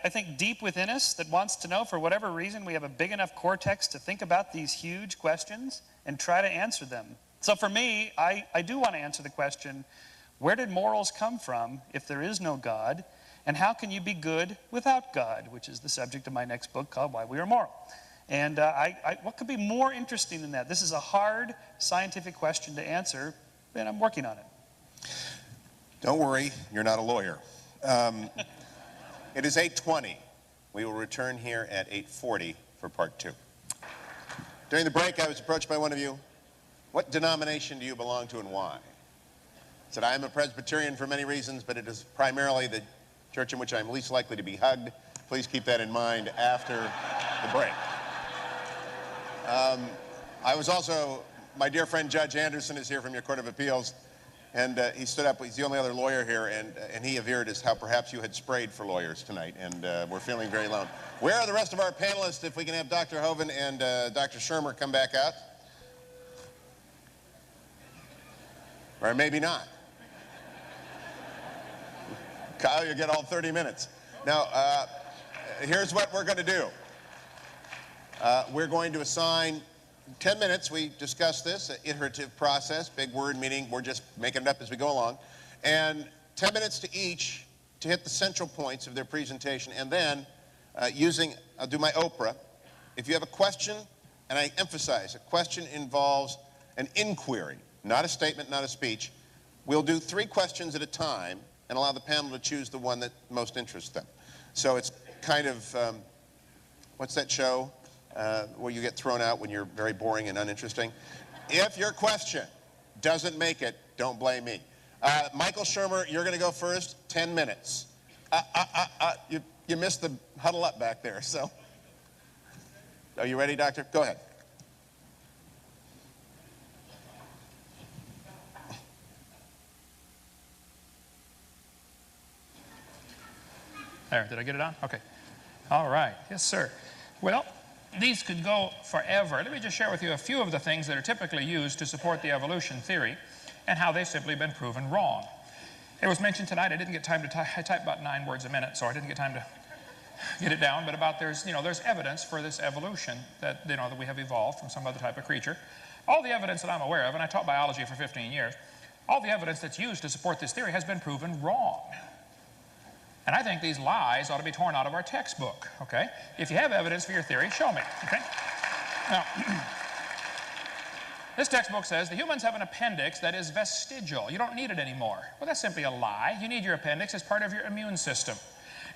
I think deep within us that wants to know, for whatever reason, we have a big enough cortex to think about these huge questions and try to answer them. So for me, I do want to answer the question, where did morals come from if there is no God? And how can you be good without God? Which is the subject of my next book called Why We Are Moral. And what could be more interesting than that? This is a hard scientific question to answer, and I'm working on it. Don't worry, you're not a lawyer. It is 8:20. We will return here at 8:40 for part 2. During the break, I was approached by one of you. What denomination do you belong to and why? I said, I am a Presbyterian for many reasons, but it is primarily the church in which I'm least likely to be hugged. Please keep that in mind after the break. I was also, my dear friend Judge Anderson is here from your Court of Appeals. And he stood up, he's the only other lawyer here, and he averred as how perhaps you had sprayed for lawyers tonight, and we're feeling very alone. Where are the rest of our panelists, if we can have Dr. Hovind and Dr. Shermer come back out? Or maybe not. Kyle, you get all 30 minutes. Now, here's what we're going to do. We're going to assign 10 minutes. We discussed this, an iterative process, big word meaning we're just making it up as we go along. And 10 minutes to each to hit the central points of their presentation, and then I'll do my Oprah. If you have a question, and I emphasize, a question involves an inquiry, not a statement, not a speech. We'll do 3 questions at a time and allow the panel to choose the one that most interests them. So it's kind of, what's that show where you get thrown out when you're very boring and uninteresting? If your question doesn't make it, don't blame me. Michael Shermer, you're going to go first, 10 minutes. You missed the huddle up back there, so. Are you ready, Doctor? Go ahead. There, did I get it on? Okay. All right, yes, sir. Well, these could go forever. Let me just share with you a few of the things that are typically used to support the evolution theory and how they've simply been proven wrong. It was mentioned tonight, I didn't get time to type, I type about 9 words a minute, so I didn't get time to get it down, but about there's evidence for this evolution that, that we have evolved from some other type of creature. All the evidence that I'm aware of, and I taught biology for 15 years, all the evidence that's used to support this theory has been proven wrong. And I think these lies ought to be torn out of our textbook, okay? If you have evidence for your theory, show me, okay? Now, this textbook says the humans have an appendix that is vestigial. You don't need it anymore. Well, that's simply a lie. You need your appendix as part of your immune system.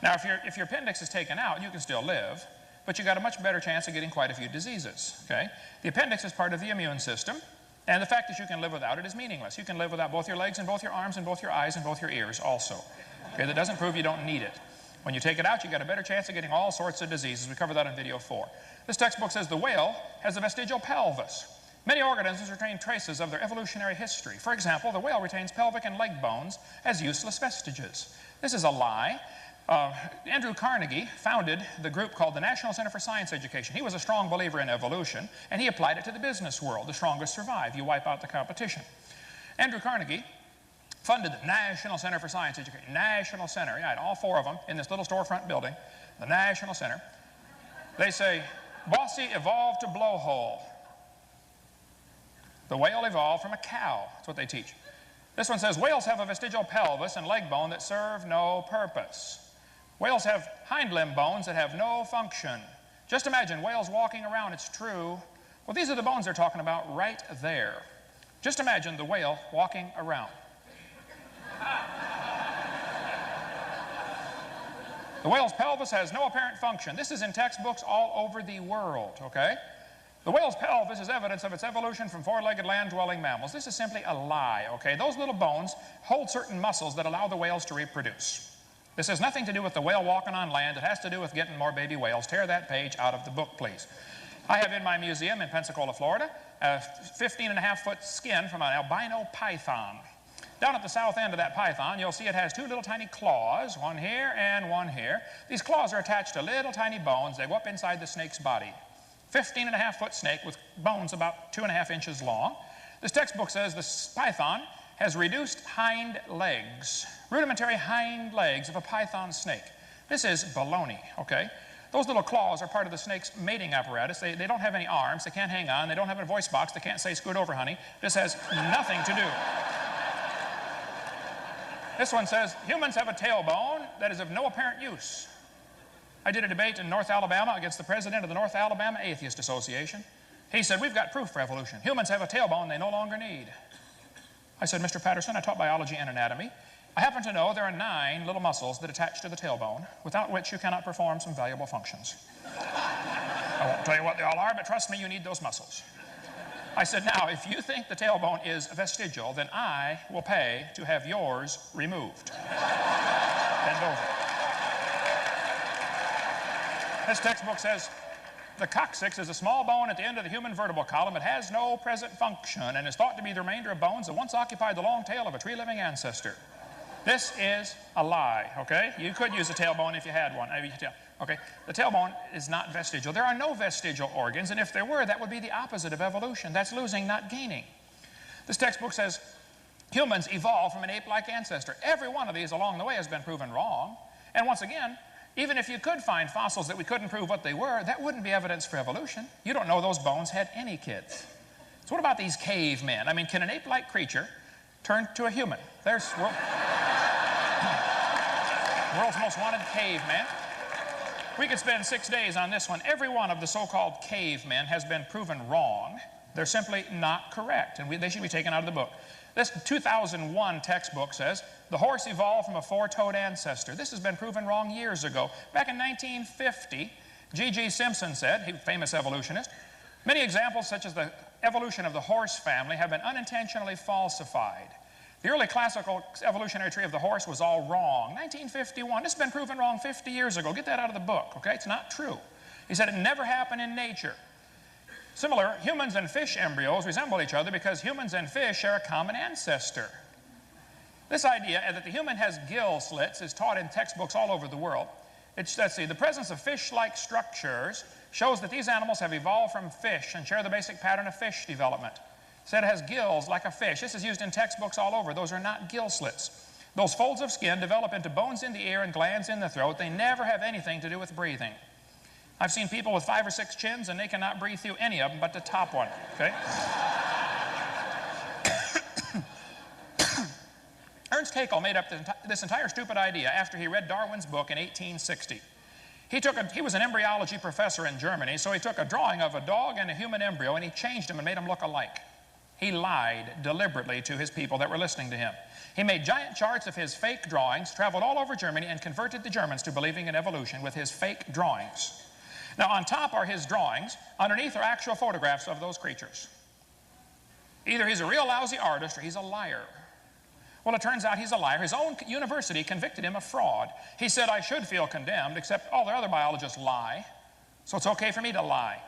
Now, if your appendix is taken out, you can still live, but you got a much better chance of getting quite a few diseases, okay? The appendix is part of the immune system, and the fact that you can live without it is meaningless. You can live without both your legs and both your arms and both your eyes and both your ears also. Okay, that doesn't prove you don't need it. When you take it out, you got a better chance of getting all sorts of diseases. We covered that in video 4. This textbook says the whale has a vestigial pelvis. Many organisms retain traces of their evolutionary history. For example, the whale retains pelvic and leg bones as useless vestiges. This is a lie. Andrew Carnegie founded the group called the National Center for Science Education. He was a strong believer in evolution, and he applied it to the business world. The strongest survive. You wipe out the competition. Andrew Carnegie funded the National Center for Science Education. National Center, yeah, all 4 of them in this little storefront building, the National Center. They say, Bossy evolved to blowhole. The whale evolved from a cow. That's what they teach. This one says, whales have a vestigial pelvis and leg bone that serve no purpose. Whales have hind limb bones that have no function. Just imagine whales walking around, it's true. Well, these are the bones they're talking about right there. Just imagine the whale walking around. The whale's pelvis has no apparent function. This is in textbooks all over the world, okay? The whale's pelvis is evidence of its evolution from 4-legged land-dwelling mammals. This is simply a lie, okay? Those little bones hold certain muscles that allow the whales to reproduce. This has nothing to do with the whale walking on land. It has to do with getting more baby whales. Tear that page out of the book, please. I have in my museum in Pensacola, Florida, a 15.5-foot skin from an albino python. Down at the south end of that python, you'll see it has 2 little tiny claws, one here and one here. These claws are attached to little tiny bones. They go up inside the snake's body. 15.5-foot snake with bones about 2.5 inches long. This textbook says this python has reduced hind legs, rudimentary hind legs of a python snake. This is baloney, okay? Those little claws are part of the snake's mating apparatus. They don't have any arms. They can't hang on. They don't have a voice box. They can't say, scoot over, honey. This has nothing to do. This one says, humans have a tailbone that is of no apparent use. I did a debate in North Alabama against the president of the North Alabama Atheist Association. He said, we've got proof for evolution. Humans have a tailbone they no longer need. I said, Mr. Patterson, I taught biology and anatomy. I happen to know there are 9 little muscles that attach to the tailbone, without which you cannot perform some valuable functions. I won't tell you what they all are, but trust me, you need those muscles. I said, now, if you think the tailbone is vestigial, then I will pay to have yours removed. Bend over. This textbook says, the coccyx is a small bone at the end of the human vertebral column. It has no present function and is thought to be the remainder of bones that once occupied the long tail of a tree-living ancestor. This is a lie, okay? You could use a tailbone if you had one. Okay, the tailbone is not vestigial. There are no vestigial organs, and if there were, that would be the opposite of evolution. That's losing, not gaining. This textbook says humans evolved from an ape-like ancestor. Every one of these along the way has been proven wrong. And once again, even if you could find fossils that we couldn't prove what they were, that wouldn't be evidence for evolution. You don't know those bones had any kids. So what about these cavemen? I mean, can an ape-like creature turn to a human? World's most wanted caveman. We could spend 6 days on this one. Every one of the so-called cavemen has been proven wrong. They're simply not correct, and they should be taken out of the book. This 2001 textbook says, the horse evolved from a four-toed ancestor. This has been proven wrong years ago. Back in 1950, G.G. Simpson said, he was a famous evolutionist, many examples such as the evolution of the horse family have been unintentionally falsified. The early classical evolutionary tree of the horse was all wrong. 1951, this has been proven wrong 50 years ago. Get that out of the book, okay? It's not true. He said it never happened in nature. Similar, humans and fish embryos resemble each other because humans and fish share a common ancestor. This idea that the human has gill slits is taught in textbooks all over the world. Let's see, the presence of fish-like structures shows that these animals have evolved from fish and share the basic pattern of fish development. Said it has gills like a fish. This is used in textbooks all over. Those are not gill slits. Those folds of skin develop into bones in the ear and glands in the throat. They never have anything to do with breathing. I've seen people with 5 or 6 chins and they cannot breathe through any of them but the top one, okay? Ernst Haeckel made up this entire stupid idea after he read Darwin's book in 1860. He was an embryology professor in Germany, so he took a drawing of a dog and a human embryo and he changed them and made them look alike. He lied deliberately to his people that were listening to him. He made giant charts of his fake drawings, traveled all over Germany, and converted the Germans to believing in evolution with his fake drawings. Now, on top are his drawings. Underneath are actual photographs of those creatures. Either he's a real lousy artist or he's a liar. Well, it turns out he's a liar. His own university convicted him of fraud. He said, I should feel condemned, except all the other biologists lie, so it's okay for me to lie.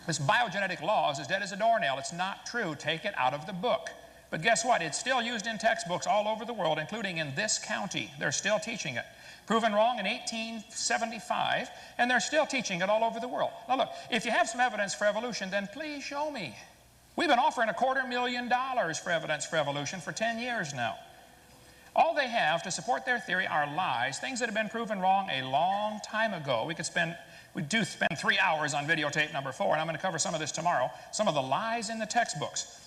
This biogenetic law is as dead as a doornail. It's not true. Take it out of the book. But guess what? It's still used in textbooks all over the world, including in this county. They're still teaching it. Proven wrong in 1875, and they're still teaching it all over the world. Now look, if you have some evidence for evolution, then please show me. We've been offering $250,000 for evidence for evolution for 10 years now. All they have to support their theory are lies, things that have been proven wrong a long time ago. We do spend 3 hours on videotape number 4, and I'm going to cover some of this tomorrow. Some of the lies in the textbooks.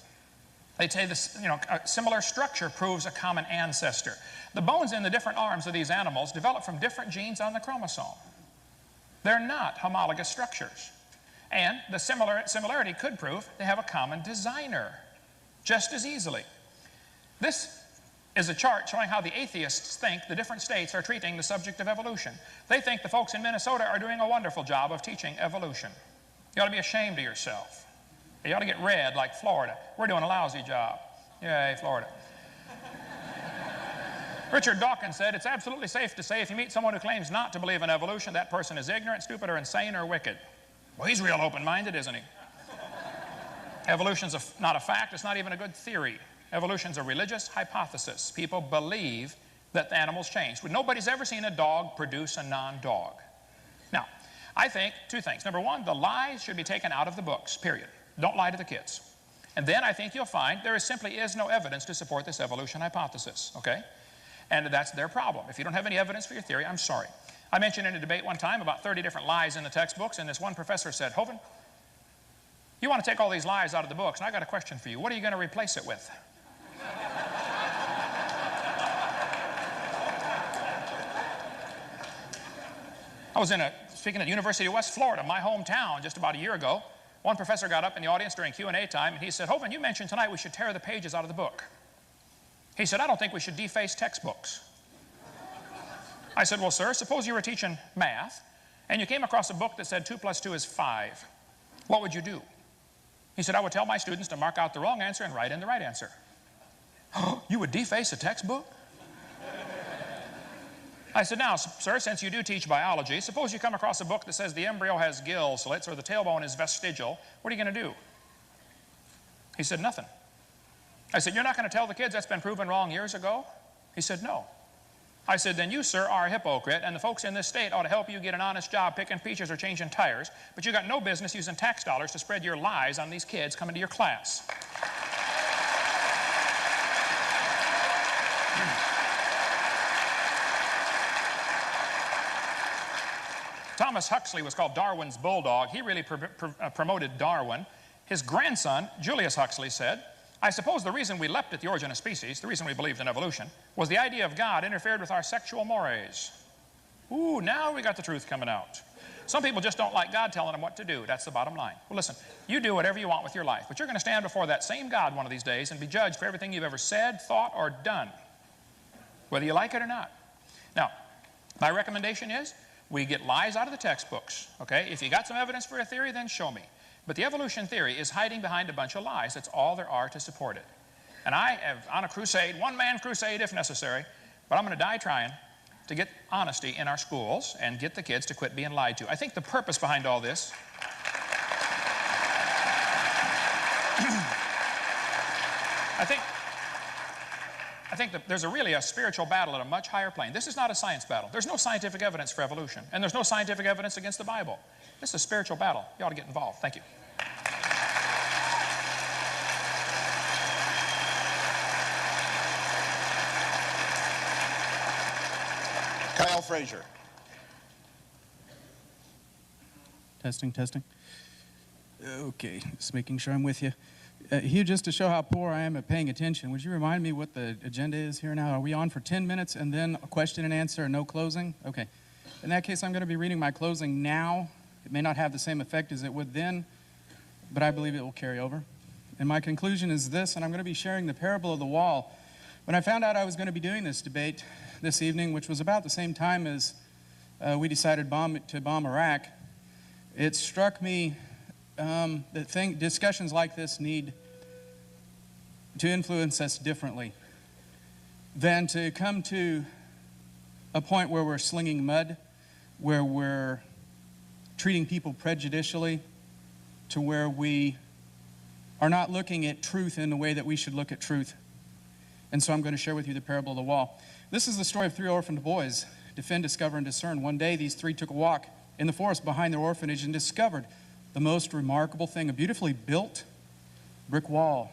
They say this, a similar structure proves a common ancestor. The bones in the different arms of these animals develop from different genes on the chromosome. They're not homologous structures. And the similarity could prove they have a common designer just as easily. This is a chart showing how the atheists think the different states are treating the subject of evolution. They think the folks in Minnesota are doing a wonderful job of teaching evolution. You ought to be ashamed of yourself. You ought to get red like Florida. We're doing a lousy job. Yay, Florida. Richard Dawkins said, it's absolutely safe to say if you meet someone who claims not to believe in evolution, that person is ignorant, stupid, or insane, or wicked. Well, he's real open-minded, isn't he? Evolution's not a fact. It's not even a good theory. Evolution's a religious hypothesis. People believe that the animals changed. Nobody's ever seen a dog produce a non-dog. Now, I think 2 things. Number 1, the lies should be taken out of the books, period. Don't lie to the kids. And then I think you'll find there simply is no evidence to support this evolution hypothesis, okay? And that's their problem. If you don't have any evidence for your theory, I'm sorry. I mentioned in a debate one time about 30 different lies in the textbooks, and this one professor said, Hovind, you want to take all these lies out of the books, and I got a question for you. What are you going to replace it with? I was speaking at the University of West Florida, my hometown, just about a year ago. One professor got up in the audience during Q&A time, and he said, Hovind, you mentioned tonight we should tear the pages out of the book. He said, I don't think we should deface textbooks. I said, well, sir, suppose you were teaching math, and you came across a book that said 2 + 2 is 5. What would you do? He said, I would tell my students to mark out the wrong answer and write in the right answer. You would deface a textbook? I said, now, sir, since you do teach biology, suppose you come across a book that says the embryo has gill slits or the tailbone is vestigial. What are you going to do? He said, nothing. I said, you're not going to tell the kids that's been proven wrong years ago? He said, no. I said, then you, sir, are a hypocrite, and the folks in this state ought to help you get an honest job picking peaches or changing tires, but you got no business using tax dollars to spread your lies on these kids coming to your class. Thomas Huxley was called Darwin's bulldog. He really promoted Darwin. His grandson, Julius Huxley, said, I suppose the reason we leapt at the origin of species, the reason we believed in evolution, was the idea of God interfered with our sexual mores. Ooh, now we got the truth coming out. Some people just don't like God telling them what to do. That's the bottom line. Well, listen, you do whatever you want with your life, but you're going to stand before that same God one of these days and be judged for everything you've ever said, thought, or done, whether you like it or not. Now, my recommendation is we get lies out of the textbooks, okay? If you got some evidence for a theory, then show me. But the evolution theory is hiding behind a bunch of lies. That's all there are to support it. And I am on a crusade, one-man crusade if necessary, but I'm going to die trying to get honesty in our schools and get the kids to quit being lied to. I think the purpose behind all this I think that there's really a spiritual battle at a much higher plane. This is not a science battle. There's no scientific evidence for evolution, and there's no scientific evidence against the Bible. This is a spiritual battle. You ought to get involved. Thank you. Kyle Frazier. Testing, testing. Okay, just making sure I'm with you. Hugh, just to show how poor I am at paying attention, would you remind me what the agenda is here now? Are we on for 10 minutes and then a question and answer and no closing? Okay. In that case, I'm going to be reading my closing now. It may not have the same effect as it would then, but I believe it will carry over. And my conclusion is this, and I'm going to be sharing the parable of the wall. When I found out I was going to be doing this debate this evening, which was about the same time as we decided to bomb Iraq, it struck me that discussions like this need to influence us differently than to come to a point where we're slinging mud, where we're treating people prejudicially, to where we are not looking at truth in the way that we should look at truth. And so I'm going to share with you the parable of the wall. This is the story of three orphaned boys. Defend, discover, and discern. One day, these three took a walk in the forest behind their orphanage and discovered the most remarkable thing, a beautifully built brick wall.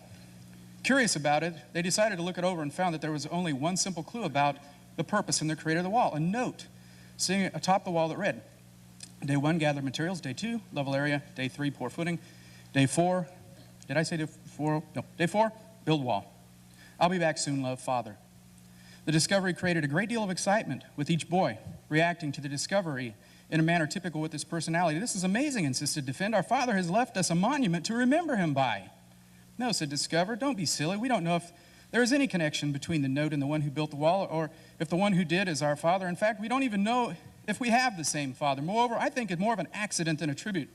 Curious about it, they decided to look it over and found that there was only one simple clue about the purpose and the creator of the wall, a note sitting atop the wall that read, Day 1, gather materials. Day 2, level area. Day 3, pour footing. Day 4, did I say day 4? No. Day 4, build wall. I'll be back soon, love, Father. The discovery created a great deal of excitement with each boy, reacting to the discovery in a manner typical with his personality. This is amazing, insisted Defend. Our father has left us a monument to remember him by. No, said Discover, don't be silly. We don't know if there is any connection between the note and the one who built the wall, or if the one who did is our father. In fact, we don't even know if we have the same father. Moreover, I think it more of an accident than a tribute.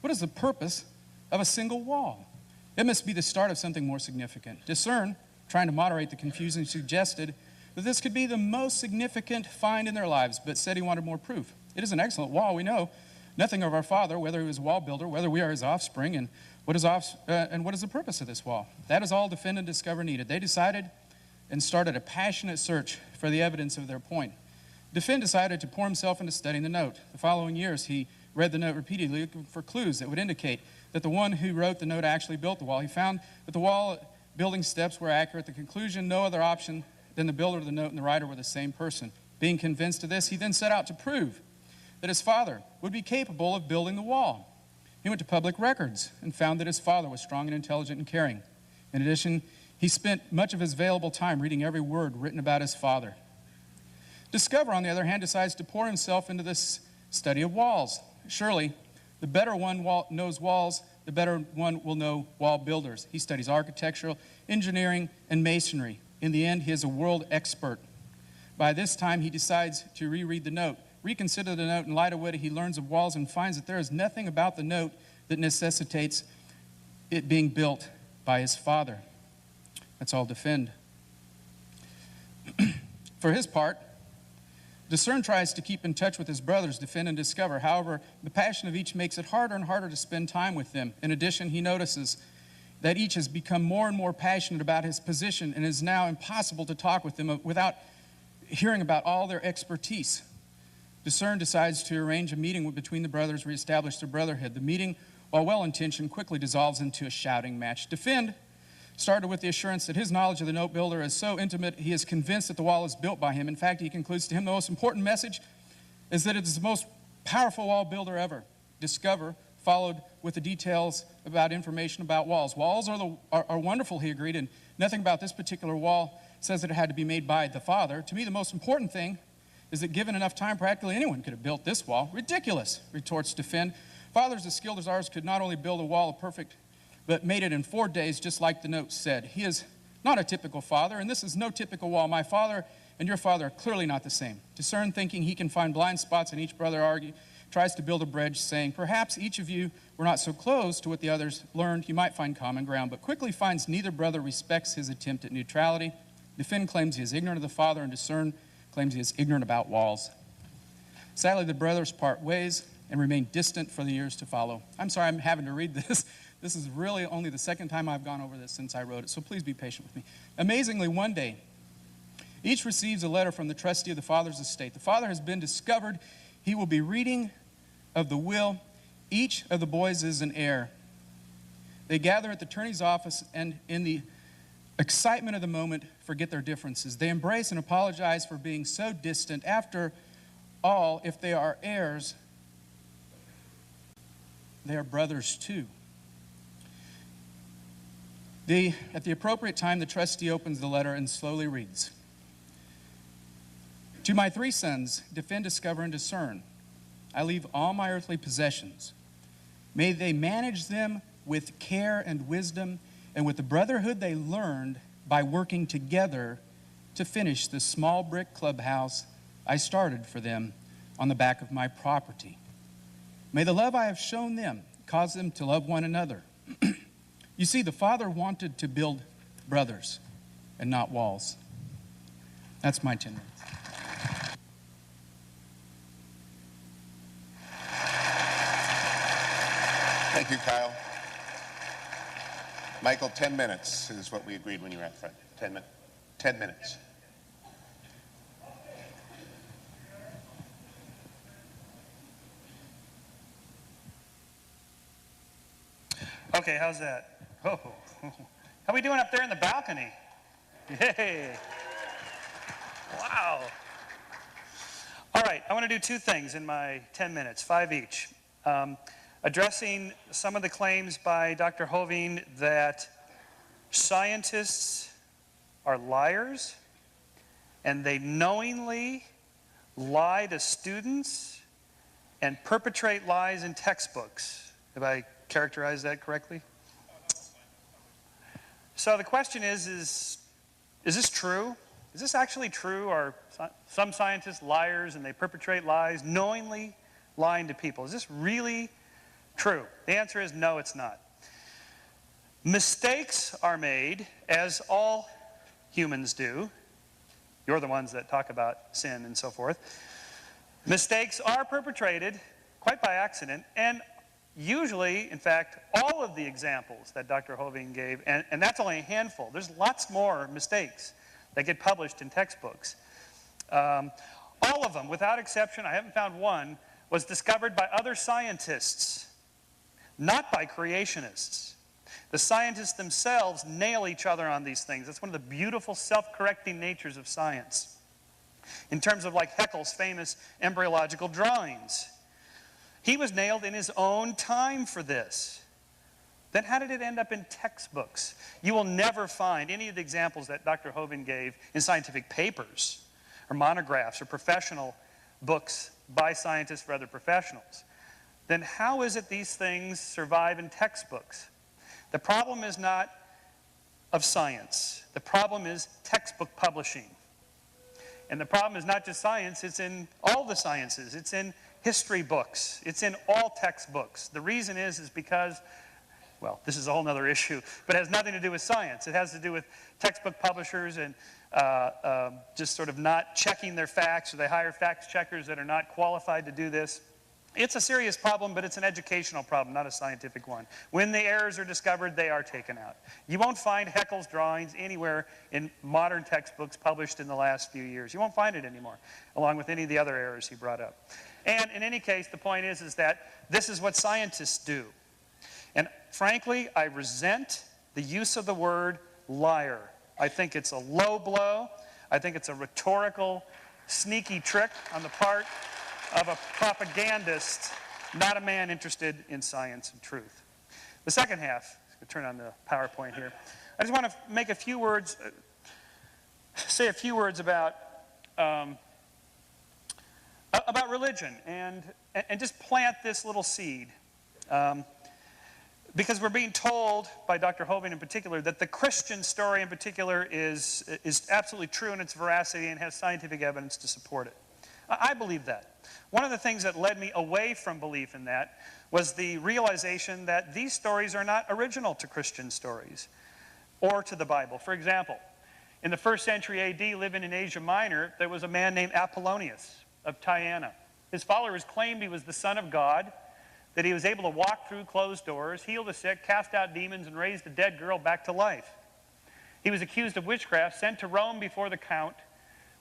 What is the purpose of a single wall? It must be the start of something more significant. Discern, trying to moderate the confusion, suggested that this could be the most significant find in their lives, but said he wanted more proof. It is an excellent wall. We know nothing of our father, whether he was a wall builder, whether we are his offspring, and what is the purpose of this wall. That is all Defend and Discover needed. They decided and started a passionate search for the evidence of their point. Defend decided to pour himself into studying the note. The following years, he read the note repeatedly, looking for clues that would indicate that the one who wrote the note actually built the wall. He found that the wall building steps were accurate. The conclusion, no other option than the builder of the note and the writer were the same person. Being convinced of this, he then set out to prove that his father would be capable of building the wall. He went to public records and found that his father was strong and intelligent and caring. In addition, he spent much of his available time reading every word written about his father. Discover, on the other hand, decides to pour himself into this study of walls. Surely, the better one knows walls, the better one will know wall builders. He studies architectural, engineering, and masonry. In the end, he is a world expert. By this time, he decides to reread the note. Reconsider the note in light of what he learns of walls and finds that there is nothing about the note that necessitates it being built by his father. That's all Defend. For his part, Discern tries to keep in touch with his brothers, Defend and Discover. However, the passion of each makes it harder and harder to spend time with them. In addition, he notices that each has become more and more passionate about his position, and it is now impossible to talk with them without hearing about all their expertise. Discern decides to arrange a meeting between the brothers, reestablish their brotherhood. The meeting, while well-intentioned, quickly dissolves into a shouting match. Defend started with the assurance that his knowledge of the note builder is so intimate, he is convinced that the wall is built by him. In fact, he concludes to him the most important message is that it is the most powerful wall builder ever. Discover followed with the details about information about walls. Walls are wonderful, he agreed, and nothing about this particular wall says that it had to be made by the Father. To me, the most important thing is that given enough time, practically anyone could have built this wall. Ridiculous, retorts Defend. Fathers as skilled as ours could not only build a wall of perfect, but made it in 4 days, just like the note said. He is not a typical father, and this is no typical wall. My father and your father are clearly not the same. Discerned, thinking he can find blind spots in each brother, tries to build a bridge, saying, perhaps each of you were not so close to what the others learned, you might find common ground, but quickly finds neither brother respects his attempt at neutrality. Defend claims he is ignorant of the Father, and Discern claims he is ignorant about walls. Sadly, the brothers part ways and remain distant for the years to follow. I'm sorry I'm having to read this. This is really only the second time I've gone over this since I wrote it, so please be patient with me. Amazingly, one day, each receives a letter from the trustee of the father's estate. The father has been discovered. He will be reading of the will. Each of the boys is an heir. They gather at the attorney's office and in the excitement of the moment forget their differences. They embrace and apologize for being so distant. After all, if they are heirs, they are brothers too. At the appropriate time, the trustee opens the letter and slowly reads. To my 3 sons, Defend, Discover, and Discern, I leave all my earthly possessions. May they manage them with care and wisdom, and with the brotherhood they learned by working together to finish the small brick clubhouse I started for them on the back of my property. May the love I have shown them cause them to love one another. You see, the Father wanted to build brothers and not walls. That's my 10 minutes. Thank you, Kyle. Michael, 10 minutes is what we agreed when you were at front. 10 minutes. Okay, how's that? Oh, how we doing up there in the balcony? Yay! Wow. All right, I want to do 2 things in my 10 minutes, 5 each. Addressing some of the claims by Dr. Hovind that scientists are liars and they knowingly lie to students and perpetrate lies in textbooks. Have I characterized that correctly? So the question is this true? Is this actually true? Are some scientists liars and they perpetrate lies, knowingly lying to people? Is this really true? The answer is no, it's not. Mistakes are made, as all humans do. You're the ones that talk about sin and so forth. Mistakes are perpetrated quite by accident, and usually, in fact, all of the examples that Dr. Hovind gave, and that's only a handful. There's lots more mistakes that get published in textbooks. All of them, without exception, I haven't found one, was discovered by other scientists, not by creationists. The scientists themselves nail each other on these things. That's one of the beautiful self-correcting natures of science. In terms of like Haeckel's famous embryological drawings. He was nailed in his own time for this. Then how did it end up in textbooks? You will never find any of the examples that Dr. Hovind gave in scientific papers or monographs or professional books by scientists for other professionals. Then how is it these things survive in textbooks? The problem is not of science. The problem is textbook publishing. And the problem is not just science, it's in all the sciences. It's in history books. It's in all textbooks. The reason is because, well, this is a whole other issue, but it has nothing to do with science. It has to do with textbook publishers and just sort of not checking their facts, or they hire fact checkers that are not qualified to do this. It's a serious problem, but it's an educational problem, not a scientific one. When the errors are discovered, they are taken out. You won't find Haeckel's drawings anywhere in modern textbooks published in the last few years. You won't find it anymore, along with any of the other errors he brought up. And in any case, the point is that this is what scientists do. And frankly, I resent the use of the word liar. I think it's a low blow. I think it's a rhetorical, sneaky trick on the part of a propagandist not a man interested in science and truth. The second half, I'm going to turn on the PowerPoint here. I just want to make a few words, say a few words about religion and just plant this little seed. Because we're being told by Dr. Hovind in particular that the Christian story in particular is absolutely true in its veracity and has scientific evidence to support it. I believe that. One of the things that led me away from belief in that was the realization that these stories are not original to Christian stories or to the Bible. For example, in the 1st century AD, living in Asia Minor, there was a man named Apollonius of Tyana. His followers claimed he was the Son of God, that he was able to walk through closed doors, heal the sick, cast out demons, and raise a dead girl back to life. He was accused of witchcraft, sent to Rome before the count,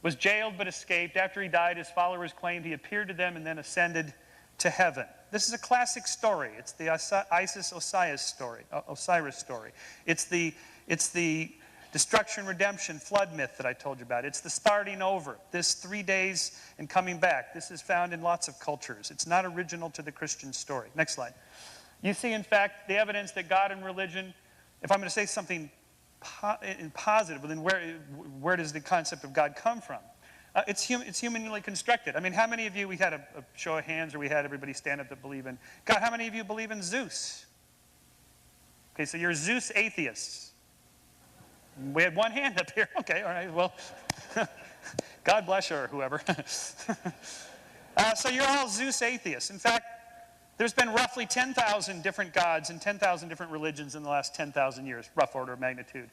was jailed but escaped. After he died, his followers claimed he appeared to them and then ascended to heaven. This is a classic story. It's the Osiris story. It's the destruction, redemption, flood myth that I told you about. It's the starting over, this 3 days and coming back. This is found in lots of cultures. It's not original to the Christian story. Next slide. You see, in fact, the evidence that God and religion, if I'm going to say something positive, then where does the concept of God come from? It's humanly constructed. I mean, how many of you, we had a show of hands, or we had everybody stand up to believe in God. How many of you believe in Zeus? Okay, so you're Zeus atheists. We had one hand up here. Okay, all right, well, God bless you or whoever. So you're all Zeus atheists. In fact, there's been roughly 10,000 different gods and 10,000 different religions in the last 10,000 years, rough order of magnitude.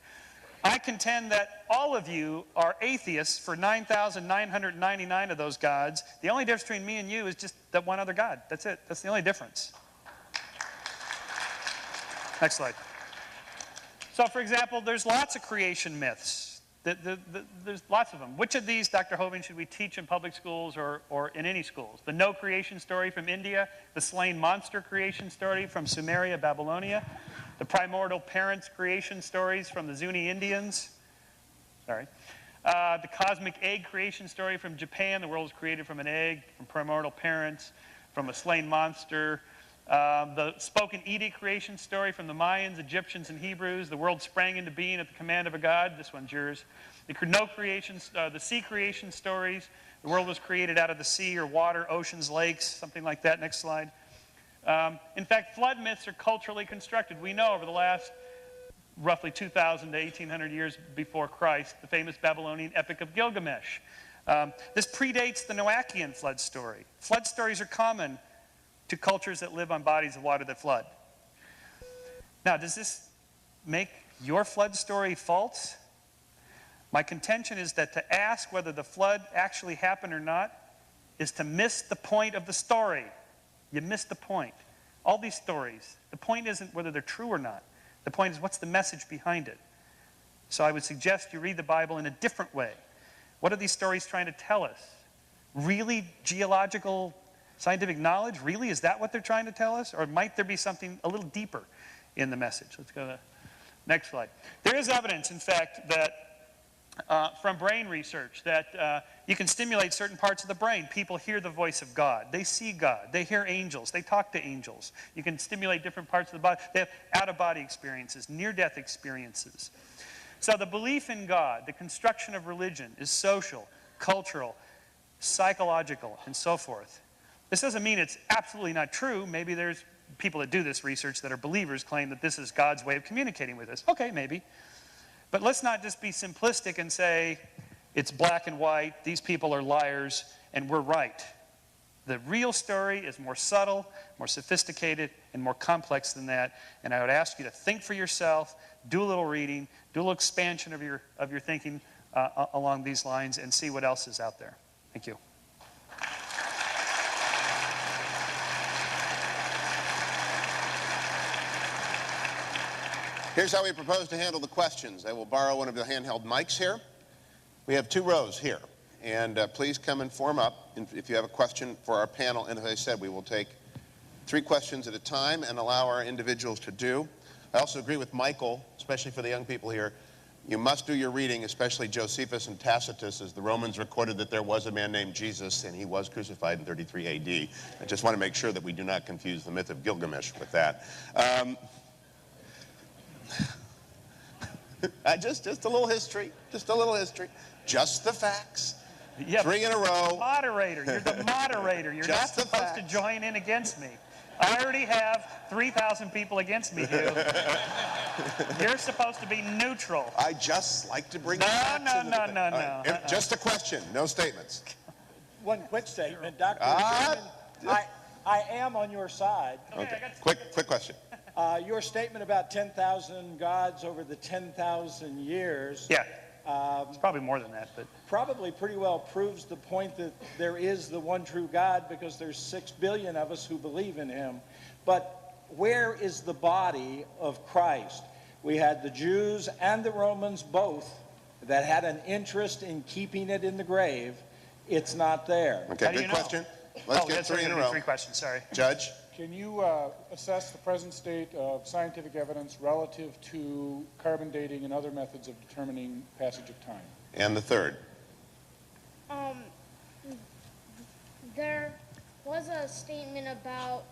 I contend that all of you are atheists for 9,999 of those gods. The only difference between me and you is just that one other God. That's it. That's the only difference. Next slide. So, for example, there's lots of creation myths. There's lots of them. Which of these, Dr. Hovind, should we teach in public schools or in any schools? The no creation story from India, the slain monster creation story from Sumeria, Babylonia, the primordial parents creation stories from the Zuni Indians, the cosmic egg creation story from Japan. The world was created from an egg, from primordial parents, from a slain monster. The spoken edict creation story from the Mayans, Egyptians, and Hebrews. The world sprang into being at the command of a God. This one's yours. The sea creation stories. The world was created out of the sea or water, oceans, lakes, something like that. Next slide. In fact, flood myths are culturally constructed. We know over the last roughly 2,000 to 1,800 years before Christ, the famous Babylonian Epic of Gilgamesh. This predates the Noachian flood story. Flood stories are common to cultures that live on bodies of water that flood. Now, does this make your flood story false? My contention is that to ask whether the flood actually happened or not is to miss the point of the story. You missed the point. All these stories, the point isn't whether they're true or not. The point is, what's the message behind it? So I would suggest you read the Bible in a different way. What are these stories trying to tell us? Really geological scientific knowledge? Really? Is that what they're trying to tell us? Or might there be something a little deeper in the message? Let's go to the next slide. There is evidence, in fact, that from brain research that you can stimulate certain parts of the brain. People hear the voice of God. They see God. They hear angels. They talk to angels. You can stimulate different parts of the body. They have out-of-body experiences, near-death experiences. So the belief in God, the construction of religion, is social, cultural, psychological, and so forth. This doesn't mean it's absolutely not true. Maybe there's people that do this research that are believers claim that this is God's way of communicating with us. Okay, maybe. But let's not just be simplistic and say it's black and white, these people are liars, and we're right. The real story is more subtle, more sophisticated, and more complex than that. And I would ask you to think for yourself, do a little reading, do a little expansion of your thinking along these lines, and see what else is out there. Thank you. Here's how we propose to handle the questions. I will borrow one of the handheld mics here. We have 2 rows here. And please come and form up if you have a question for our panel. And as I said, we will take 3 questions at a time and allow our individuals to do. I also agree with Michael, especially for the young people here. You must do your reading, especially Josephus and Tacitus, as the Romans recorded that there was a man named Jesus, and he was crucified in 33 AD. I just want to make sure that we do not confuse the myth of Gilgamesh with that. Just a little history, just a little history. Just the facts. Yeah, 3 in a row. Moderator, you're the moderator. You're not supposed to join in against me. I already have 3,000 people against me, Hugh. You're supposed to be neutral. I just like to bring No. Just a question, no statements. One quick statement, Dr. Sherman, I am on your side. Okay. Quick question. Your statement about 10,000 gods over the 10,000 years. Yeah, it's probably more than that, but probably pretty well proves the point that there is the one true God, because there's 6 billion of us who believe in him. But where is the body of Christ? We had the Jews and the Romans both that had an interest in keeping it in the grave. It's not there. Okay, good question. Let's get 3 in a row. 3 questions, sorry. Judge? Can you assess the present state of scientific evidence relative to carbon dating and other methods of determining passage of time? And the third? There was a statement about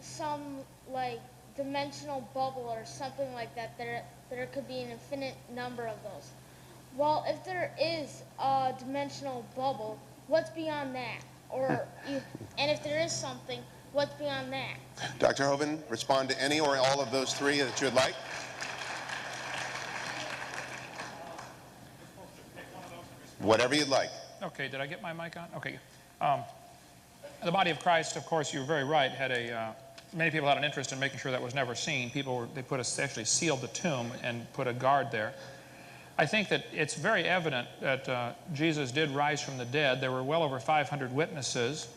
some like dimensional bubble or something like that. There could be an infinite number of those. Well, if there is a dimensional bubble, what's beyond that? And if there is something, what's beyond that? Dr. Hovind, respond to any or all of those 3 that you would like. Whatever you'd like. Okay, did I get my mic on? Okay. The body of Christ, of course, you're very right, had many people had an interest in making sure that was never seen. They actually sealed the tomb and put a guard there. I think that it's very evident that Jesus did rise from the dead. There were well over 500 witnesses.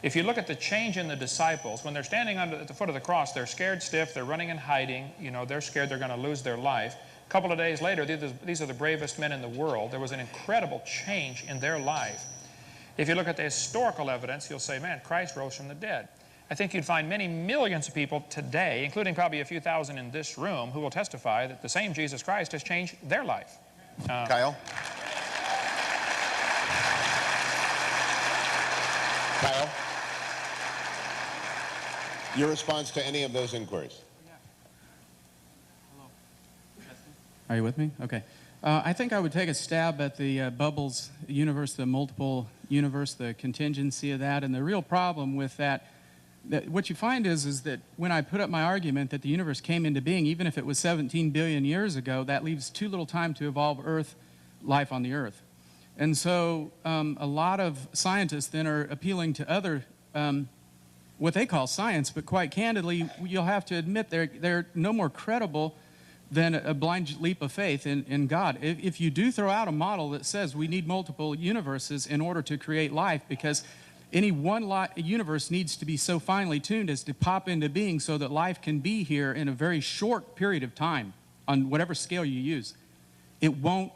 If you look at the change in the disciples, when they're standing at the foot of the cross, they're scared stiff, they're running and hiding, they're scared they're going to lose their life. A couple of days later, these are the bravest men in the world. There was an incredible change in their life. If you look at the historical evidence, you'll say, man, Christ rose from the dead. I think you'd find many millions of people today, including probably a few thousand in this room, who will testify that the same Jesus Christ has changed their life. Kyle? Kyle? Your response to any of those inquiries? Are you with me? Okay. I think I would take a stab at the bubbles universe, the multiple universe, the contingency of that. And the real problem with that what you find is that when I put up my argument that the universe came into being, even if it was 17 billion years ago, that leaves too little time to evolve life on the Earth. And so a lot of scientists then are appealing to other, what they call science, but quite candidly, you'll have to admit they're no more credible than a blind leap of faith in God. If you do throw out a model that says we need multiple universes in order to create life, because any one universe needs to be so finely tuned as to pop into being so that life can be here in a very short period of time on whatever scale you use. It won't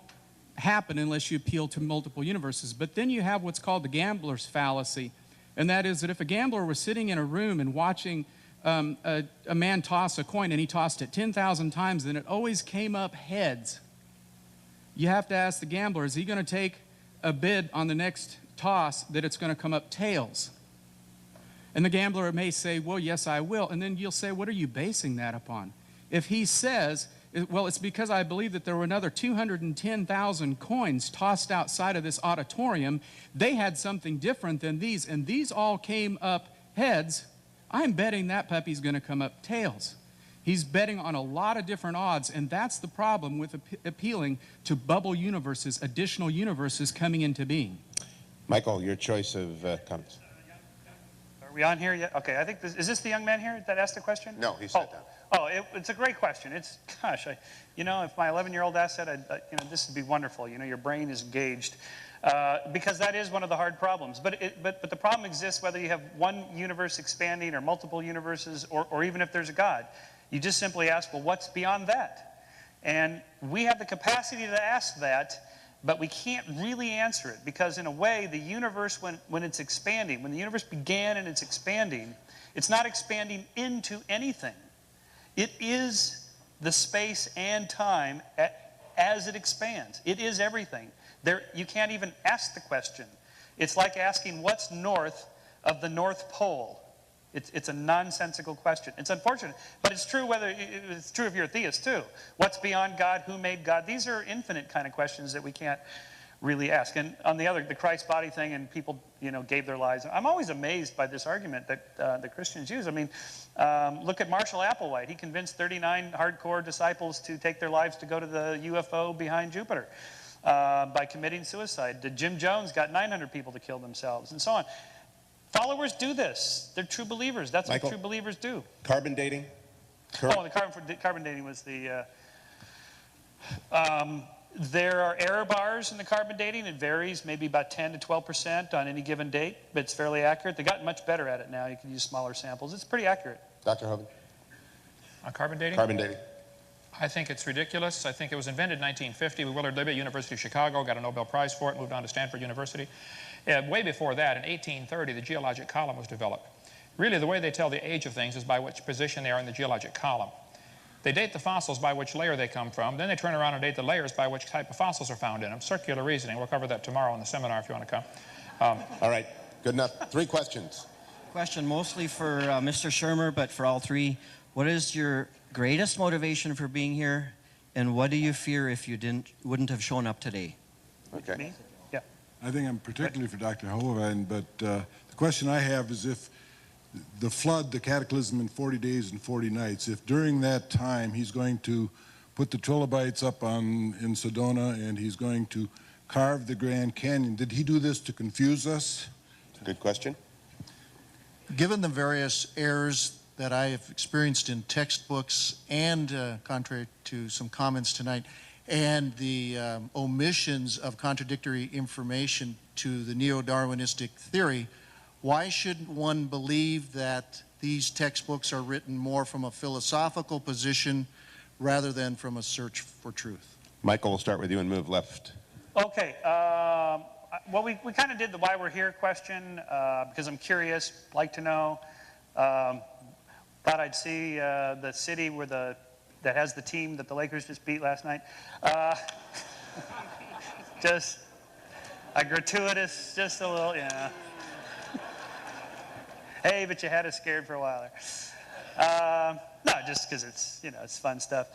happen unless you appeal to multiple universes. But then you have what's called the gambler's fallacy, and that is that if a gambler was sitting in a room and watching a man toss a coin and he tossed it 10,000 times and it always came up heads, you have to ask the gambler, is he going to take a bid on the next toss that it's going to come up tails? And the gambler may say, well, yes, I will. And then you'll say, what are you basing that upon? If he says, well, it's because I believe that there were another 210,000 coins tossed outside of this auditorium. They had something different than these, and these all came up heads. I'm betting that puppy's going to come up tails. He's betting on a lot of different odds, and that's the problem with appealing to bubble universes, additional universes coming into being. Michael, your choice of comments. Are we on here yet? Okay, I think is this the young man here that asked the question? No, he sat down. It's a great question. It's, gosh, if my 11-year-old asked that, this would be wonderful. Your brain is engaged. Because that is one of the hard problems. But the problem exists whether you have one universe expanding or multiple universes or even if there's a God. You just simply ask, well, what's beyond that? And we have the capacity to ask that, but we can't really answer it because in a way, the universe, when it's expanding, when the universe began and it's expanding, it's not expanding into anything. It is the space and time as it expands. It is everything. You can't even ask the question. It's like asking what's north of the North Pole. It's a nonsensical question. It's unfortunate, but it's true it's true if you're a theist too. What's beyond God? Who made God? These are infinite kind of questions that we can't really ask. And on the Christ body thing, and people, gave their lives. I'm always amazed by this argument that the Christians use. I mean, look at Marshall Applewhite. He convinced 39 hardcore disciples to take their lives to go to the UFO behind Jupiter by committing suicide. Jim Jones got 900 people to kill themselves, and so on. Followers do this. They're true believers. That's Michael, what true believers do. Carbon dating? The carbon dating was the... there are error bars in the carbon dating. It varies maybe about 10 to 12% on any given date, but it's fairly accurate. They've gotten much better at it now. You can use smaller samples. It's pretty accurate. Dr. Hovind? On carbon dating? Carbon dating. I think it's ridiculous. I think it was invented in 1950 with Willard Libby, University of Chicago, got a Nobel Prize for it, moved on to Stanford University. Way before that, in 1830, the geologic column was developed. Really, the way they tell the age of things is by which position they are in the geologic column. They date the fossils by which layer they come from. Then they turn around and date the layers by which type of fossils are found in them. Circular reasoning. We'll cover that tomorrow in the seminar if you want to come. All right, good enough. 3 questions. Question mostly for Mr. Shermer, but for all three. What is your greatest motivation for being here, and what do you fear if you wouldn't have shown up today? Okay. Me? Yeah. I think I'm particularly for Dr. Hovind, but the question I have is if the flood, the cataclysm in 40 days and 40 nights, if during that time he's going to put the trilobites up in Sedona and he's going to carve the Grand Canyon, did he do this to confuse us? Good question. Given the various errors that I have experienced in textbooks and, contrary to some comments tonight, and the omissions of contradictory information to the neo-Darwinistic theory, why shouldn't one believe that these textbooks are written more from a philosophical position rather than from a search for truth? Michael, we'll start with you and move left. Okay. Well, we kind of did the why we're here question because I'm curious, like to know. Thought I'd see the city where that has the team that the Lakers just beat last night. Just a gratuitous, just a little, yeah. Hey, but you had us scared for a while there. No, just because it's fun stuff.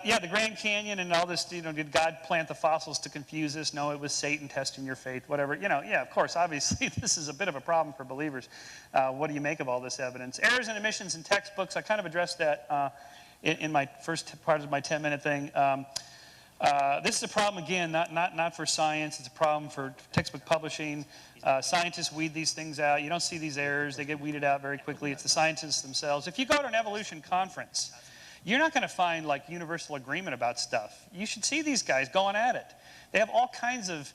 Yeah, the Grand Canyon and all this, did God plant the fossils to confuse us? No, it was Satan testing your faith, whatever. Yeah, of course, obviously, this is a bit of a problem for believers. What do you make of all this evidence? Errors and omissions in textbooks, I kind of addressed that in my first part of my 10-minute thing. This is a problem, again, not for science. It's a problem for textbook publishing. Scientists weed these things out. You don't see these errors. They get weeded out very quickly. It's the scientists themselves. If you go to an evolution conference, you're not going to find like universal agreement about stuff. You should see these guys going at it. They have all kinds of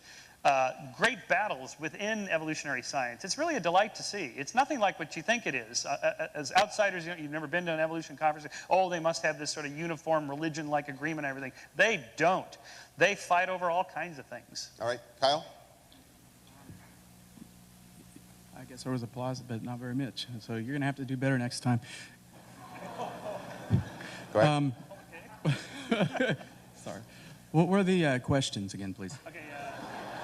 great battles within evolutionary science. It's really a delight to see. It's nothing like what you think it is. As outsiders, you've never been to an evolution conference. Oh, they must have this sort of uniform religion-like agreement and everything. They don't. They fight over all kinds of things. All right, Kyle? I guess there was applause, but not very much. So you're going to have to do better next time. Go ahead. Sorry. What were the questions again, please? Okay,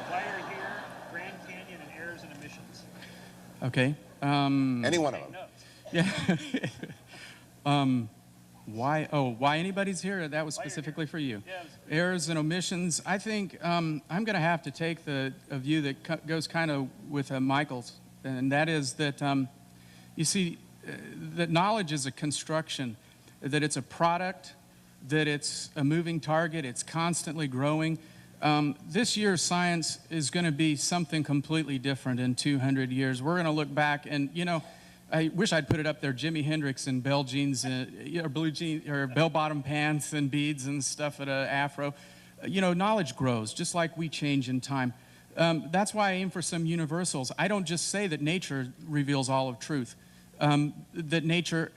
why you're here, Grand Canyon, and errors and omissions. Okay. Any one of them. Yeah. Why anybody's here? That was specifically for you. Yeah, Errors and omissions. I think I'm going to have to take a view that goes kind of with Michael's, and that is that you see that knowledge is a construction, that it's a product, that it's a moving target, it's constantly growing. This year's science is going to be something completely different in 200 years. We're going to look back and, I wish I'd put it up there, Jimi Hendrix and bell jeans, or blue jeans, or bell-bottom pants and beads and stuff at an afro. Knowledge grows, just like we change in time. That's why I aim for some universals. I don't just say that nature reveals all of truth, that nature,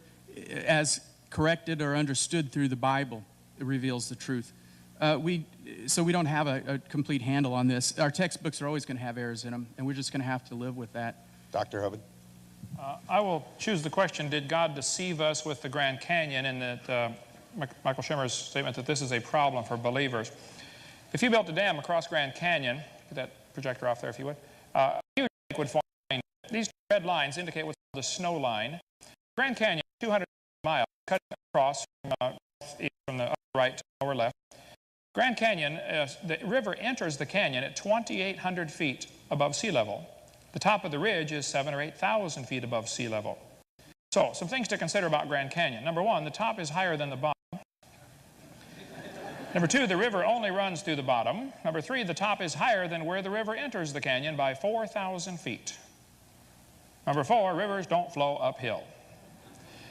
as corrected or understood through the Bible, reveals the truth. So we don't have a complete handle on this. Our textbooks are always going to have errors in them, and we're just going to have to live with that. Dr. Hovind? I will choose the question, did God deceive us with the Grand Canyon in that Michael Schimmer's statement that this is a problem for believers. If you built a dam across Grand Canyon, get that projector off there if you would, a huge lake would form. These red lines indicate what's called the snow line. Grand Canyon, 200 miles, cut across from the upper right to the lower left. Grand Canyon, the river enters the canyon at 2,800 feet above sea level. The top of the ridge is 7,000 or 8,000 feet above sea level. So, some things to consider about Grand Canyon. Number one, the top is higher than the bottom. Number two, the river only runs through the bottom. Number three, the top is higher than where the river enters the canyon by 4,000 feet. Number four, rivers don't flow uphill.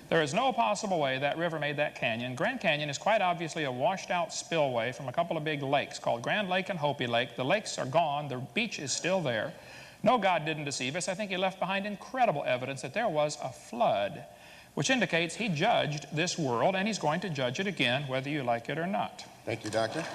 There is no possible way that river made that canyon. Grand Canyon is quite obviously a washed-out spillway from a couple of big lakes called Grand Lake and Hopi Lake. The lakes are gone. The beach is still there. No, God didn't deceive us. I think He left behind incredible evidence that there was a flood, which indicates He judged this world, and He's going to judge it again, whether you like it or not. Thank you, Doctor.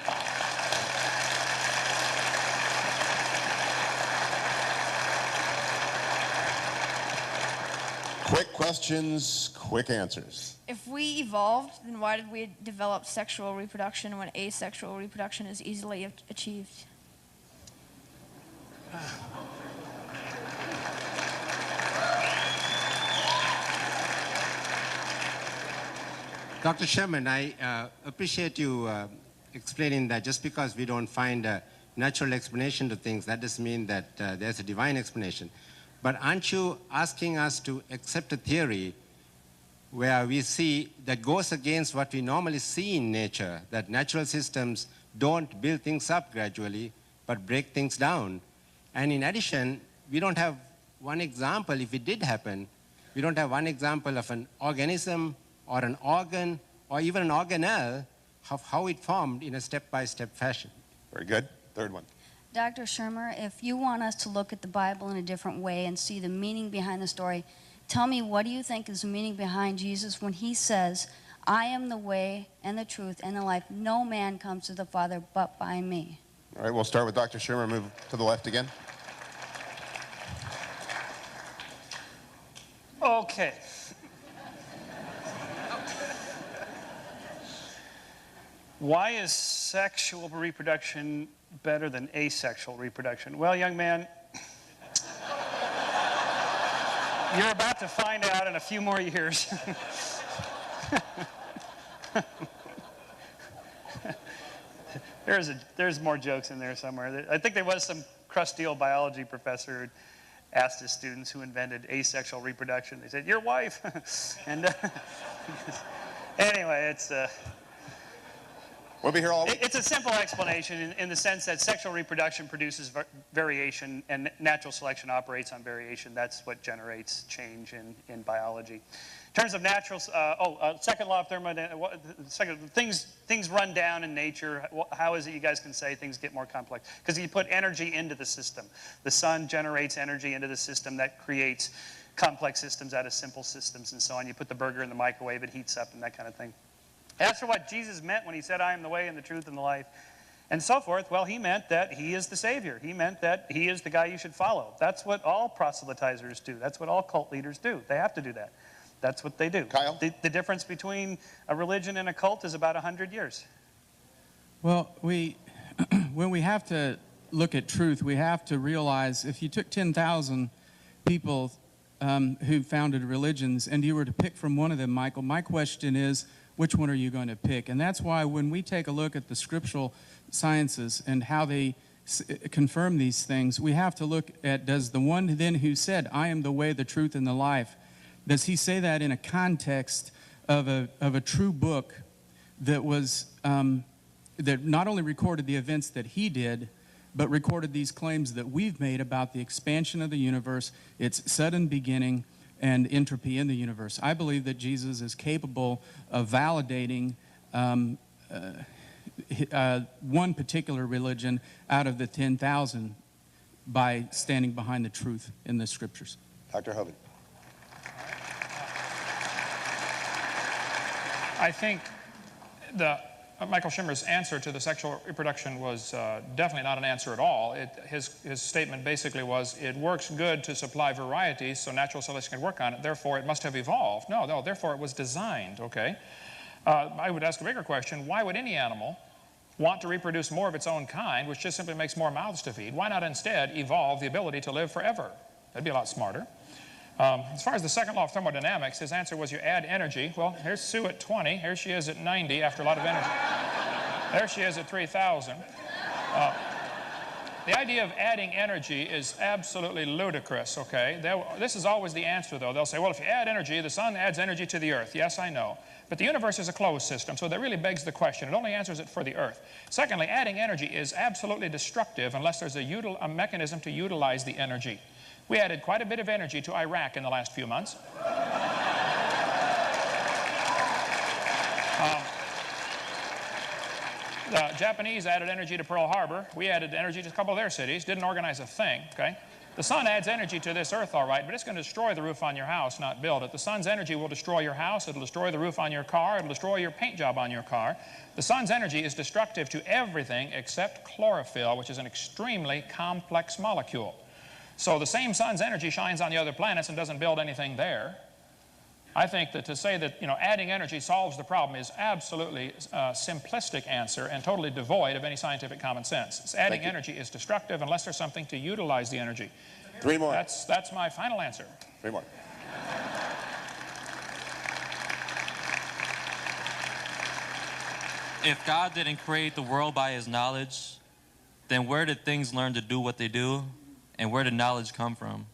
Quick questions, quick answers. If we evolved, then why did we develop sexual reproduction when asexual reproduction is easily achieved? Dr. Sherman, I appreciate you explaining that just because we don't find a natural explanation to things, that doesn't mean that there's a divine explanation. But aren't you asking us to accept a theory where we see that goes against what we normally see in nature, that natural systems don't build things up gradually, but break things down? And in addition, we don't have one example, if it did happen, we don't have one example of an organism or an organ or even an organelle of how it formed in a step-by-step fashion. Very good. Third one. Dr. Shermer, if you want us to look at the Bible in a different way and see the meaning behind the story, tell me, what do you think is the meaning behind Jesus when He says, I am the way and the truth and the life. No man comes to the Father but by me. All right, we'll start with Dr. Shermer. Move to the left again. Okay. Why is sexual reproduction better than asexual reproduction? Well, young man, you're about to find out in a few more years. There's more jokes in there somewhere. I think there was some crusty old biology professor who asked his students who invented asexual reproduction. They said, your wife. And anyway, it's... We'll be here all week. It's a simple explanation in the sense that sexual reproduction produces variation and natural selection operates on variation. That's what generates change in biology. In terms of natural, second law of thermodynamics, things run down in nature. How is it you guys can say things get more complex? Because you put energy into the system. The sun generates energy into the system that creates complex systems out of simple systems and so on. You put the burger in the microwave, it heats up and that kind of thing. As for what Jesus meant when He said, I am the way and the truth and the life, and so forth, well, He meant that He is the Savior. He meant that He is the guy you should follow. That's what all proselytizers do. That's what all cult leaders do. They have to do that. That's what they do. Kyle? The difference between a religion and a cult is about 100 years. Well, when we have to look at truth, we have to realize if you took 10,000 people who founded religions and you were to pick from one of them, Michael, my question is, which one are you going to pick? And that's why when we take a look at the scriptural sciences and how they confirm these things, we have to look at, does the one then who said, I am the way, the truth, and the life, does he say that in a context of a true book that was, that not only recorded the events that he did, but recorded these claims that we've made about the expansion of the universe, its sudden beginning, and entropy in the universe? I believe that Jesus is capable of validating one particular religion out of the 10,000 by standing behind the truth in the scriptures. Dr. Hovind. I think Michael Schimmer's answer to the sexual reproduction was definitely not an answer at all. His statement basically was, it works good to supply variety so natural selection can work on it, therefore it must have evolved. No, therefore it was designed, okay? I would ask a bigger question. Why would any animal want to reproduce more of its own kind, which just simply makes more mouths to feed? Why not instead evolve the ability to live forever? That'd be a lot smarter. As far as the second law of thermodynamics, his answer was you add energy. Well, here's Sue at 20. Here she is at 90 after a lot of energy. There she is at 3,000. The idea of adding energy is absolutely ludicrous, okay? This is always the answer, though. They'll say, well, if you add energy, the sun adds energy to the earth. Yes, I know. But the universe is a closed system, so that really begs the question. It only answers it for the earth. Secondly, adding energy is absolutely destructive unless there's a mechanism to utilize the energy. We added quite a bit of energy to Iraq in the last few months. The Japanese added energy to Pearl Harbor. We added energy to a couple of their cities. Didn't organize a thing, okay? The sun adds energy to this earth, all right, but it's going to destroy the roof on your house, not build it. The sun's energy will destroy your house. It'll destroy the roof on your car. It'll destroy your paint job on your car. The sun's energy is destructive to everything except chlorophyll, which is an extremely complex molecule. So the same sun's energy shines on the other planets and doesn't build anything there. I think that to say that, adding energy solves the problem is absolutely a simplistic answer and totally devoid of any scientific common sense. Adding energy is destructive unless there's something to utilize the energy. 3 more. That's my final answer. 3 more. If God didn't create the world by his knowledge, then where did things learn to do what they do? And where did knowledge come from?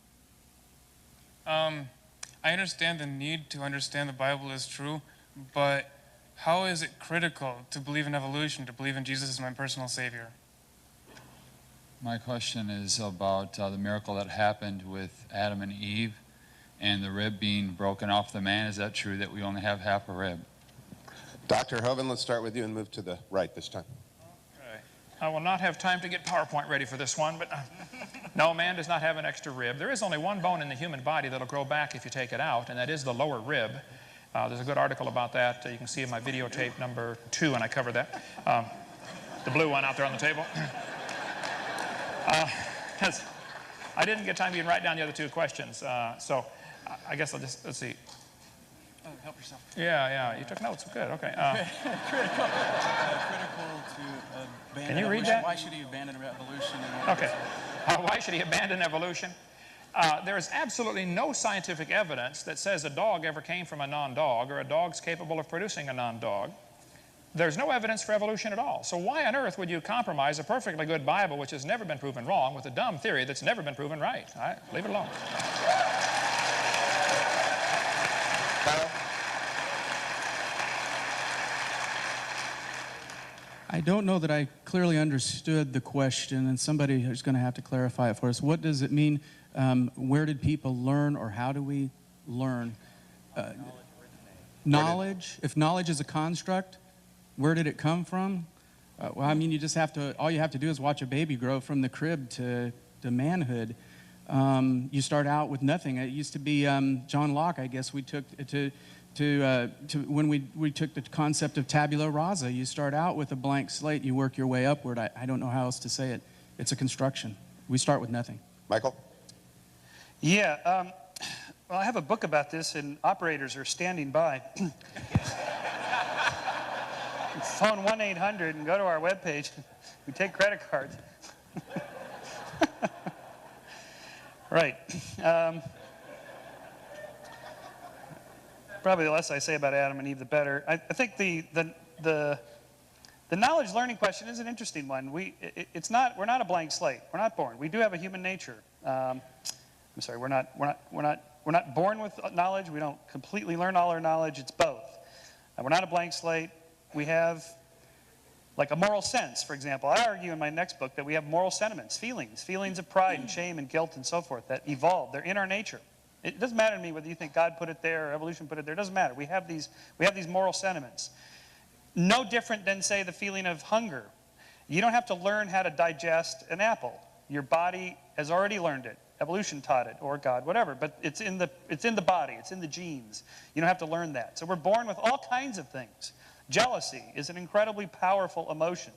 I understand the need to understand the Bible is true, but how is it critical to believe in evolution, to believe in Jesus as my personal Savior? My question is about the miracle that happened with Adam and Eve and the rib being broken off the man. Is that true that we only have half a rib? Dr. Hovind, let's start with you and move to the right this time. Okay. I will not have time to get PowerPoint ready for this one, but no, man does not have an extra rib. There is only one bone in the human body that'll grow back if you take it out, and that is the lower rib. There's a good article about that. You can see in my videotape number 2, and I cover that. The blue one out there on the table. I didn't get time to even write down the other 2 questions, so I guess I'll just, let's see. Oh, help yourself. Yeah, you took notes. Good, okay. Critical to abandon. Can you read that? Why should he abandon evolution? Okay. Why should he abandon evolution? There is absolutely no scientific evidence that says a dog ever came from a non-dog or a dog's capable of producing a non-dog. There's no evidence for evolution at all. So why on earth would you compromise a perfectly good Bible which has never been proven wrong with a dumb theory that's never been proven right? All right, leave it alone. I don't know that I clearly understood the question, and somebody is going to have to clarify it for us. What does it mean? Where did people learn, or how do we learn? Knowledge? If knowledge is a construct, where did it come from? Well, I mean, you just have to, all you have to do is watch a baby grow from the crib to manhood. You start out with nothing. It used to be John Locke, I guess, we took when we took the concept of tabula rasa. You start out with a blank slate, you work your way upward. I don't know how else to say it. It's a construction. We start with nothing. Michael? Yeah, well, I have a book about this, and operators are standing by. Phone 1-800 and go to our webpage. We take credit cards. Right. Probably the less I say about Adam and Eve, the better. I think the knowledge learning question is an interesting one. We're not a blank slate. We're not born. We do have a human nature. I'm sorry. We're not born with knowledge. We don't completely learn all our knowledge. It's both. We're not a blank slate. We have like a moral sense, for example. I argue in my next book that we have moral sentiments, feelings of pride and shame and guilt and so forth that evolve. They're in our nature. It doesn't matter to me whether you think God put it there or evolution put it there. It doesn't matter. We have these moral sentiments. No different than, say, the feeling of hunger. You don't have to learn how to digest an apple. Your body has already learned it. Evolution taught it, or God, whatever. But it's in the body. It's in the genes. You don't have to learn that. So we're born with all kinds of things. Jealousy is an incredibly powerful emotion.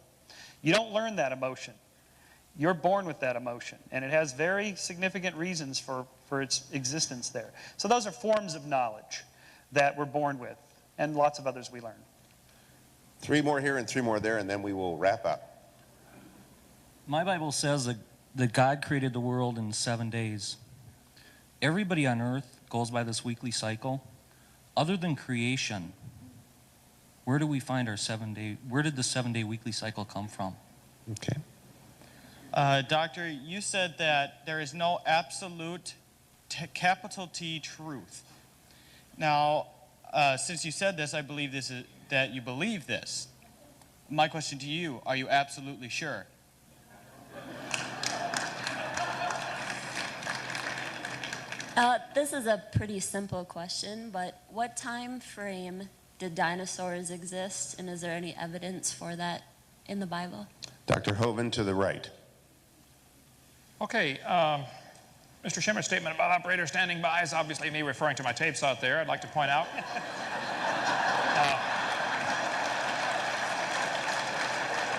You don't learn that emotion. You're born with that emotion, and it has very significant reasons for its existence there. So those are forms of knowledge that we're born with, and lots of others we learn. 3 more here and 3 more there, and then we will wrap up. My Bible says that God created the world in 7 days. Everybody on earth goes by this weekly cycle. Other than creation, where do we find our 7-day, where did the 7-day weekly cycle come from? Okay. Doctor, you said that there is no absolute capital T truth. Now, since you said this, I believe that you believe this. My question to you, are you absolutely sure? This is a pretty simple question, but what time frame did dinosaurs exist, and is there any evidence for that in the Bible? Dr. Hovind to the right. Okay, Mr. Schimmer's statement about operators standing by is obviously me referring to my tapes out there. I'd like to point out.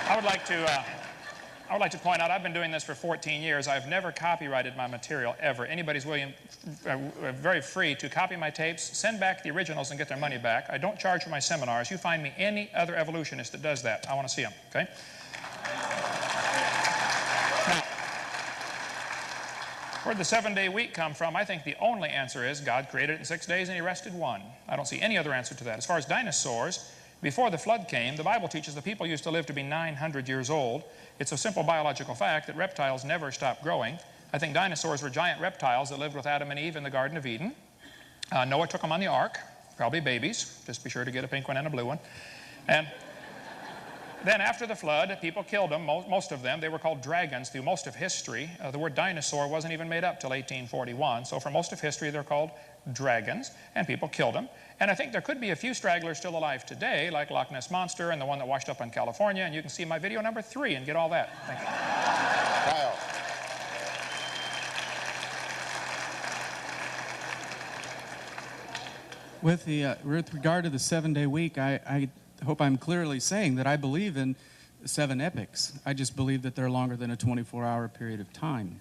I would like to point out I've been doing this for 14 years. I've never copyrighted my material, ever. Anybody's very free to copy my tapes, send back the originals, and get their money back. I don't charge for my seminars. You find me any other evolutionist that does that. I want to see them, okay? Now, where'd the 7-day week come from? I think the only answer is God created it in 6 days and he rested 1. I don't see any other answer to that. As far as dinosaurs, before the flood came, the Bible teaches that people used to live to be 900 years old. It's a simple biological fact that reptiles never stop growing. I think dinosaurs were giant reptiles that lived with Adam and Eve in the Garden of Eden. Noah took them on the ark, probably babies. Just be sure to get a pink one and a blue one. And then after the flood, people killed them, most of them. They were called dragons through most of history. The word dinosaur wasn't even made up till 1841. So for most of history, they're called dragons, and people killed them. And I think there could be a few stragglers still alive today, like Loch Ness Monster and the one that washed up in California. And you can see my video number 3 and get all that. Thank you. Kyle. With regard to the 7-day week, I hope I'm clearly saying that I believe in 7 epochs. I just believe that they're longer than a 24-hour period of time.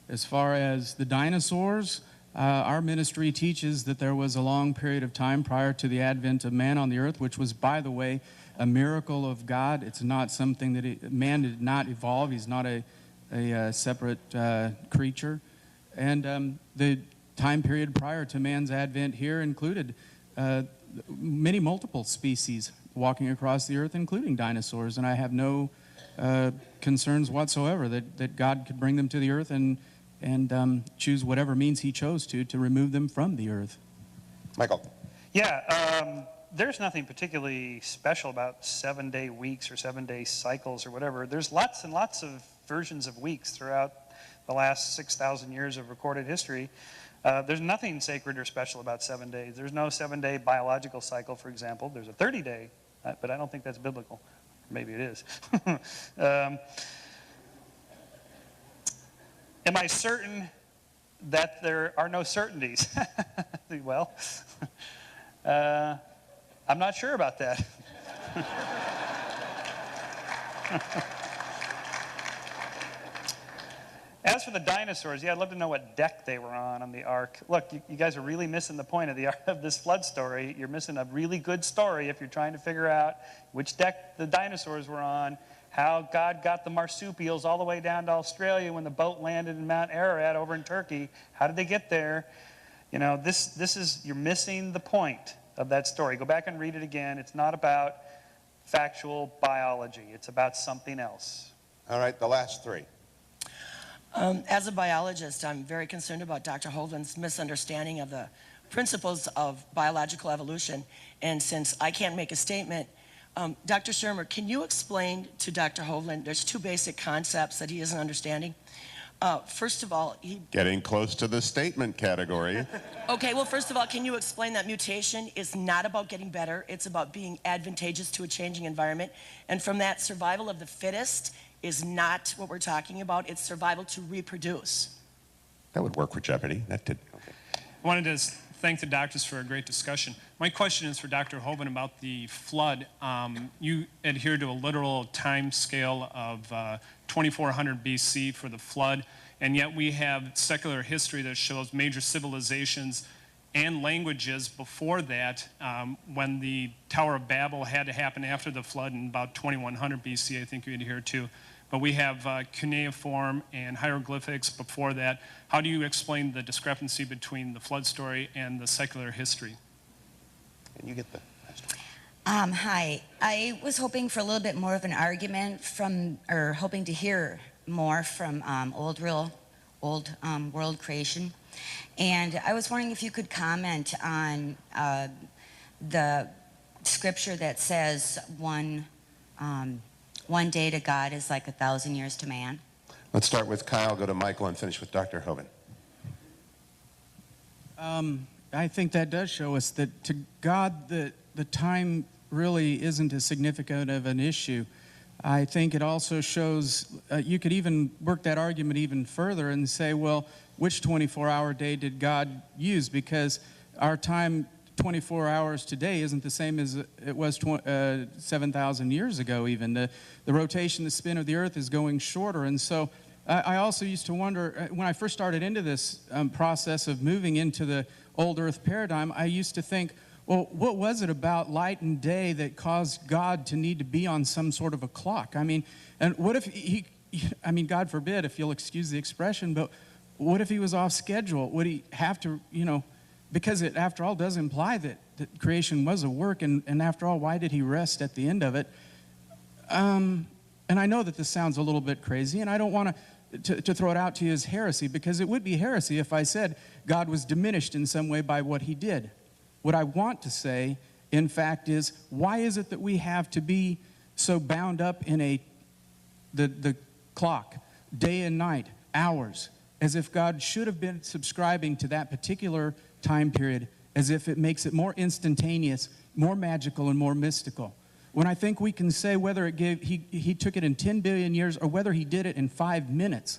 As far as the dinosaurs, our ministry teaches that there was a long period of time prior to the advent of man on the earth, which was, by the way, a miracle of God. It's not something that man did not evolve. He's not a separate creature. And the time period prior to man's advent here included many multiple species walking across the earth, including dinosaurs. And I have no concerns whatsoever that God could bring them to the earth and choose whatever means he chose to remove them from the earth. Michael. Yeah, there's nothing particularly special about 7-day weeks or 7-day cycles or whatever. There's lots and lots of versions of weeks throughout the last 6,000 years of recorded history. There's nothing sacred or special about 7 days. There's no 7-day biological cycle, for example. There's a 30-day, but I don't think that's biblical. Maybe it is. Am I certain that there are no certainties? Well, I'm not sure about that. As for the dinosaurs, yeah, I'd love to know what deck they were on the ark. Look, you guys are really missing the point of this flood story. You're missing a really good story if you're trying to figure out which deck the dinosaurs were on, how God got the marsupials all the way down to Australia when the boat landed in Mount Ararat over in Turkey. How did they get there? You know, you're missing the point of that story. Go back and read it again. It's not about factual biology. It's about something else. All right, the last 3. As a biologist, I'm very concerned about Dr. Hovind's misunderstanding of the principles of biological evolution. And since I can't make a statement, Dr. Shermer, can you explain to Dr. Hovind, there's 2 basic concepts that he isn't understanding. First of all, Getting close to the statement category. Okay, well, first of all, can you explain that mutation is not about getting better, it's about being advantageous to a changing environment. And from that, survival of the fittest is not what we're talking about. It's survival to reproduce. That would work for Jeopardy. That did. Okay. I wanted to thank the doctors for a great discussion. My question is for Dr. Hovind about the flood. You adhere to a literal time scale of 2400 BC for the flood, and yet we have secular history that shows major civilizations and languages before that, when the Tower of Babel had to happen after the flood in about 2100 BC, I think you adhere to. But we have cuneiform and hieroglyphics before that. How do you explain the discrepancy between the flood story and the secular history? And you get the Hi. I was hoping for a little bit more of an argument from, or hoping to hear more from old world creation. And I was wondering if you could comment on the scripture that says one day to God is like 1,000 years to man. Let's start with Kyle, go to Michael, and finish with Dr. Hovind. I think that does show us that to God, the time really isn't as significant of an issue. I think it also shows, you could even work that argument even further and say, well, which 24-hour day did God use? Because our time, 24 hours today, isn't the same as it was 7,000 years ago even. The rotation, the spin of the earth is going shorter. And so I also used to wonder, when I first started into this process of moving into the old earth paradigm, I used to think, well, what was it about light and day that caused God to need to be on some sort of a clock? I mean, and what if I mean, God forbid, if you'll excuse the expression, but what if he was off schedule? Would he have to, because it, after all, does imply that creation was a work, and after all, why did he rest at the end of it? And I know that this sounds a little bit crazy, and I don't want to throw it out to you as heresy, because it would be heresy if I said God was diminished in some way by what he did. What I want to say, in fact, is why is it that we have to be so bound up in the clock, day and night, hours, as if God should have been subscribing to that particular time period, as if it makes it more instantaneous, more magical, and more mystical. When I think we can say whether he took it in 10 billion years or whether he did it in 5 minutes,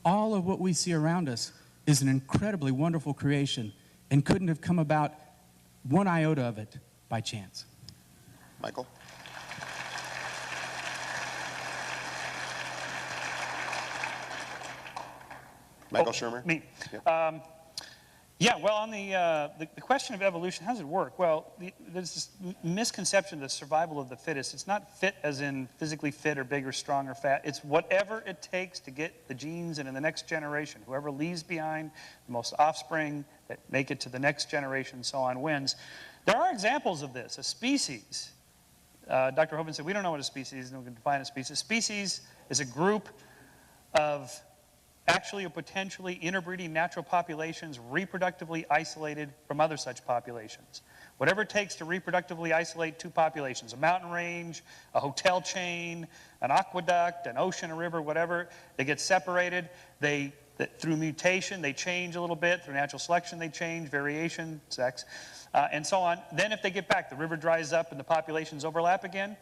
all of what we see around us is an incredibly wonderful creation and couldn't have come about one iota of it by chance. Michael? Michael Shermer? Me. Yep. Yeah, well, on the question of evolution, how does it work? Well, there's this misconception of the survival of the fittest. It's not fit as in physically fit or big or strong or fat. It's whatever it takes to get the genes into the next generation. Whoever leaves behind the most offspring that make it to the next generation and so on wins. There are examples of this. A species, Dr. Hovind said, we don't know what a species is, and we can define a species. A species is a group of actually or potentially interbreeding natural populations reproductively isolated from other such populations. Whatever it takes to reproductively isolate two populations, a mountain range, a hotel chain, an aqueduct, an ocean, a river, whatever, they get separated. Through mutation, they change a little bit. Through natural selection, they change, variation, sex, and so on. Then if they get back, the river dries up and the populations overlap again.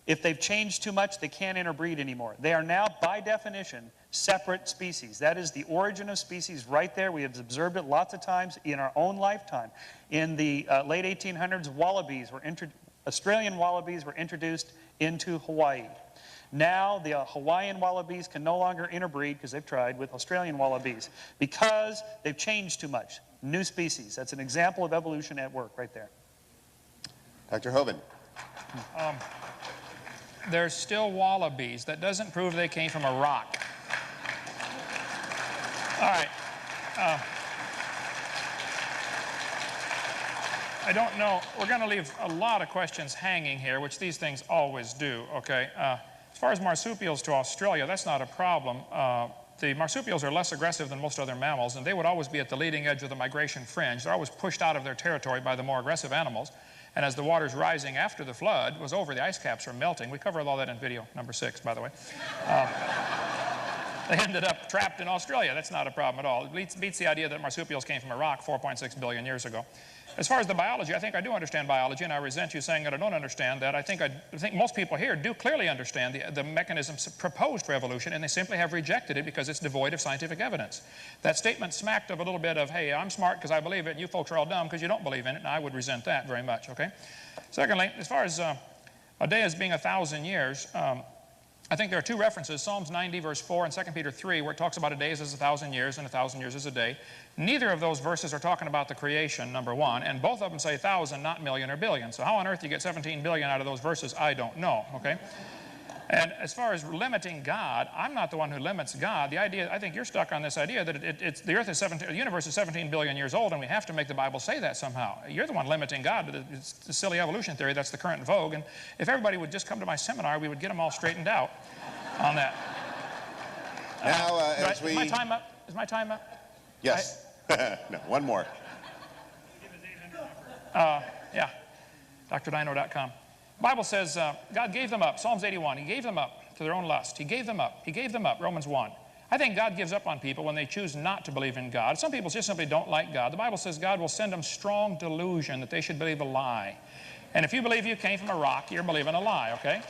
If they've changed too much, they can't interbreed anymore. They are now, by definition, separate species. That is the origin of species right there. We have observed it lots of times in our own lifetime. In the late 1800s, Australian wallabies were introduced into Hawaii. Now the Hawaiian wallabies can no longer interbreed, because they've tried, with Australian wallabies, because they've changed too much. New species. That's an example of evolution at work right there. Dr. Hovind? There's still wallabies. That doesn't prove they came from a rock. All right. I don't know. We're going to leave a lot of questions hanging here, which these things always do, okay? As far as marsupials to Australia, that's not a problem. The marsupials are less aggressive than most other mammals, and they would always be at the leading edge of the migration fringe. They're always pushed out of their territory by the more aggressive animals. And as the waters rising after the flood was over, the ice caps are melting. We covered all that in video number 6, by the way. They ended up trapped in Australia. That's not a problem at all. It beats the idea that marsupials came from a rock 4.6 billion years ago. As far as the biology, I think I do understand biology, and I resent you saying that I don't understand that. I think most people here do clearly understand the mechanisms proposed for evolution, and they simply have rejected it because it's devoid of scientific evidence. That statement smacked of a little bit of, hey, I'm smart because I believe it, and you folks are all dumb because you don't believe in it, and I would resent that very much, okay? Secondly, as far as a day as being 1,000 years, I think there are two references, Psalms 90 verse 4 and 2 Peter 3, where it talks about a day as 1,000 years and 1,000 years as a day. Neither of those verses are talking about the creation, number one, and both of them say 1,000, not million or billion. So how on earth you get 17 billion out of those verses, I don't know, okay? And as far as limiting God, I'm not the one who limits God. The idea, I think you're stuck on this idea that the earth is 17, the universe is 17 billion years old, and we have to make the Bible say that somehow. You're the one limiting God. It's the silly evolution theory that's the current vogue. And if everybody would just come to my seminar, we would get them all straightened out on that. Now, as is my time up? Is my time up? Yes. No, one more. Yeah, drdino.com. The Bible says God gave them up. Psalms 81, he gave them up to their own lust. He gave them up. He gave them up. Romans 1. I think God gives up on people when they choose not to believe in God. Some people just simply don't like God. The Bible says God will send them strong delusion that they should believe a lie. And if you believe you came from a rock, you're believing a lie, okay?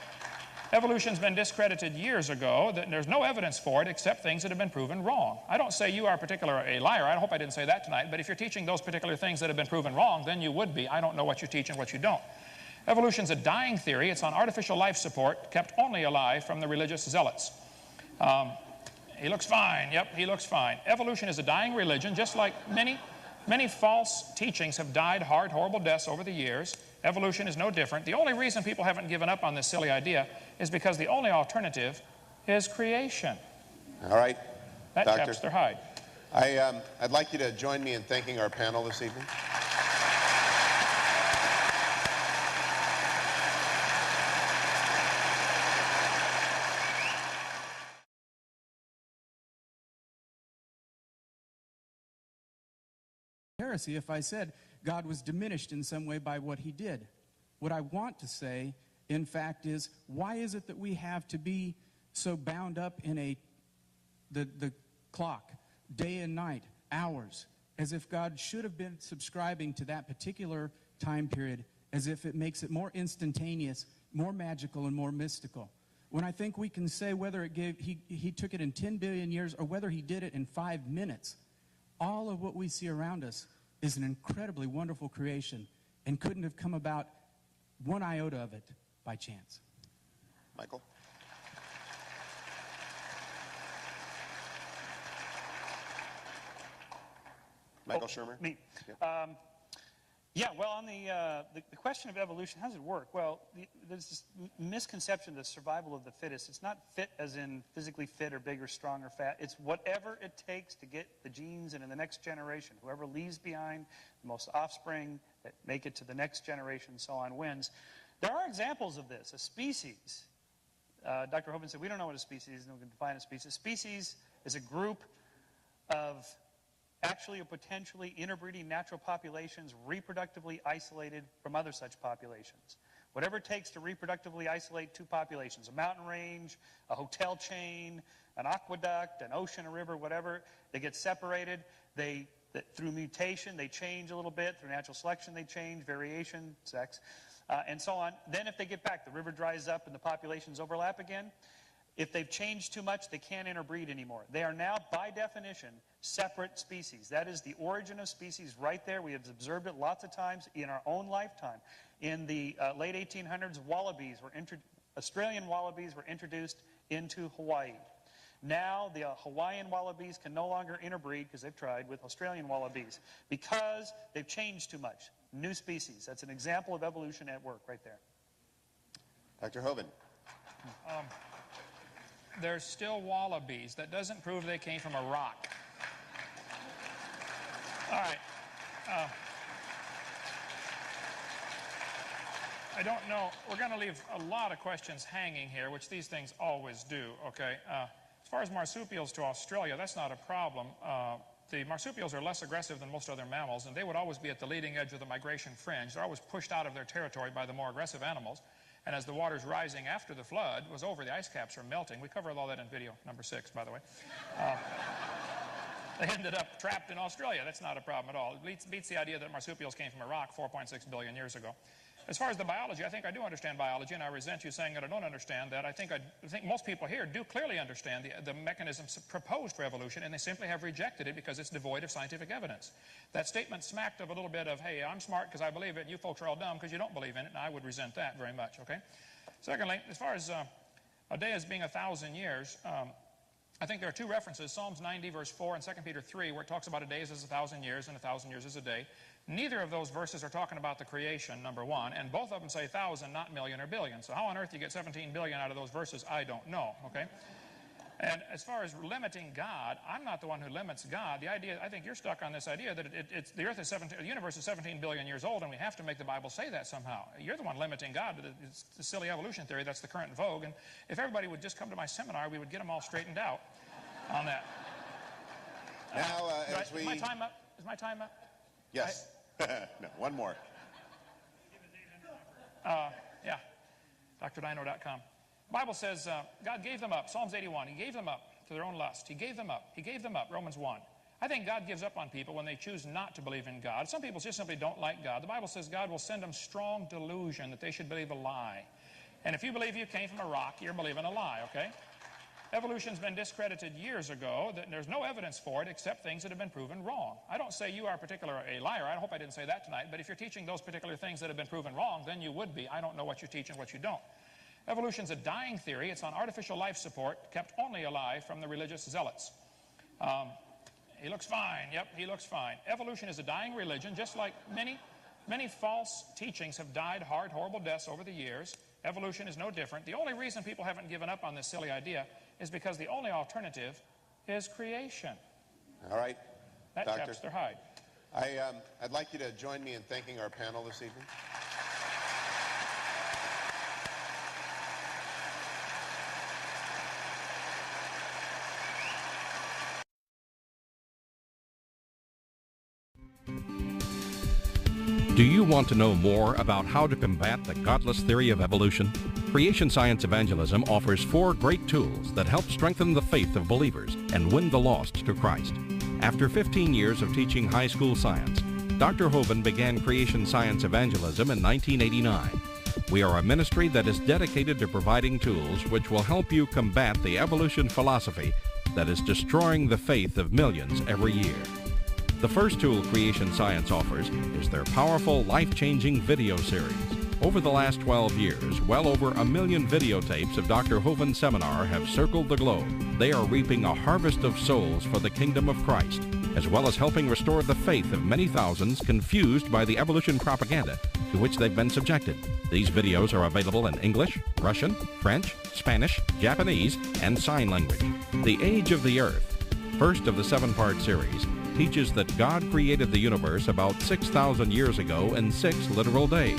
Evolution's been discredited years ago. There's no evidence for it except things that have been proven wrong. I don't say you are a liar. I hope I didn't say that tonight. But if you're teaching those particular things that have been proven wrong, then you would be. I don't know what you teach and what you don't. Evolution's a dying theory. It's on artificial life support, kept only alive from the religious zealots. He looks fine. Yep, he looks fine. Evolution is a dying religion, just like many false teachings have died hard, horrible deaths over the years. Evolution is no different. The only reason people haven't given up on this silly idea is because the only alternative is creation. All right, That Doctor, chaps their hide. I'd like you to join me in thanking our panel this evening. Heresy if I said God was diminished in some way by what he did. What I want to say, in fact, is why is it that we have to be so bound up in the clock, day and night, hours, as if God should have been subscribing to that particular time period, as if it makes it more instantaneous, more magical, and more mystical. When I think we can say whether he took it in 10 billion years or whether he did it in 5 minutes, all of what we see around us is an incredibly wonderful creation and couldn't have come about one iota of it by chance. Michael? Michael Shermer? Me. Yep. Yeah, well, on the question of evolution, how does it work? Well, there's this misconception of the survival of the fittest. It's not fit as in physically fit or big or strong or fat. It's whatever it takes to get the genes into the next generation. Whoever leaves behind the most offspring that make it to the next generation and so on wins. There are examples of this. A species, Dr. Hovind said, we don't know what a species is, and we can define a species. A species is a group of actually or potentially interbreeding natural populations reproductively isolated from other such populations. Whatever it takes to reproductively isolate two populations, a mountain range, a hotel chain, an aqueduct, an ocean, a river, whatever, they get separated. Through mutation, they change a little bit. Through natural selection, they change, variation, sex, and so on. Then if they get back, the river dries up and the populations overlap again. If they've changed too much, they can't interbreed anymore. They are now, by definition, separate species. That is the origin of species right there. We have observed it lots of times in our own lifetime. In the late 1800s, Australian wallabies were introduced into Hawaii. Now the Hawaiian wallabies can no longer interbreed, because they've tried, with Australian wallabies, because they've changed too much. New species. That's an example of evolution at work right there. Dr. Hovind? There's still wallabies. That doesn't prove they came from a rock. All right. I don't know. We're going to leave a lot of questions hanging here, which these things always do, okay? As far as marsupials to Australia, that's not a problem. The marsupials are less aggressive than most other mammals, and they would always be at the leading edge of the migration fringe. They're always pushed out of their territory by the more aggressive animals. And as the water's rising after the flood was over, the ice caps are melting. We covered all that in video number 6, by the way. They ended up trapped in Australia. That's not a problem at all. It beats the idea that marsupials came from a rock 4.6 billion years ago. As far as the biology, I think I do understand biology, and I resent you saying that I don't understand that. I think most people here do clearly understand the mechanisms proposed for evolution, and they simply have rejected it because it's devoid of scientific evidence. That statement smacked of a little bit of, hey, I'm smart because I believe it, and you folks are all dumb because you don't believe in it, and I would resent that very much, okay? Secondly, as far as a day as being 1,000 years, I think there are two references, Psalms 90 verse 4 and 2 Peter 3, where it talks about a day as 1,000 years and 1,000 years as a day. Neither of those verses are talking about the creation, number one, and both of them say 1,000, not million or billion. So how on earth you get 17 billion out of those verses, I don't know, okay? And as far as limiting God, I'm not the one who limits God. The idea, I think you're stuck on this idea that the earth is the universe is 17 billion years old, and we have to make the Bible say that somehow. You're the one limiting God. It's the silly evolution theory that's the current vogue. And if everybody would just come to my seminar, we would get them all straightened out on that. Now, is my time up? Is my time up? Yes. No, one more. Yeah. DrDino.com. The Bible says God gave them up. Psalms 81. He gave them up to their own lust. He gave them up. He gave them up. Romans 1. I think God gives up on people when they choose not to believe in God. Some people just simply don't like God. The Bible says God will send them strong delusion that they should believe a lie. And if you believe you came from a rock, you're believing a lie, okay? Evolution's been discredited years ago. There's no evidence for it except things that have been proven wrong. I don't say you are a liar. I hope I didn't say that tonight. But if you're teaching those particular things that have been proven wrong, then you would be. I don't know what you teach and what you don't. Evolution's a dying theory. It's on artificial life support, kept only alive from the religious zealots. He looks fine. Yep, he looks fine. Evolution is a dying religion, just like many false teachings have died hard, horrible deaths over the years. Evolution is no different. The only reason people haven't given up on this silly idea is because the only alternative is creation. All right, that Doctor. chaps their hide. I'd like you to join me in thanking our panel this evening. Do you want to know more about how to combat the godless theory of evolution? Creation Science Evangelism offers 4 great tools that help strengthen the faith of believers and win the lost to Christ. After 15 years of teaching high school science, Dr. Hovind began Creation Science Evangelism in 1989. We are a ministry that is dedicated to providing tools which will help you combat the evolution philosophy that is destroying the faith of millions every year. The first tool Creation Science offers is their powerful, life-changing video series. Over the last 12 years, well over 1 million videotapes of Dr. Hovind's seminar have circled the globe. They are reaping a harvest of souls for the kingdom of Christ, as well as helping restore the faith of many thousands confused by the evolution propaganda to which they've been subjected. These videos are available in English, Russian, French, Spanish, Japanese, and sign language. The Age of the Earth, first of the 7-part series, teaches that God created the universe about 6,000 years ago in 6 literal days.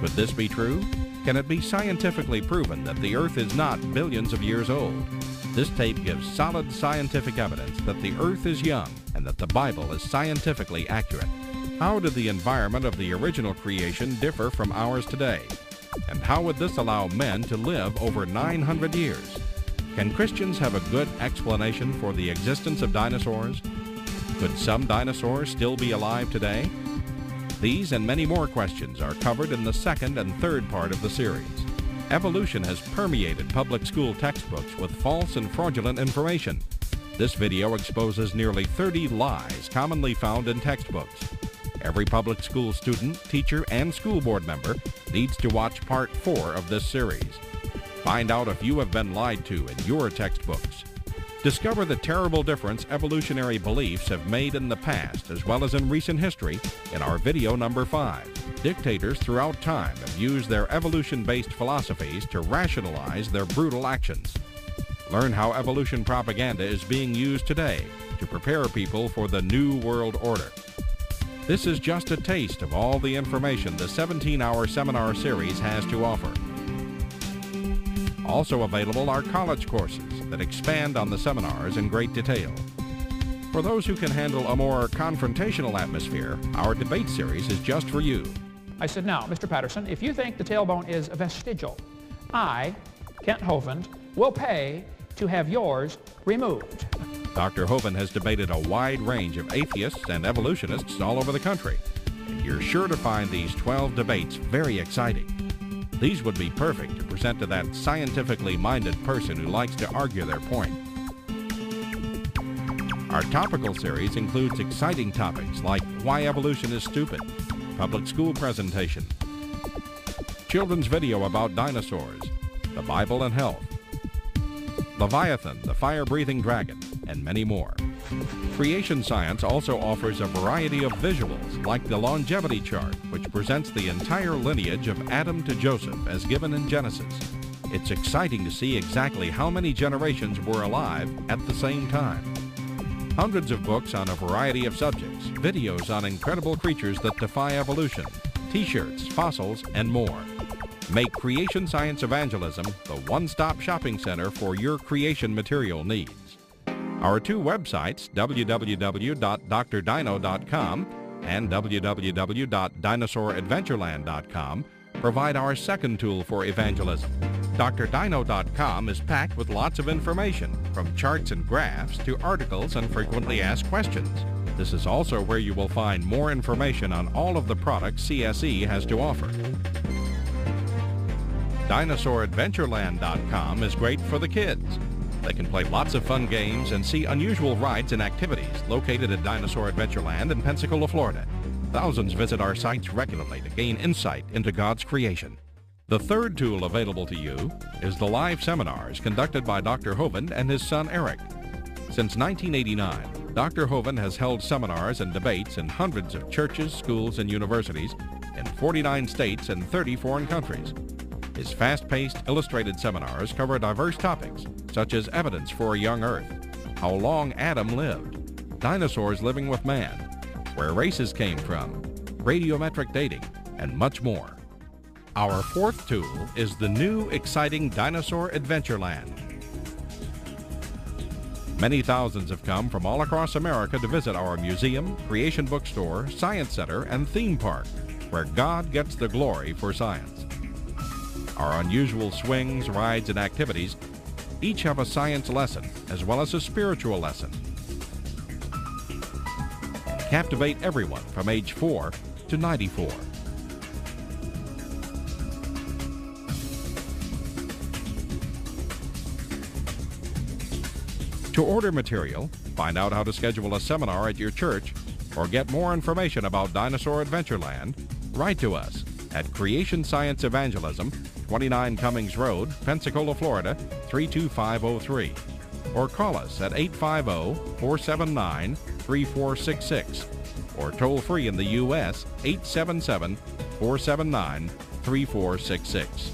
Could this be true? Can it be scientifically proven that the Earth is not billions of years old? This tape gives solid scientific evidence that the Earth is young and that the Bible is scientifically accurate. How did the environment of the original creation differ from ours today? And how would this allow men to live over 900 years? Can Christians have a good explanation for the existence of dinosaurs? Could some dinosaurs still be alive today? These and many more questions are covered in the 2nd and 3rd part of the series. Evolution has permeated public school textbooks with false and fraudulent information. This video exposes nearly 30 lies commonly found in textbooks. Every public school student, teacher, and school board member needs to watch part 4 of this series. Find out if you have been lied to in your textbooks. Discover the terrible difference evolutionary beliefs have made in the past as well as in recent history in our video number 5. Dictators throughout time have used their evolution-based philosophies to rationalize their brutal actions. Learn how evolution propaganda is being used today to prepare people for the New World Order. This is just a taste of all the information the 17-hour seminar series has to offer. Also available are college courses that expand on the seminars in great detail. For those who can handle a more confrontational atmosphere, our debate series is just for you. I said, now, Mr. Patterson, if you think the tailbone is vestigial, I, Kent Hovind, will pay to have yours removed. Dr. Hovind has debated a wide range of atheists and evolutionists all over the country, and you're sure to find these 12 debates very exciting. These would be perfect to present to that scientifically minded person who likes to argue their point. Our topical series includes exciting topics like why evolution is stupid, public school presentation, children's video about dinosaurs, the Bible and health, Leviathan, the fire-breathing dragon, and many more. Creation Science also offers a variety of visuals, like the longevity chart, which presents the entire lineage of Adam to Joseph as given in Genesis. It's exciting to see exactly how many generations were alive at the same time. Hundreds of books on a variety of subjects, videos on incredible creatures that defy evolution, t-shirts, fossils, and more. Make Creation Science Evangelism the one-stop shopping center for your creation material needs. Our two websites, www.drdino.com and www.dinosauradventureland.com, provide our second tool for evangelism. DrDino.com is packed with lots of information, from charts and graphs to articles and frequently asked questions. This is also where you will find more information on all of the products CSE has to offer. Dinosauradventureland.com is great for the kids. They can play lots of fun games and see unusual rides and activities located at Dinosaur Adventureland in Pensacola, Florida. Thousands visit our sites regularly to gain insight into God's creation. The third tool available to you is the live seminars conducted by Dr. Hovind and his son Eric. Since 1989, Dr. Hovind has held seminars and debates in hundreds of churches, schools, and universities in 49 states and 30 foreign countries. His fast-paced, illustrated seminars cover diverse topics, such as evidence for a young Earth, how long Adam lived, dinosaurs living with man, where races came from, radiometric dating, and much more. Our fourth tool is the new, exciting Dinosaur Adventureland. Many thousands have come from all across America to visit our museum, creation bookstore, science center, and theme park, where God gets the glory for science. Our unusual swings, rides, and activities each have a science lesson as well as a spiritual lesson. Captivate everyone from age 4 to 94. To order material, find out how to schedule a seminar at your church, or get more information about Dinosaur Adventureland, write to us at Creation Science Evangelism, 29 Cummings Road, Pensacola, Florida, 32503. Or call us at 850-479-3466. Or toll free in the U.S., 877-479-3466.